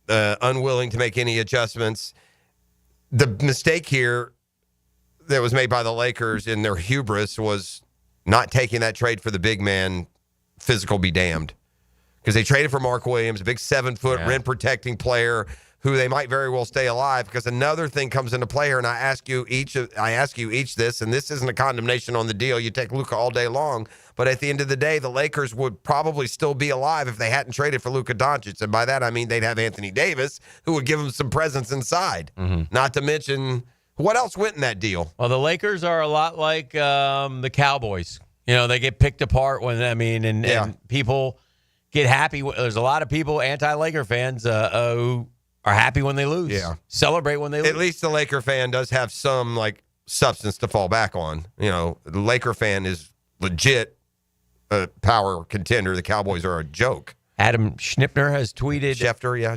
unwilling to make any adjustments. The mistake here that was made by the Lakers in their hubris was not taking that trade for the big man, physical be damned. Because they traded for Mark Williams, a big 7-foot rim-protecting player who they might very well stay alive. Because another thing comes into play here, and I ask you each this, and this isn't a condemnation on the deal. You take Luka all day long. But at the end of the day, the Lakers would probably still be alive if they hadn't traded for Luka Doncic. And by that, I mean they'd have Anthony Davis, who would give them some presence inside. Mm-hmm. Not to mention, what else went in that deal? Well, the Lakers are a lot like the Cowboys. You know, they get picked apart and people get happy. There's a lot of people, anti-Laker fans, who are happy when they lose. Yeah. Celebrate when they lose. At least the Laker fan does have some, like, substance to fall back on. You know, the Laker fan is legit a power contender. The Cowboys are a joke. Adam Schnipner has tweeted. Schefter. Yeah,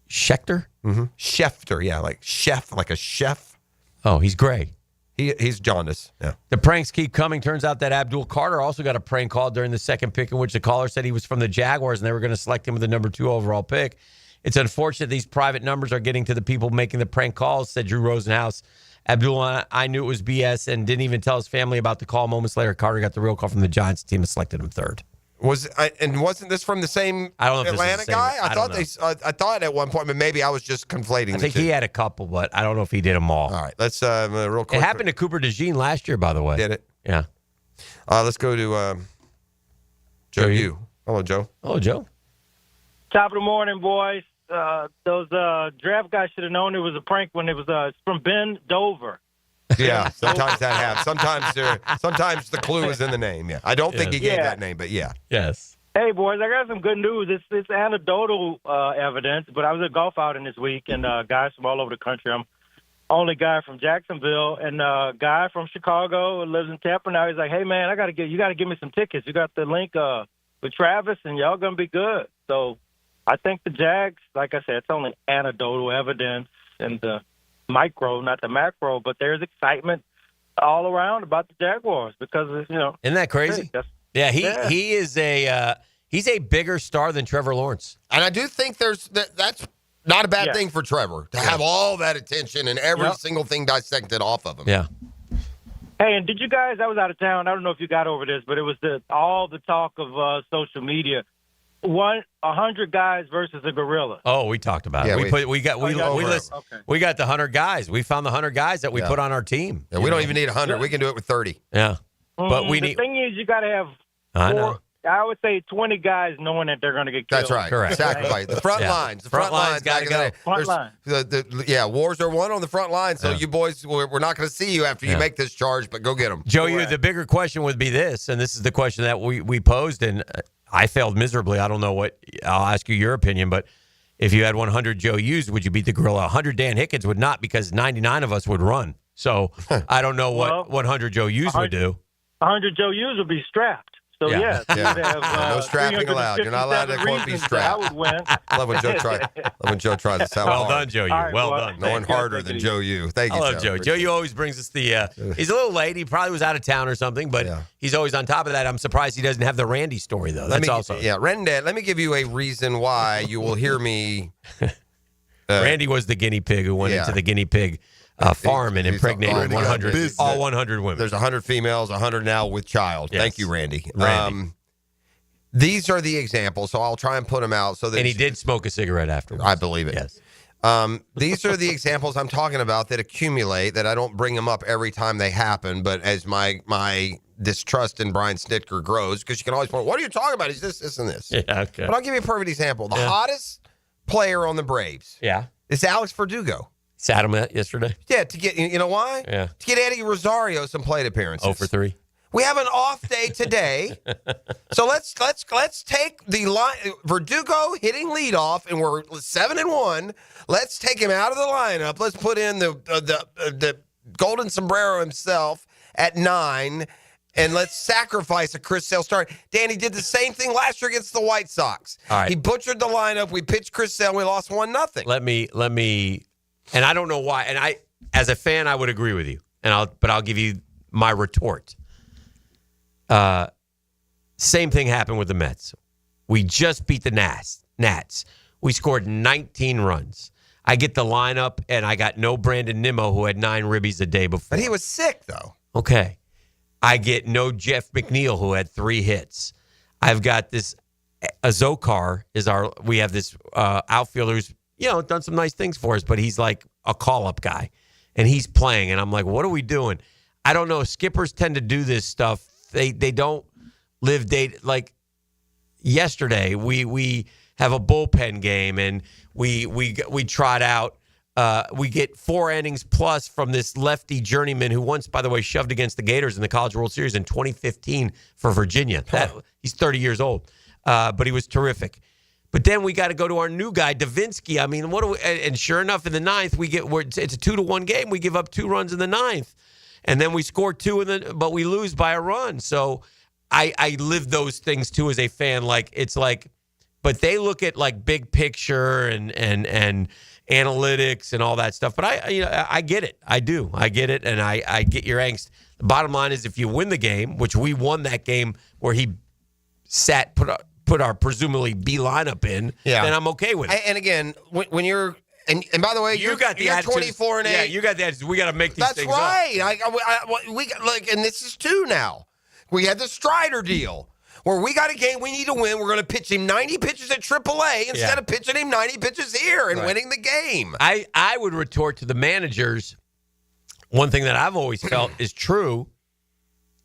Schechter? Mm-hmm. Schefter, yeah, like chef, like a chef. Oh, he's gray. He's jaundiced. Yeah. The pranks keep coming. Turns out that Abdul Carter also got a prank call during the second pick in which the caller said he was from the Jaguars and they were going to select him with the number 2 overall pick. It's unfortunate these private numbers are getting to the people making the prank calls, said Drew Rosenhaus. Abdul, I knew it was BS and didn't even tell his family about the call. Moments later, Carter got the real call from the Giants. The team has selected him 3rd. Wasn't this from the same Atlanta guy? I thought at one point, but maybe I was just conflating. I think he had a couple, but I don't know if he did them all. All right, let's real quick. It happened to Cooper DeJean last year, by the way. Did it? Yeah. Let's go to Joe. You. Hello, Joe. Hello, Joe. Top of the morning, boys. Those draft guys should have known it was a prank when it was from Ben Dover. Yeah, sometimes that happens. Sometimes the clue is in the name. Yeah, I don't think he gave that name, but yeah. Yes. Hey, boys, I got some good news. It's anecdotal evidence, but I was at golf outing this week, and guys from all over the country. I'm only guy from Jacksonville, and a guy from Chicago lives in Tampa now. He's like, hey, man, you got to give me some tickets. You got the link with Travis, and y'all going to be good. So I think the Jags, like I said, it's only anecdotal evidence, and micro, not the macro, but there's excitement all around about the Jaguars because Isn't that crazy? Yeah, he is he's a bigger star than Trevor Lawrence. And I do think that's not a bad thing for Trevor to have all that attention and every single thing dissected off of him. Yeah. Hey, and did you guys? I was out of town. I don't know if you got over this, but it was all the talk of social media. 100 guys versus a gorilla. Oh, we talked about it. We got the 100 guys. We found the 100 guys that we put on our team. Yeah, we don't even need 100. We can do it with 30. Yeah, but the thing is, you got to have. I would say 20 guys knowing that they're going to get killed. That's right. Correct. Sacrifice. The front lines. The front lines got to go. Front line. Wars are won on the front line. So you boys, we're not going to see you after you make this charge, but go get them. Joe, the bigger question would be this, and this is the question that we posed, and I failed miserably. I don't know what. I'll ask you your opinion, but if you had 100 Joe Hughes, would you beat the gorilla? 100 Dan Hickens would not, because 99 of us would run. So I don't know what 100 Joe Hughes would do. 100 Joe Hughes would be strapped. So, yes, you'd have, no strapping allowed. You're not allowed to quote be strapped. I would win. Love when Joe tries to sound well hard. done, Joe. Well done. No one harder than Joe Yu. Thank you, I love Joe. Joe Yu always brings us the. He's a little late. He probably was out of town or something, but he's always on top of that. I'm surprised he doesn't have the Randy story though. Randy. Let me give you a reason why you will hear me. Randy was the guinea pig who went into the guinea pig farm and impregnated 100, all 100 women. There's 100 females, 100 now with child. Yes. Thank you, Randy. These are the examples, so I'll try and put them out. And he did smoke a cigarette afterwards. I believe it. Yes. These are the examples I'm talking about that accumulate, that I don't bring them up every time they happen, but as my distrust in Brian Snitker grows, because you can always point, what are you talking about? He's this, and this. Yeah, okay. But I'll give you a perfect example. The hottest player on the Braves is Alex Verdugo. Sat him yesterday. Yeah, to get, you know why? Yeah. To get Eddie Rosario some plate appearances. 0 for 3. We have an off day today, so let's take the line. Verdugo hitting leadoff, and we're 7-1. Let's take him out of the lineup. Let's put in the golden sombrero himself at 9, and let's sacrifice a Chris Sale start. Danny did the same thing last year against the White Sox. All right. He butchered the lineup. We pitched Chris Sale. We lost 1-0. Let me, and I don't know why. And I, as a fan, I would agree with you. But I'll give you my retort. Same thing happened with the Mets. We just beat the Nats. We scored 19 runs. I get the lineup, and I got no Brandon Nimmo, who had 9 ribbies a day before. But he was sick, though. Okay. I get no Jeff McNeil, who had 3 hits. I've got this Azokar we have this outfielder who's, done some nice things for us, but he's like a call-up guy, and he's playing, and I'm like, what are we doing? I don't know. Skippers tend to do this stuff. They don't live day. Like yesterday, we have a bullpen game, and we trot out. We get 4 innings plus from this lefty journeyman who once, by the way, shoved against the Gators in the College World Series in 2015 for Virginia. He's 30 years old, but he was terrific. But then we got to go to our new guy, Davinsky. I mean, and sure enough, in the 9th, it's a 2-1 game. We give up 2 runs in the 9th. And then we score 2, but we lose by a run. So I live those things too as a fan. But they look at like big picture and analytics and all that stuff. But I get it. I do. I get it, and I get your angst. The bottom line is, if you win the game, which we won that game where he put our presumably B lineup in, then I'm okay with it. And again, when you're. And by the way, you're 24-8. Yeah, you got the attitude. We got to make these things up. That's right. We got and this is 2 now. We had the Strider deal where we got a game we need to win. We're going to pitch him 90 pitches at AAA instead of pitching him 90 pitches here and winning the game. I would retort to the managers. One thing that I've always felt is true.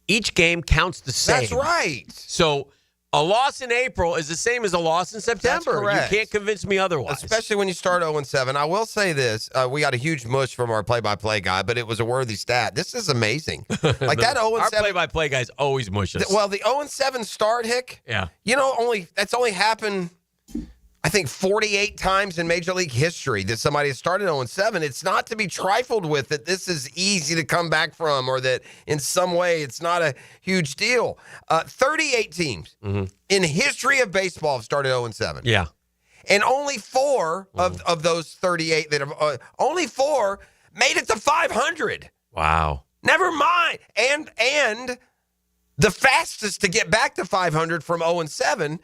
Each game counts the same. That's right. So a loss in April is the same as a loss in September. That's correct. You can't convince me otherwise. Especially when you start 0-7. I will say this. We got a huge mush from our play-by-play guy, but it was a worthy stat. This is amazing. Like that 0-7. Our play-by-play guys always mush us. Well, the 0-7 start, Hick, that's only happened, I think, 48 times in Major League history that somebody has started 0-7. It's not to be trifled with that this is easy to come back from, or that in some way it's not a huge deal. 38 teams in history of baseball have started 0-7. Yeah. And only 4 of those 38 that have only 4 made it to 500. Wow. Never mind. And the fastest to get back to 500 from 0-7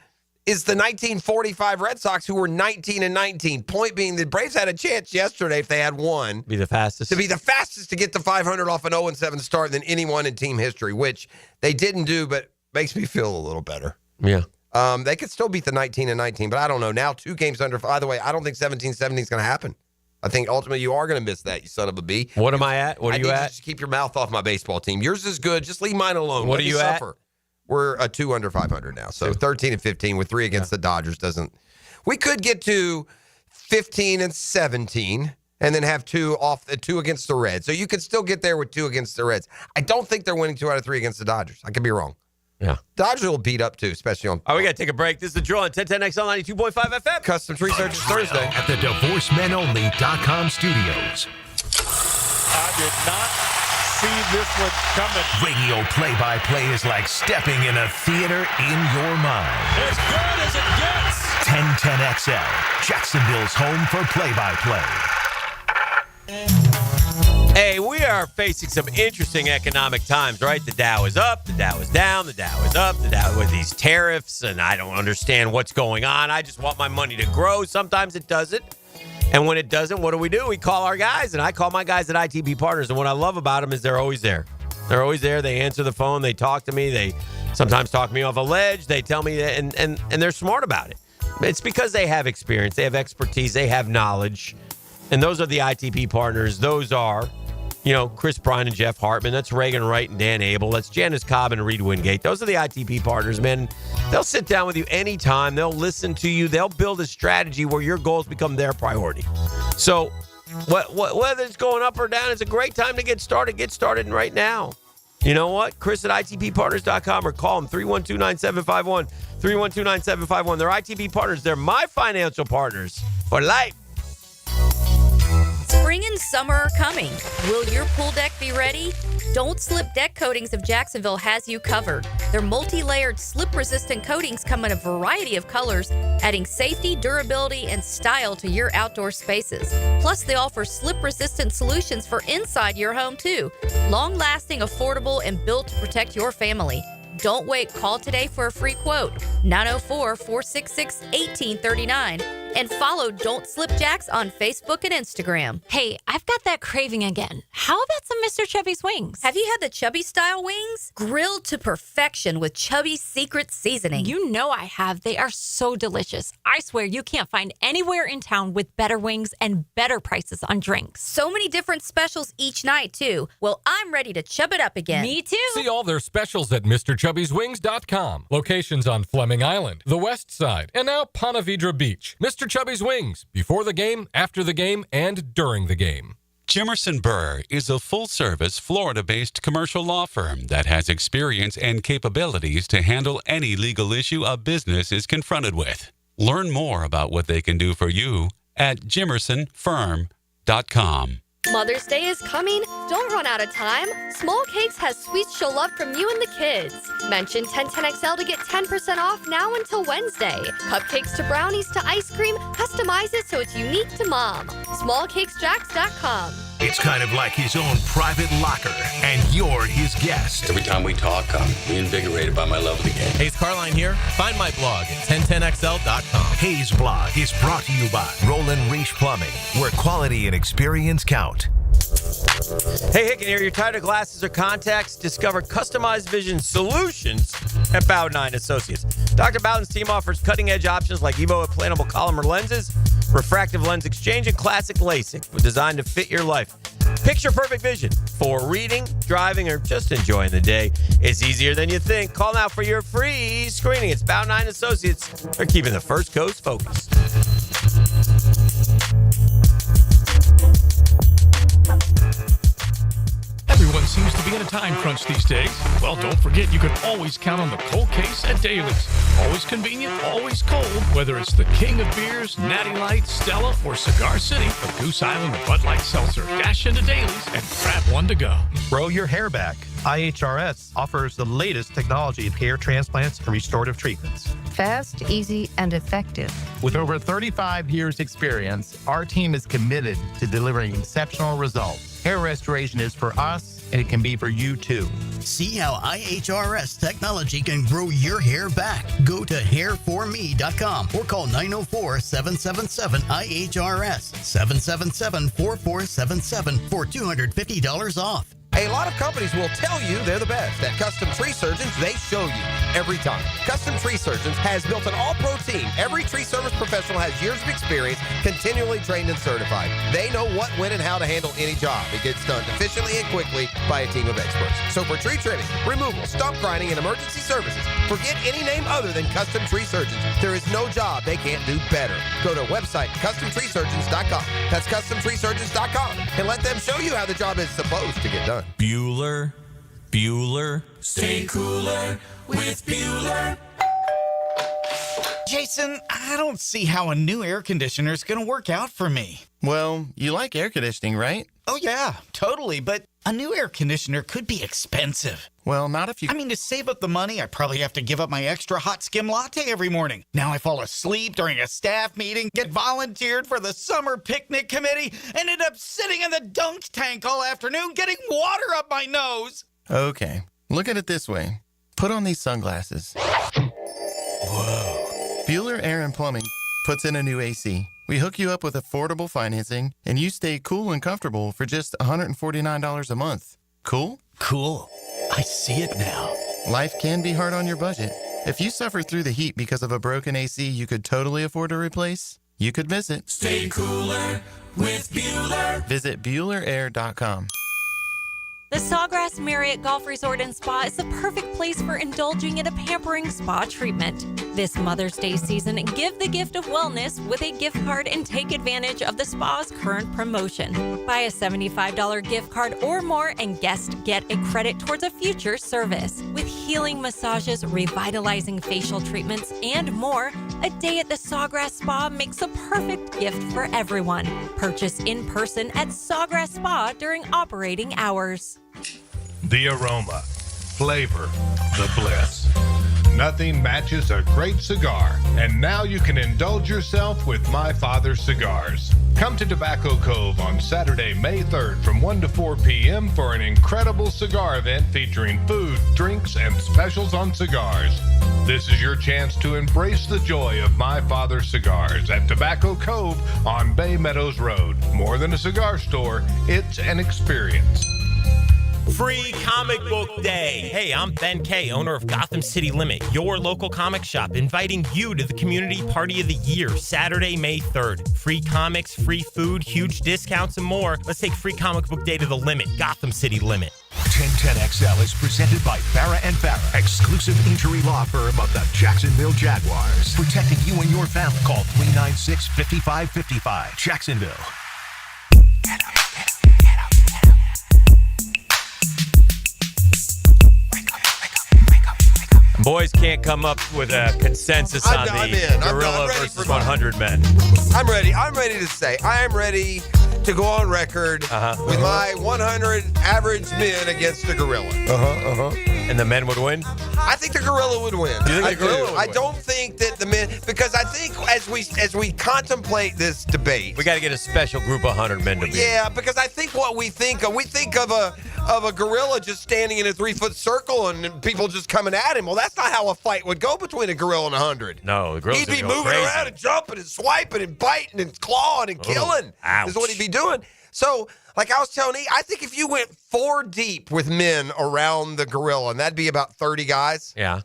is the 1945 Red Sox, who were 19-19. Point being, the Braves had a chance yesterday if they had won. Be the fastest. To be the fastest to get to 500 off an 0-7 start than anyone in team history, which they didn't do, but makes me feel a little better. Yeah. They could still beat the 19-19, but I don't know. Now 2 games under. By the way, I don't think 17-17 is going to happen. I think ultimately you are going to miss that, you son of a bee. What am I at? What are you at? Just keep your mouth off my baseball team. Yours is good. Just leave mine alone. What are you at? We're a 2 under 500 now. So 13-15 with 3 against the Dodgers doesn't. We could get to 15-17 and then have 2 against the Reds. So you could still get there with 2 against the Reds. I don't think they're winning 2 out of 3 against the Dodgers. I could be wrong. Yeah. Dodgers will beat up too, especially on. Oh, we got to take a break. This is the drill on 1010XL 92.5 FM. Custom Tree Search Thursday. At the DivorceMenOnly.com studios. I did not see this one coming. Radio play-by-play is like stepping in a theater in your mind. As good as it gets. 1010XL, Jacksonville's home for play-by-play. Hey, we are facing some interesting economic times, right? The Dow is up, the Dow is down, the Dow is up, the Dow with these tariffs, and I don't understand what's going on. I just want my money to grow. Sometimes it doesn't. And when it doesn't, what do? We call our guys, and I call my guys at ITB Partners, and what I love about them is they're always there. They're always there. They answer the phone. They talk to me. They sometimes talk me off a ledge. They tell me, and they're smart about it. It's because they have experience. They have expertise. They have knowledge. And those are the ITP Partners. Those are, Chris Bryan and Jeff Hartman. That's Reagan Wright and Dan Abel. That's Janice Cobb and Reed Wingate. Those are the ITP Partners, man. They'll sit down with you anytime. They'll listen to you. They'll build a strategy where your goals become their priority. So whether it's going up or down, it's a great time to get started. Get started right now. You know what? Chris at ITPPartners.com or call them 312-9751. 312-9751. They're ITP Partners. They're my financial partners for life. Spring and summer are coming. Will your pool deck be ready? Don't Slip Deck Coatings of Jacksonville has you covered. Their multi-layered slip-resistant coatings come in a variety of colors, adding safety, durability, and style to your outdoor spaces. Plus, they offer slip-resistant solutions for inside your home, too. Long-lasting, affordable, and built to protect your family. Don't wait. Call today for a free quote. 904-466-1839. And follow Don't Slip Jacks on Facebook and Instagram. Hey, I've got that craving again. How about some Mr. Chubby's wings? Have you had the Chubby style wings? Grilled to perfection with Chubby's secret seasoning. You know I have. They are so delicious. I swear you can't find anywhere in town with better wings and better prices on drinks. So many different specials each night, too. Well, I'm ready to chub it up again. Me too. See all their specials at MrChubby'sWings.com. Locations on Fleming Island, the West Side, and now Ponte Vedra Beach. Mr. Chubby's Wings, before the game, after the game, and during the game. Jimerson Burr is a full-service, Florida-based commercial law firm that has experience and capabilities to handle any legal issue a business is confronted with. Learn more about what they can do for you at jimersonfirm.com. Mother's Day is coming. Don't run out of time. Small Cakes has sweets she'll love from you and the kids. Mention 1010XL to get 10% off now until Wednesday. Cupcakes to brownies to ice cream. Customize it so it's unique to mom. SmallCakesJacks.com. It's kind of like his own private locker, and you're his guest. Every time we talk, I'm reinvigorated by my love of the game. Hayes Carline here. Find my blog at 1010XL.com. Hayes Blog is brought to you by Roland Reach Plumbing, where quality and experience count. Hey, Hicken here. You're tired of glasses or contacts? Discover customized vision solutions at Bowden Associates. Dr. Bowden's team offers cutting-edge options like Evo implantable Collamer lenses, refractive lens exchange, and classic LASIK, designed to fit your life. Picture perfect vision for reading, driving, or just enjoying the day. It's easier than you think. Call now for your free screening. It's Bowden Associates. They're keeping the First Coast focused. Everyone seems to be in a time crunch these days. Well, don't forget you can always count on the cold case at Daly's. Always convenient, always cold. Whether it's the king of beers, Natty Light, Stella, or Cigar City, or Goose Island or Bud Light Seltzer, dash into Daly's and grab one to go. Grow your hair back. IHRS offers the latest technology in hair transplants and restorative treatments. Fast, easy, and effective. With over 35 years' experience, our team is committed to delivering exceptional results. Hair restoration is for us, and it can be for you too. See how IHRS technology can grow your hair back. Go to hairforme.com or call 904-777-IHRS, 777-4477 for $250 off. A lot of companies will tell you they're the best. At Custom Tree Surgeons, they show you every time. Custom Tree Surgeons has built an all-pro team. Every tree service professional has years of experience, continually trained and certified. They know what, when, and how to handle any job. It gets done efficiently and quickly by a team of experts. So for tree trimming, removal, stump grinding, and emergency services, forget any name other than Custom Tree Surgeons. There is no job they can't do better. Go to website CustomTreeSurgeons.com. That's CustomTreeSurgeons.com, and let them show you how the job is supposed to get done. Bueller. Stay cooler with Bueller. Jason, I don't see how a new air conditioner is going to work out for me. Well, you like air conditioning, right? Oh, yeah, totally. But a new air conditioner could be expensive. Well, not if you... I mean, to save up the money, I probably have to give up my extra hot skim latte every morning. Now I fall asleep during a staff meeting, get volunteered for the summer picnic committee, and end up sitting in the dunk tank all afternoon getting water up my nose. Okay, look at it this way. Put on these sunglasses. Whoa. Bueller Air and Plumbing puts in a new AC. We hook you up with affordable financing, and you stay cool and comfortable for just $149 a month. Cool? Cool. I see it now. Life can be hard on your budget. If you suffer through the heat because of a broken AC you could totally afford to replace, you could visit. Stay cooler with Bueller. Visit BuellerAir.com. The Sawgrass Marriott Golf Resort and Spa is the perfect place for indulging in a pampering spa treatment. This Mother's Day season, give the gift of wellness with a gift card and take advantage of the spa's current promotion. Buy a $75 gift card or more and guests get a credit towards a future service. With healing massages, revitalizing facial treatments, and more, a day at the Sawgrass Spa makes a perfect gift for everyone. Purchase in person at Sawgrass Spa during operating hours. The aroma, flavor, the bliss. Nothing matches a great cigar, and now you can indulge yourself with My Father's Cigars. Come to Tobacco Cove on Saturday, May 3rd from 1 to 4 p.m. for an incredible cigar event featuring food, drinks, and specials on cigars. This is your chance to embrace the joy of My Father's Cigars at Tobacco Cove on Bay Meadows Road. More than a cigar store, it's an experience. Free Comic Book Day. Hey, I'm Ben Kay, owner of Gotham City Limit, your local comic shop, inviting you to the Community Party of the Year, Saturday, May 3rd. Free comics, free food, huge discounts, and more. Let's take Free Comic Book Day to the limit. Gotham City Limit. 1010XL is presented by Farrah & Farrah, exclusive injury law firm of the Jacksonville Jaguars. Protecting you and your family. Call 396-5555. Jacksonville. Boys can't come up with a consensus on the Gorilla versus 100 men. I'm ready. I'm ready to say I am ready to go on record with my 100 average men against the Gorilla. And the men would win? I think the Gorilla would win. You think the Gorilla would win? I don't think that the men, because I think as we contemplate this debate, we got to get a special group of 100 men to be. Yeah, because I think what we think of a gorilla just standing in a 3-foot circle and people just coming at him. Well, that's not how a fight would go between a gorilla and 100. No, the gorilla. He'd be moving around and jumping and swiping and biting and clawing and killing. Ouch. Is what he'd be doing. So, like I was telling you, I think if you went 4 deep with men around the gorilla, and that'd be about 30 guys. Yeah.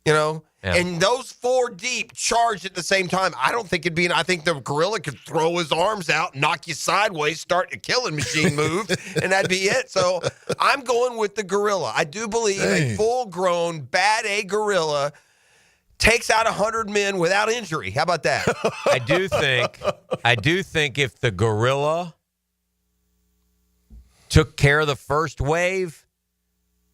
You know? Yeah. And those 4 deep charged at the same time, I don't think it'd be. I think the gorilla could throw his arms out, knock you sideways, start a killing machine move, and that'd be it. So I'm going with the gorilla. I do believe a full-grown, bad A gorilla takes out 100 men without injury. How about that? I do think if the gorilla took care of the first wave,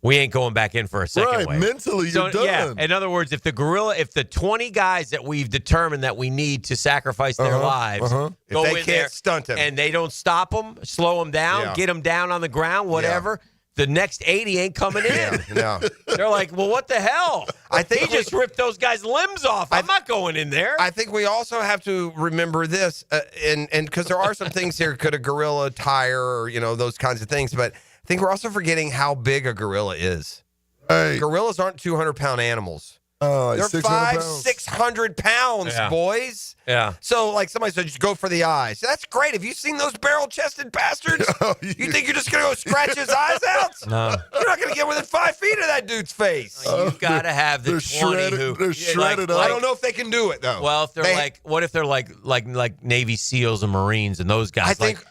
we ain't going back in for a second wave. Mentally, you're done. Yeah, in other words, if the 20 guys that we've determined that we need to sacrifice their lives, go if they in can't there stunt him, and they don't stop them, slow them down, get them down on the ground, whatever. the next 80 ain't coming in. No. They're like, well, what the hell? I think he just ripped those guys' limbs off. I'm not going in there. I think we also have to remember this, and because there are some things here, could a gorilla tire or, those kinds of things, but I think we're also forgetting how big a gorilla is. Hey. Gorillas aren't 200-pound animals. Like They're 600 600 pounds, boys. Yeah. So, like somebody said, just go for the eyes. That's great. Have you seen those barrel-chested bastards? You think you're just going to go scratch his eyes out? No. You're not going to get within 5 feet of that dude's face. You've got to have the 20 who... They're shredded up. I don't know if they can do it, though. Well, if they're what if they're like Navy SEALs and Marines and those guys? I think...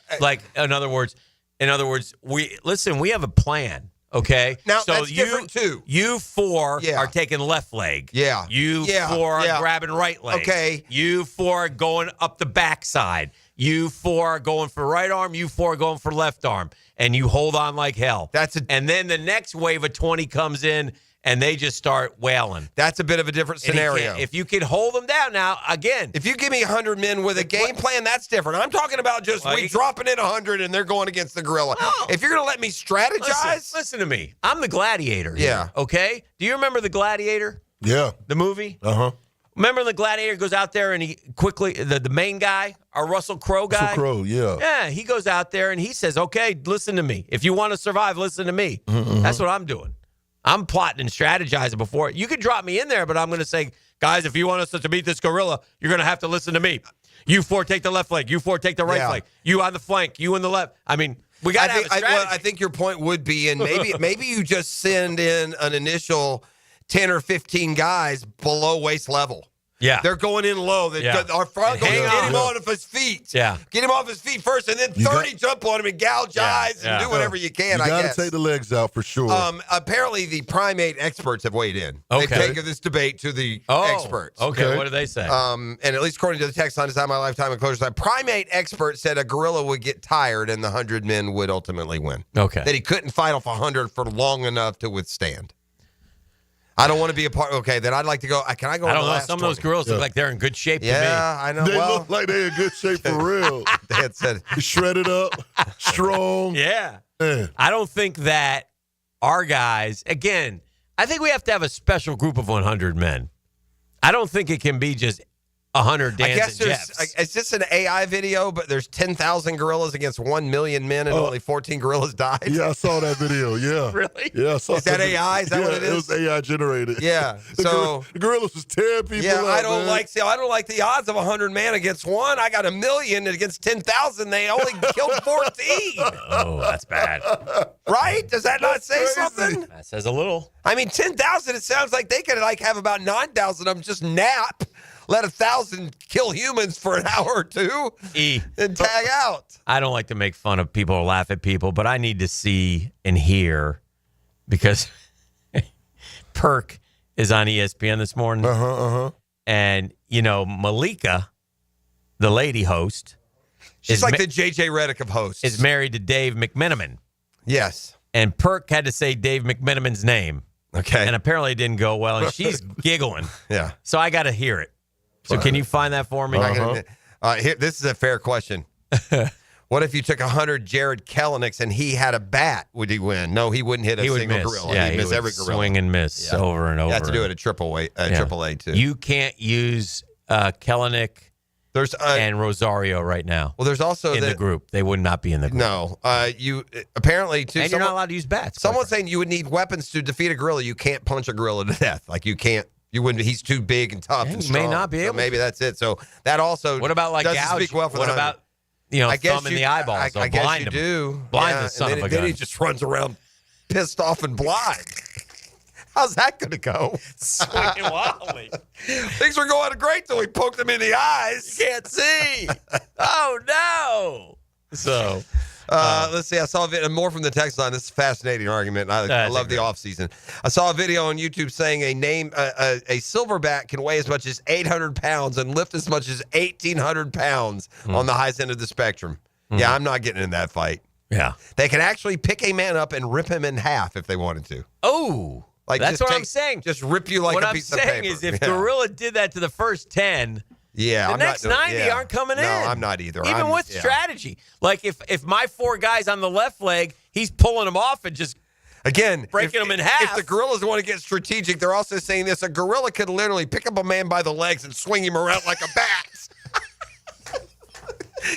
in other words, we have a plan. Okay. Now so that's different too. You four are taking left leg. Yeah. You four are grabbing right leg. Okay. You four are going up the backside. You four are going for right arm. You four are going for left arm. And you hold on like hell. And then the next wave of 20 comes in and they just start wailing. That's a bit of a different scenario. If you can hold them down now, again. If you give me 100 men with a game plan, that's different. I'm talking about just we dropping in 100 and they're going against the gorilla. If you're going to let me strategize. Listen to me. I'm the gladiator here, Yeah. okay? Do you remember the Gladiator? Yeah. The movie? Uh-huh. Remember the Gladiator goes out there and he quickly, the main guy, our Russell Crowe guy? Russell Crowe, yeah. Yeah, he goes out there and he says, okay, listen to me. If you want to survive, listen to me. Mm-hmm. That's what I'm doing. I'm plotting and strategizing before. You could drop me in there, but I'm going to say, guys, if you want us to beat this gorilla, you're going to have to listen to me. You four take the left leg. You four take the right leg. You on the flank. You on the left. I mean, we got to have a strategy. I think your point would be, and maybe you just send in an initial 10 or 15 guys below waist level. Yeah. They're going in low. Our front goes, get him off his feet. Yeah. Get him off his feet first, and then 30 jump on him and gouge eyes and do whatever you can, You I got guess. to take the legs out for sure. Apparently, the primate experts have weighed in. Okay. They've taken this debate to the experts. Okay. What do they say? And at least according to the text on Design My Lifetime and Closure Side, primate expert said a gorilla would get tired and the 100 men would ultimately win. Okay. That he couldn't fight off 100 for long enough to withstand. I don't want to be a part. Okay, then I'd like to go. Can I go? I don't on the know. last Some of those gorillas look like they're in good shape to me. Yeah, I know. They look like they're in good shape for real. They had said shredded up, strong. Yeah. Man. I don't think that our guys, again, I think we have to have a special group of 100 men. I don't think it can be just 100 Dans I guess and Jeffs. it's just an AI video, but there's 10,000 gorillas against 1 million men, and only 14 gorillas died. Yeah, I saw that video. Yeah. Really? Yeah, I saw Is that AI? Is that what it is? It was AI generated. Yeah. The gorillas was tearing people Yeah, up, I don't man. like the odds of 100 man against one. I got 1 million against 10,000. They only killed 14. Oh, that's bad. Right? Does that not say something? That says a little. I mean, 10,000. It sounds like they could have about 9,000 of them just nap. Let 1,000 kill humans for an hour or two and tag out. I don't like to make fun of people or laugh at people, but I need to see and hear because Perk is on ESPN this morning. And, Malika, the lady host. She's like the J.J. Redick of hosts. Is married to Dave McMenamin. Yes. And Perk had to say Dave McMenamin's name. Okay. And apparently it didn't go well, and she's giggling. Yeah. So I got to hear it. So can you find that for me? Here, this is a fair question. What if you took 100 Jared Kelenics and he had a bat? Would he win? No, he wouldn't hit a single gorilla. Yeah, He'd miss every gorilla. Swing and miss over and over. You have to do it at triple A too. You can't use Kellenic and Rosario right now. Well, there's also in the group. They would not be in the group. No, you apparently too. And you're not allowed to use bats. Someone's saying you would need weapons to defeat a gorilla. You can't punch a gorilla to death. Like you can't. You wouldn't. He's too big and tough and strong. May not be able. So maybe that's it. So that also. What about doesn't gouge? speak well for what the about thumb in the eyeballs? I guess you do. Blind the son of a gun. Then he just runs around pissed off and blind. How's that going to go? Swinging wildly. Things were going great till we poked him in the eyes. You can't see. Oh no. So. Let's see. I saw a video, more from the text line. This is a fascinating argument. I love the off season. I saw a video on YouTube saying a silverback can weigh as much as 800 pounds and lift as much as 1,800 pounds on the highest end of the spectrum. Yeah, I'm not getting in that fight. Yeah, they can actually pick a man up and rip him in half if they wanted to. Oh, that's what I'm saying. Just rip you like a piece of paper. What I'm saying is, if Gorilla did that to the first 10. Yeah, the next 90 aren't coming in. No, I'm not either. Even with strategy. Like if my 4 guys on the left leg, he's pulling them off and just Again, breaking them in half. If the gorillas want to get strategic, they're also saying this. A gorilla could literally pick up a man by the legs and swing him around like a bat.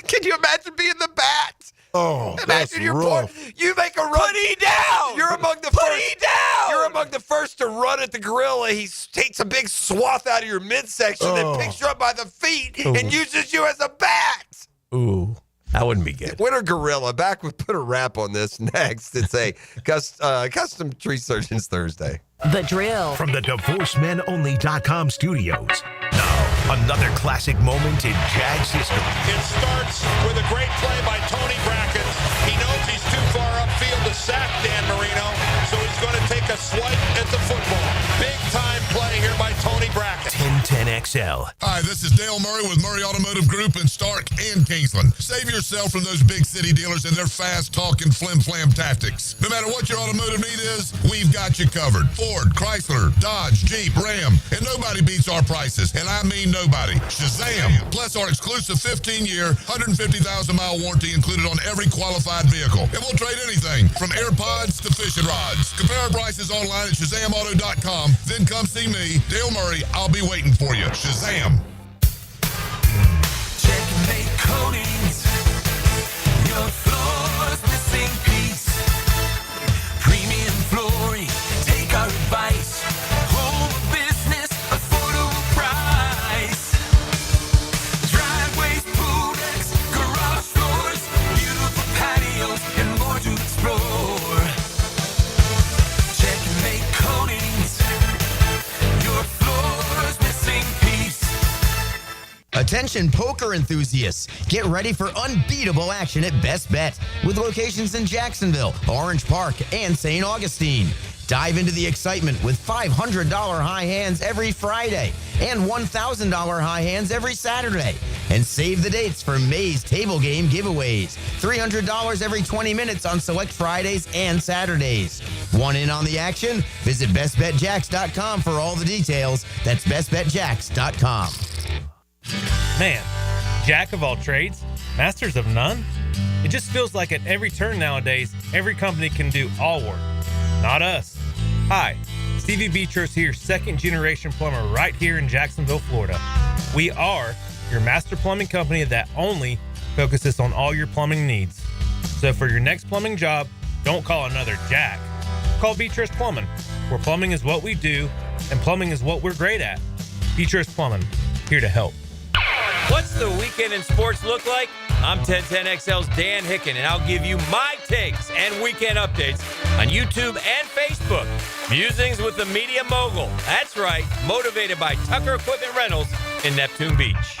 Can you imagine being the bat? Oh, that's rough. You make a run. Put he down. You're among the first. You're among the first to run at the gorilla. He takes a big swath out of your midsection, then picks you up by the feet and uses you as a bat. Ooh, that wouldn't be good. Winter Gorilla. Back with Put a Wrap on this next. It's a custom tree surgeons Thursday. The Drill. From the DivorceMenOnly.com studios. Now, another classic moment in Jags history. It starts with a great play by Tony Brackett. He knows he's too far upfield to sack Dan Marino, so he's going to take a swipe at the football. Big time play here by Tony Brackett. 1010XL. Hi, this is Dale Murray with Murray Automotive Group in Stark and Kingsland. Save yourself from those big city dealers and their fast-talking flim-flam tactics. No matter what your automotive need is, we've got you covered. Ford, Chrysler, Dodge, Jeep, Ram, and nobody beats our prices, and I mean nobody. Shazam! Plus our exclusive 15-year, 150,000-mile warranty included on every qualified vehicle. And we'll trade anything from AirPods to fishing rods. Compare our prices online at ShazamAuto.com. Then come see me, Dale Murray. I'll be waiting for you. Shazam! Checkmate Coatings. Your floor's missing piece. Premium flooring. Take our advice. Home business, affordable price. Driveways, pool decks, garage doors, beautiful patios, and more to explore. Checkmate Coatings. Your floor's missing piece. Attention poker enthusiasts, get ready for unbeatable action at Best Bet with locations in Jacksonville, Orange Park, and St. Augustine. Dive into the excitement with $500 high hands every Friday and $1,000 high hands every Saturday. And save the dates for May's table game giveaways. $300 every 20 minutes on select Fridays and Saturdays. Want in on the action? Visit bestbetjacks.com for all the details. That's bestbetjacks.com. Man, jack of all trades, masters of none? It just feels like at every turn nowadays, every company can do all work. Not us. Hi, Stevie Beechurst here, second generation plumber right here in Jacksonville, Florida. We are your master plumbing company that only focuses on all your plumbing needs. So for your next plumbing job, don't call another Jack. Call Beechurst Plumbing, where plumbing is what we do and plumbing is what we're great at. Beechurst Plumbing, here to help. What's the weekend in sports look like? I'm 1010XL's Dan Hicken, and I'll give you my takes and weekend updates on YouTube and Facebook. Musings with the media mogul. That's right, motivated by Tucker Equipment Rentals in Neptune Beach.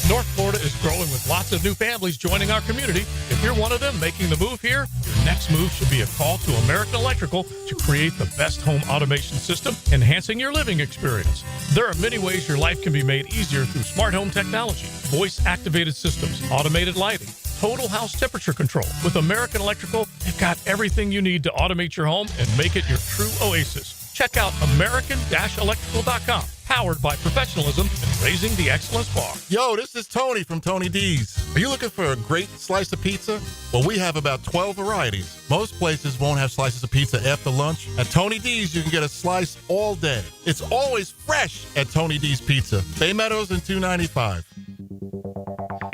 North Florida is growing with lots of new families joining our community. If you're one of them making the move here, your next move should be a call to American Electrical to create the best home automation system, enhancing your living experience. There are many ways your life can be made easier through smart home technology, voice-activated systems, automated lighting, total house temperature control. With American Electrical, they've got everything you need to automate your home and make it your true oasis. Check out American-Electrical.com. Powered by professionalism and raising the excellence bar. Yo, this is Tony from Tony D's. Are you looking for a great slice of pizza? Well, we have about 12 varieties. Most places won't have slices of pizza after lunch. At Tony D's, you can get a slice all day. It's always fresh at Tony D's Pizza. Bay Meadows and 295.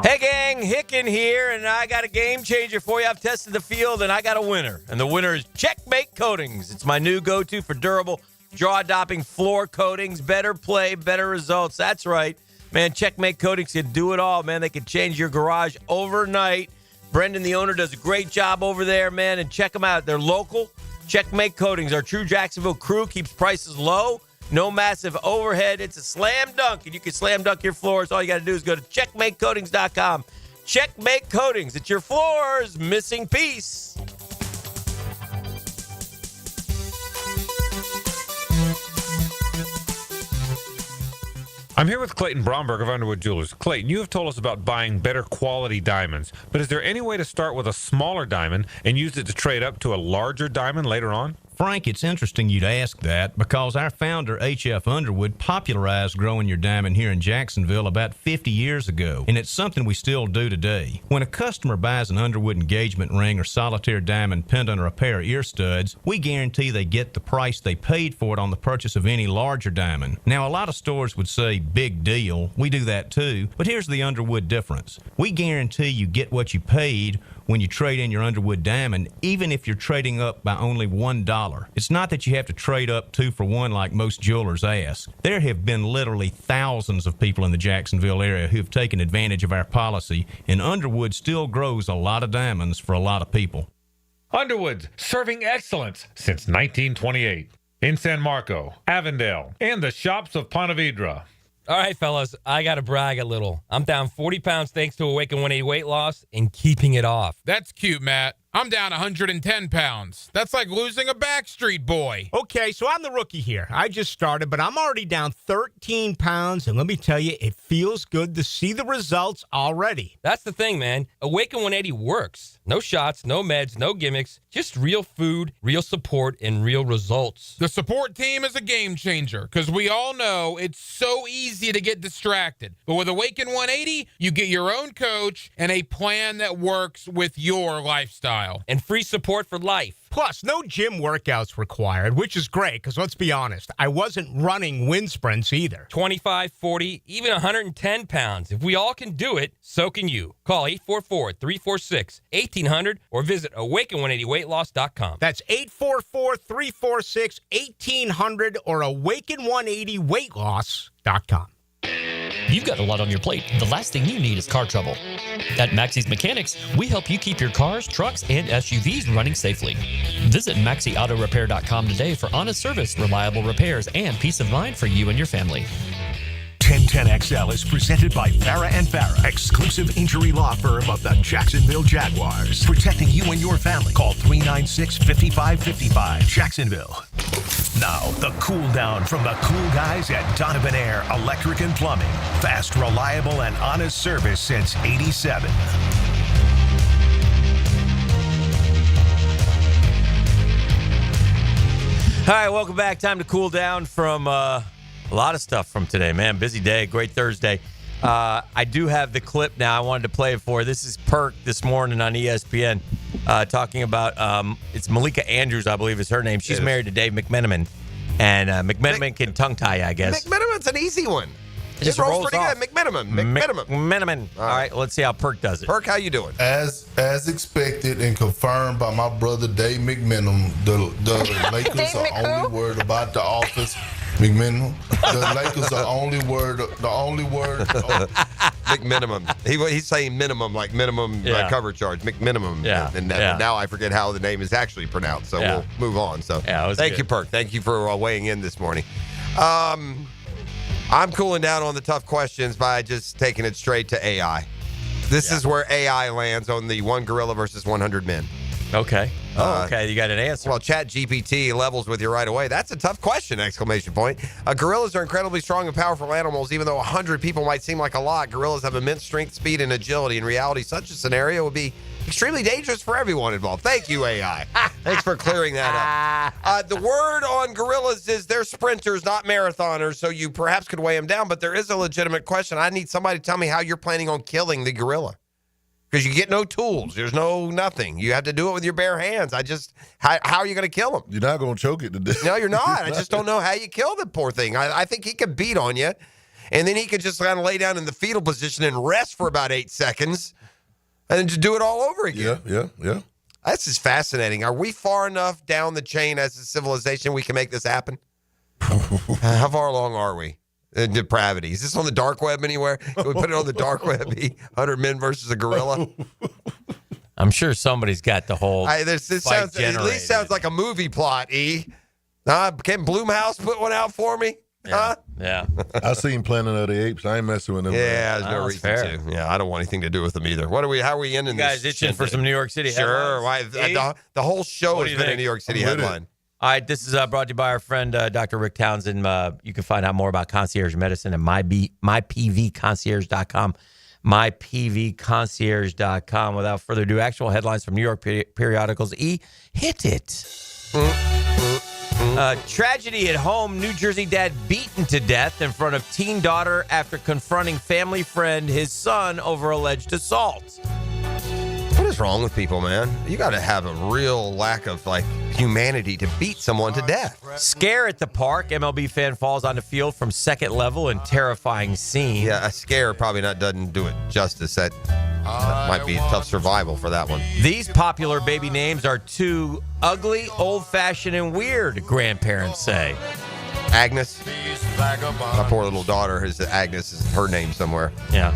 Hey gang, Hicken here, and I got a game changer for you. I've tested the field, and I got a winner. And the winner is Checkmate Coatings. It's my new go-to for durable, jaw-dropping floor coatings. Better play, better results. That's right. Man, Checkmate Coatings can do it all, man. They can change your garage overnight. Brendan, the owner, does a great job over there, man, and check them out. They're local. Checkmate Coatings, our true Jacksonville crew, keeps prices low. No massive overhead. It's a slam dunk, and you can slam dunk your floors. All you got to do is go to checkmatecoatings.com. Checkmate Coatings. It's your floor's missing piece. I'm here with Clayton Bromberg of Underwood Jewelers. Clayton, you have told us about buying better quality diamonds, but is there any way to start with a smaller diamond and use it to trade up to a larger diamond later on? Frank, it's interesting you'd ask that because our founder, H.F. Underwood, popularized growing your diamond here in Jacksonville about 50 years ago, and it's something we still do today. When a customer buys an Underwood engagement ring or solitaire diamond pendant or a pair of ear studs, we guarantee they get the price they paid for it on the purchase of any larger diamond. Now, a lot of stores would say, big deal. We do that too, but here's the Underwood difference. We guarantee you get what you paid when you trade in your Underwood diamond, even if you're trading up by only $1. It's not that you have to trade up 2 for 1 like most jewelers ask. There have been literally thousands of people in the Jacksonville area who have taken advantage of our policy, and Underwood still grows a lot of diamonds for a lot of people. Underwood's serving excellence since 1928 in San Marco, Avondale, and the shops of Ponte Vedra. All right, fellas, I got to brag a little. I'm down 40 pounds thanks to Awaken 180 weight loss and keeping it off. That's cute, Matt. I'm down 110 pounds. That's like losing a Backstreet Boy. Okay, so I'm the rookie here. I just started, but I'm already down 13 pounds, and let me tell you, it feels good to see the results already. That's the thing, man. Awaken 180 works. No shots, no meds, no gimmicks, just real food, real support, and real results. The support team is a game changer because we all know it's so easy to get distracted. But with Awaken 180, you get your own coach and a plan that works with your lifestyle. And free support for life. Plus, no gym workouts required, which is great because let's be honest, I wasn't running wind sprints either. 25, 40, even 110 pounds. If we all can do it, so can you. Call 844-346-1800 or visit awaken180weightloss.com. That's 844-346-1800 or awaken180weightloss.com. You've got a lot on your plate. The last thing you need is car trouble. At Maxie's Mechanics, we help you keep your cars, trucks, and SUVs running safely. Visit MaxieAutoRepair.com today for honest service, reliable repairs, and peace of mind for you and your family. 1010XL is presented by Farah & Farah, exclusive injury law firm of the Jacksonville Jaguars. Protecting you and your family. Call 396-5555, Jacksonville. Now, the cool down from the cool guys at Donovan Air Electric and Plumbing. Fast, reliable, and honest service since '87. All right, welcome back. Time to cool down from a lot of stuff from today, man. Busy day, great Thursday. I do have the clip now. I wanted to play it for you. This is Perk this morning on ESPN talking about, it's Malika Andrews, I believe is her name. She's married to Dave McMenamin. And McMenamin can tongue tie you, I guess. McMenamin's an easy one. It just rolls pretty off. good. McMenamin. All right, let's see how Perk does it. Perk, how you doing? As expected and confirmed by my brother Dave McMenamin, the Lakers are only worried about the office. McMenamin. The Lakers are only word. McMinimum. He's saying minimum, like minimum cover charge. McMinimum. Yeah. And now I forget how the name is actually pronounced, so we'll move on. So thank you, Perk. Thank you for weighing in this morning. I'm cooling down on the tough questions by just taking it straight to AI. This is where AI lands on the 1 gorilla versus 100 men. Okay. Okay. You got an answer. Well, ChatGPT levels with you right away. That's a tough question, exclamation point. Gorillas are incredibly strong and powerful animals. Even though 100 people might seem like a lot, gorillas have immense strength, speed, and agility. In reality, such a scenario would be extremely dangerous for everyone involved. Thank you, AI. Thanks for clearing that up. The word on gorillas is they're sprinters, not marathoners, so you perhaps could weigh them down, but there is a legitimate question. I need somebody to tell me how you're planning on killing the gorilla. Because you get no tools. There's nothing. You have to do it with your bare hands. How are you going to kill him? You're not going to choke it to death. No, you're not. I just don't know how you kill the poor thing. I think he could beat on you, and then he could just kind of lay down in the fetal position and rest for about 8 seconds, and then just do it all over again. Yeah. That's just fascinating. Are we far enough down the chain as a civilization we can make this happen? How far along are we? Depravity. Is this on the dark web anywhere? Can we put it on the dark web? 100 men versus a gorilla? I'm sure somebody's got the whole this sounds, at least sounds like a movie plot, E. Can Blumhouse put one out for me? Yeah. I seen Planet of the Apes. I ain't messing with them. Yeah, there's no reason to. Yeah, I don't want anything to do with them either. How are we ending this? You guys itching for some New York City headlines? Sure. The whole show has been a New York City headline. All right, this is brought to you by our friend Dr. Rick Townsend. You can find out more about concierge medicine at mypvconcierge.com. mypvconcierge.com. Without further ado, actual headlines from New York periodicals. E, hit it. Tragedy at home. New Jersey dad beaten to death in front of teen daughter after confronting family friend, his son, over alleged assault. What is wrong with people, man? You got to have a real lack of humanity to beat someone to death. Scare at the park. MLB fan falls on the field from second level in terrifying scene. Yeah, a scare probably doesn't do it justice. That might be tough survival for that one. These popular baby names are too ugly, old-fashioned, and weird, grandparents say. Agnes. My poor little daughter is Agnes. Is her name somewhere. Yeah.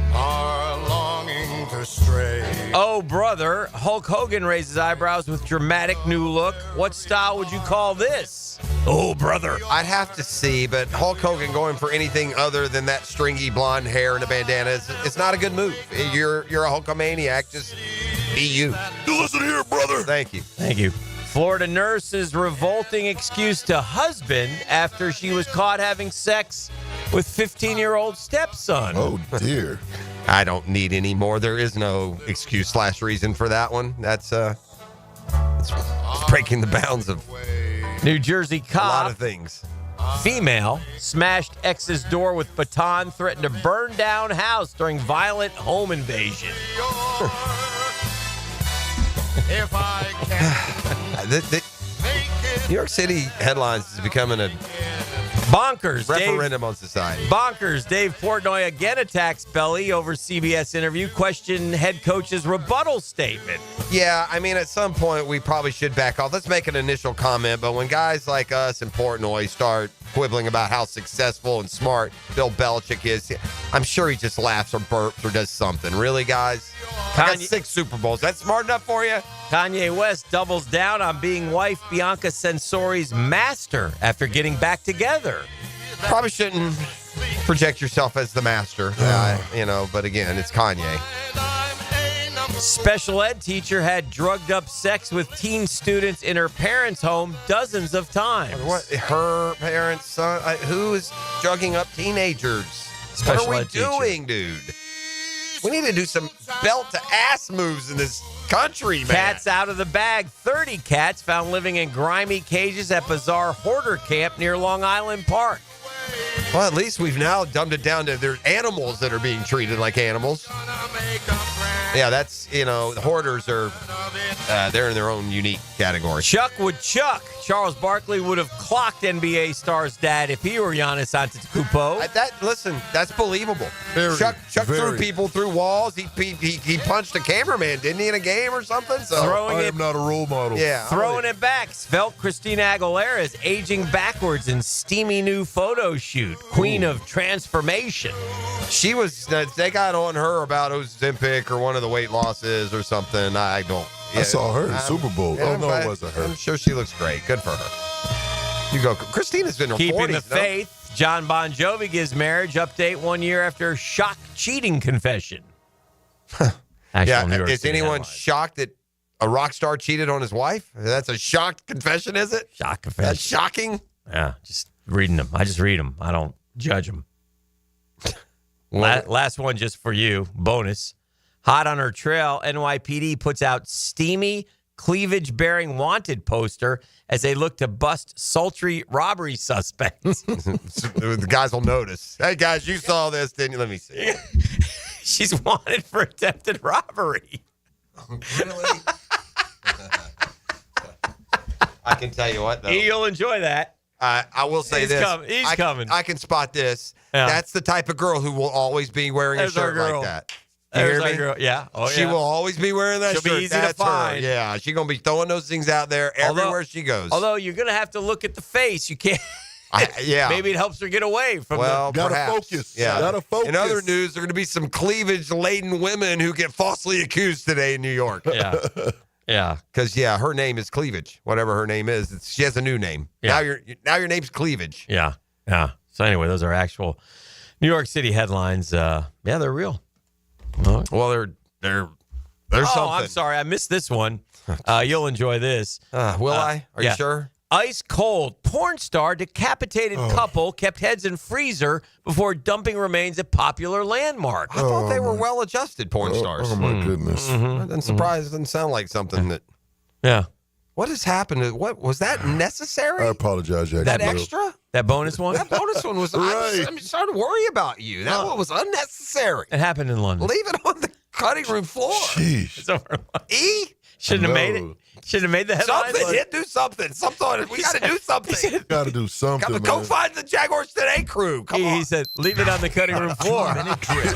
Oh, brother. Hulk Hogan raises eyebrows with dramatic new look. What style would you call this? Oh, brother. I'd have to see, but Hulk Hogan going for anything other than that stringy blonde hair and a bandana, it's not a good move. You're a Hulkamaniac. Just be you. Listen here, brother. Thank you. Thank you. Florida nurse's revolting excuse to husband after she was caught having sex with 15-year-old stepson. Oh, dear. I don't need any more. There is no excuse / reason for that one. That's it's breaking the bounds of New Jersey cop. A lot of things. Female smashed ex's door with baton, threatened to burn down house during violent home invasion. If I can New York City headlines is becoming a bonkers referendum on society. Bonkers. Dave Portnoy again attacks Belly over CBS interview. Question head coach's rebuttal statement. Yeah, I mean, at some point we probably should back off. Let's make an initial comment, but when guys like us and Portnoy start quibbling about how successful and smart Bill Belichick is, I'm sure he just laughs or burps or does something. Really, guys? I got 6 Super Bowls. That's smart enough for you? Kanye West doubles down on being wife Bianca Censori's master after getting back together. Probably shouldn't project yourself as the master, but again, it's Kanye. Special ed teacher had drugged up sex with teen students in her parents' home dozens of times. What? Her parents' son? Who is drugging up teenagers? Special what are we ed teacher. doing, dude? We need to do some belt-to-ass moves in this country, man. Cats out of the bag. 30 cats found living in grimy cages at bizarre hoarder camp near Long Island Park. Well, at least we've now dumbed it down to there's animals that are being treated like animals. Yeah, that's, the hoarders are, they're in their own unique category. Chuck would chuck. Charles Barkley would have clocked NBA star's dad if he were Giannis Antetokounmpo. Listen, that's believable. Chuck threw people through walls. He punched a cameraman, didn't he, in a game or something? So I am not a role model. Yeah, throwing it back. Svelte Christina Aguilera is aging backwards in steamy new photo shoot. Queen of transformation. She was. They got on her about Ozempic or one of the weight losses or something. I don't. I saw her in the Super Bowl. Yeah, no, it wasn't her. I'm sure she looks great. Good for her. You go. Christina's been in her Keeping 40s, the faith. John Bon Jovi gives marriage update 1 year after shock cheating confession. Is anyone shocked that a rock star cheated on his wife? That's a shocked confession, is it? Shock confession. That's shocking. Yeah, just reading them. I just read them. I don't judge them. Last one just for you. Bonus. Hot on her trail, NYPD puts out steamy, cleavage-bearing wanted poster as they look to bust sultry robbery suspects. The guys will notice. Hey, guys, you saw this, didn't you? Let me see. She's wanted for attempted robbery. Really? I can tell you what, though. You'll enjoy that. I will say this. He's coming. I can spot this. Yeah. That's the type of girl who will always be wearing a shirt like that. You There's hear our me? girl. Yeah. Oh, She yeah. will always be wearing that She'll shirt. be easy That's to find. her. Yeah, she's going to be throwing those things out there everywhere she goes. Although you're going to have to look at the face. You can't. Yeah. Maybe it helps her get away from Gotta perhaps. focus. Yeah. Gotta focus. In other news, there are going to be some cleavage-laden women who get falsely accused today in New York. Yeah. Yeah. Because, her name is Cleavage. Whatever her name is, she has a new name. Yeah. Now your name's Cleavage. Yeah. Yeah. So anyway, those are actual New York City headlines. They're real. Well, they're something. I'm sorry. I missed this one. You'll enjoy this. Will I? Are you sure? Ice cold. Porn star decapitated couple kept heads in freezer before dumping remains at popular landmark. I thought they were well-adjusted porn stars. Oh, my goodness. That doesn't surprise. Doesn't sound like something that... Yeah. What has happened? What was that necessary? I apologize, Jack. That extra? That bonus one? That bonus one was. Right. I'm starting to worry about you. That one was unnecessary. It happened in London. Leave it on the cutting room floor. Jeez. It's over. E? Shouldn't have made it. Shouldn't have made the headlines. Something. Hit, do something. We got to do something. Got to do something. Go find the Jaguars Today crew. Come on. He said, leave it on the cutting room floor. 2-minute drill.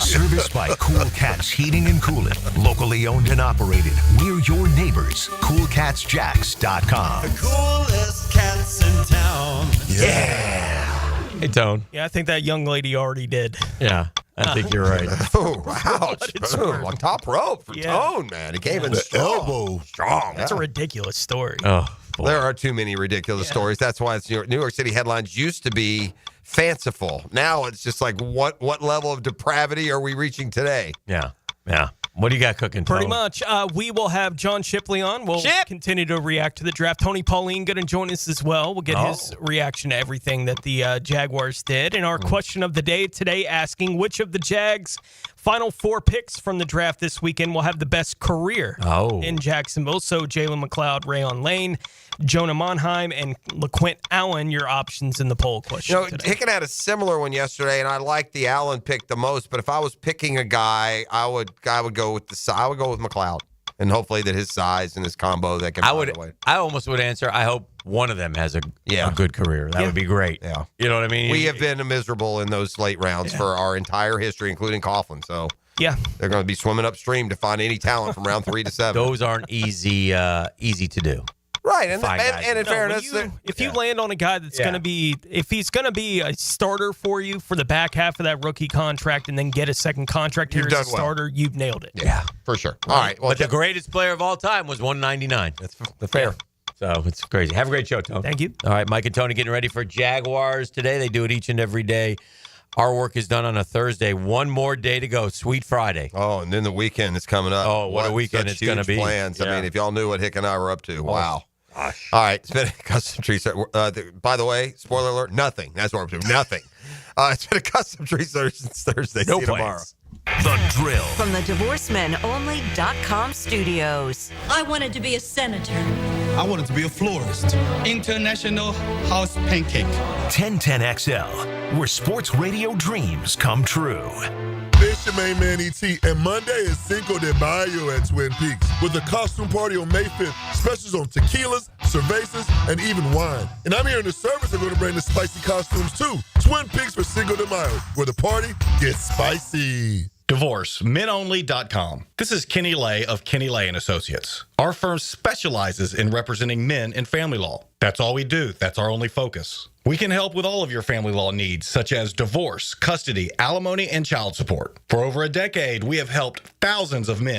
Service by Cool Cats Heating and Cooling. Locally owned and operated. We're your neighbors. CoolCatsJacks.com. The coolest cats in town. Yeah. Hey, Tone. Yeah, I think that young lady already did. Yeah, I think you're right. Oh, ouch. Boom. On top rope for Tone, man. He came in The strong. elbow. Strong. That's a ridiculous story. Oh, boy. There are too many ridiculous stories. That's why it's New York City headlines used to be fanciful. Now it's just like, what level of depravity are we reaching today? Yeah. What do you got cooking, Pretty Tone? much. We will have John Shipley on. We'll continue to react to the draft. Tony Pauline going to join us as well. We'll get his reaction to everything that the Jaguars did. And our question of the day today asking which of the Jags' final 4 picks from the draft this weekend will have the best career in Jacksonville. So Jalen McLeod, Rayon Lane, Jonah Monheim, and LaQuint Allen, your options in the poll question today. Hicken had a similar one yesterday, and I liked the Allen pick the most. But if I was picking a guy, I would go with McLeod, and hopefully that his size and his combo that can. I almost would answer. I hope one of them has a good career. That would be great. Yeah, you know what I mean. We have been miserable in those late rounds for our entire history, including Coughlin. So they're going to be swimming upstream to find any talent from round 3 to 7. Those aren't easy to do. Right, and in fairness, if you land on a guy that's going to be, if he's going to be a starter for you for the back half of that rookie contract and then get a second contract here as a starter, you've nailed it. Yeah, for sure. All right. Well, but the greatest player of all time was 199. That's fair. So it's crazy. Have a great show, Tony. Thank you. All right, Mike and Tony getting ready for Jaguars today. They do it each and every day. Our work is done on a Thursday. One more day to go. Sweet Friday. Oh, and then the weekend is coming up. Oh, what a weekend it's going to be. Plans. I mean, if y'all knew what Hick and I were up to. Wow. Gosh. All right, it's been a custom tree. By the way, spoiler alert, nothing. That's what we're up to. Nothing. It's been a custom tree since Thursday. No See you tomorrow. The drill. From the DivorceMenOnly.com studios. I wanted to be a senator. I wanted to be a florist. International House Pancake. 1010XL, where sports radio dreams come true. It's your main man, E.T., and Monday is Cinco de Mayo at Twin Peaks with a costume party on May 5th, specials on tequilas, cervezas, and even wine. And I'm here in the service. I'm going to bring the spicy costumes too. Twin Peaks for Cinco de Mayo, where the party gets spicy. DivorceMenOnly.com. This is Kenny Lay of Kenny Lay & Associates. Our firm specializes in representing men in family law. That's all we do. That's our only focus. We can help with all of your family law needs, such as divorce, custody, alimony, and child support. For over a decade, we have helped thousands of men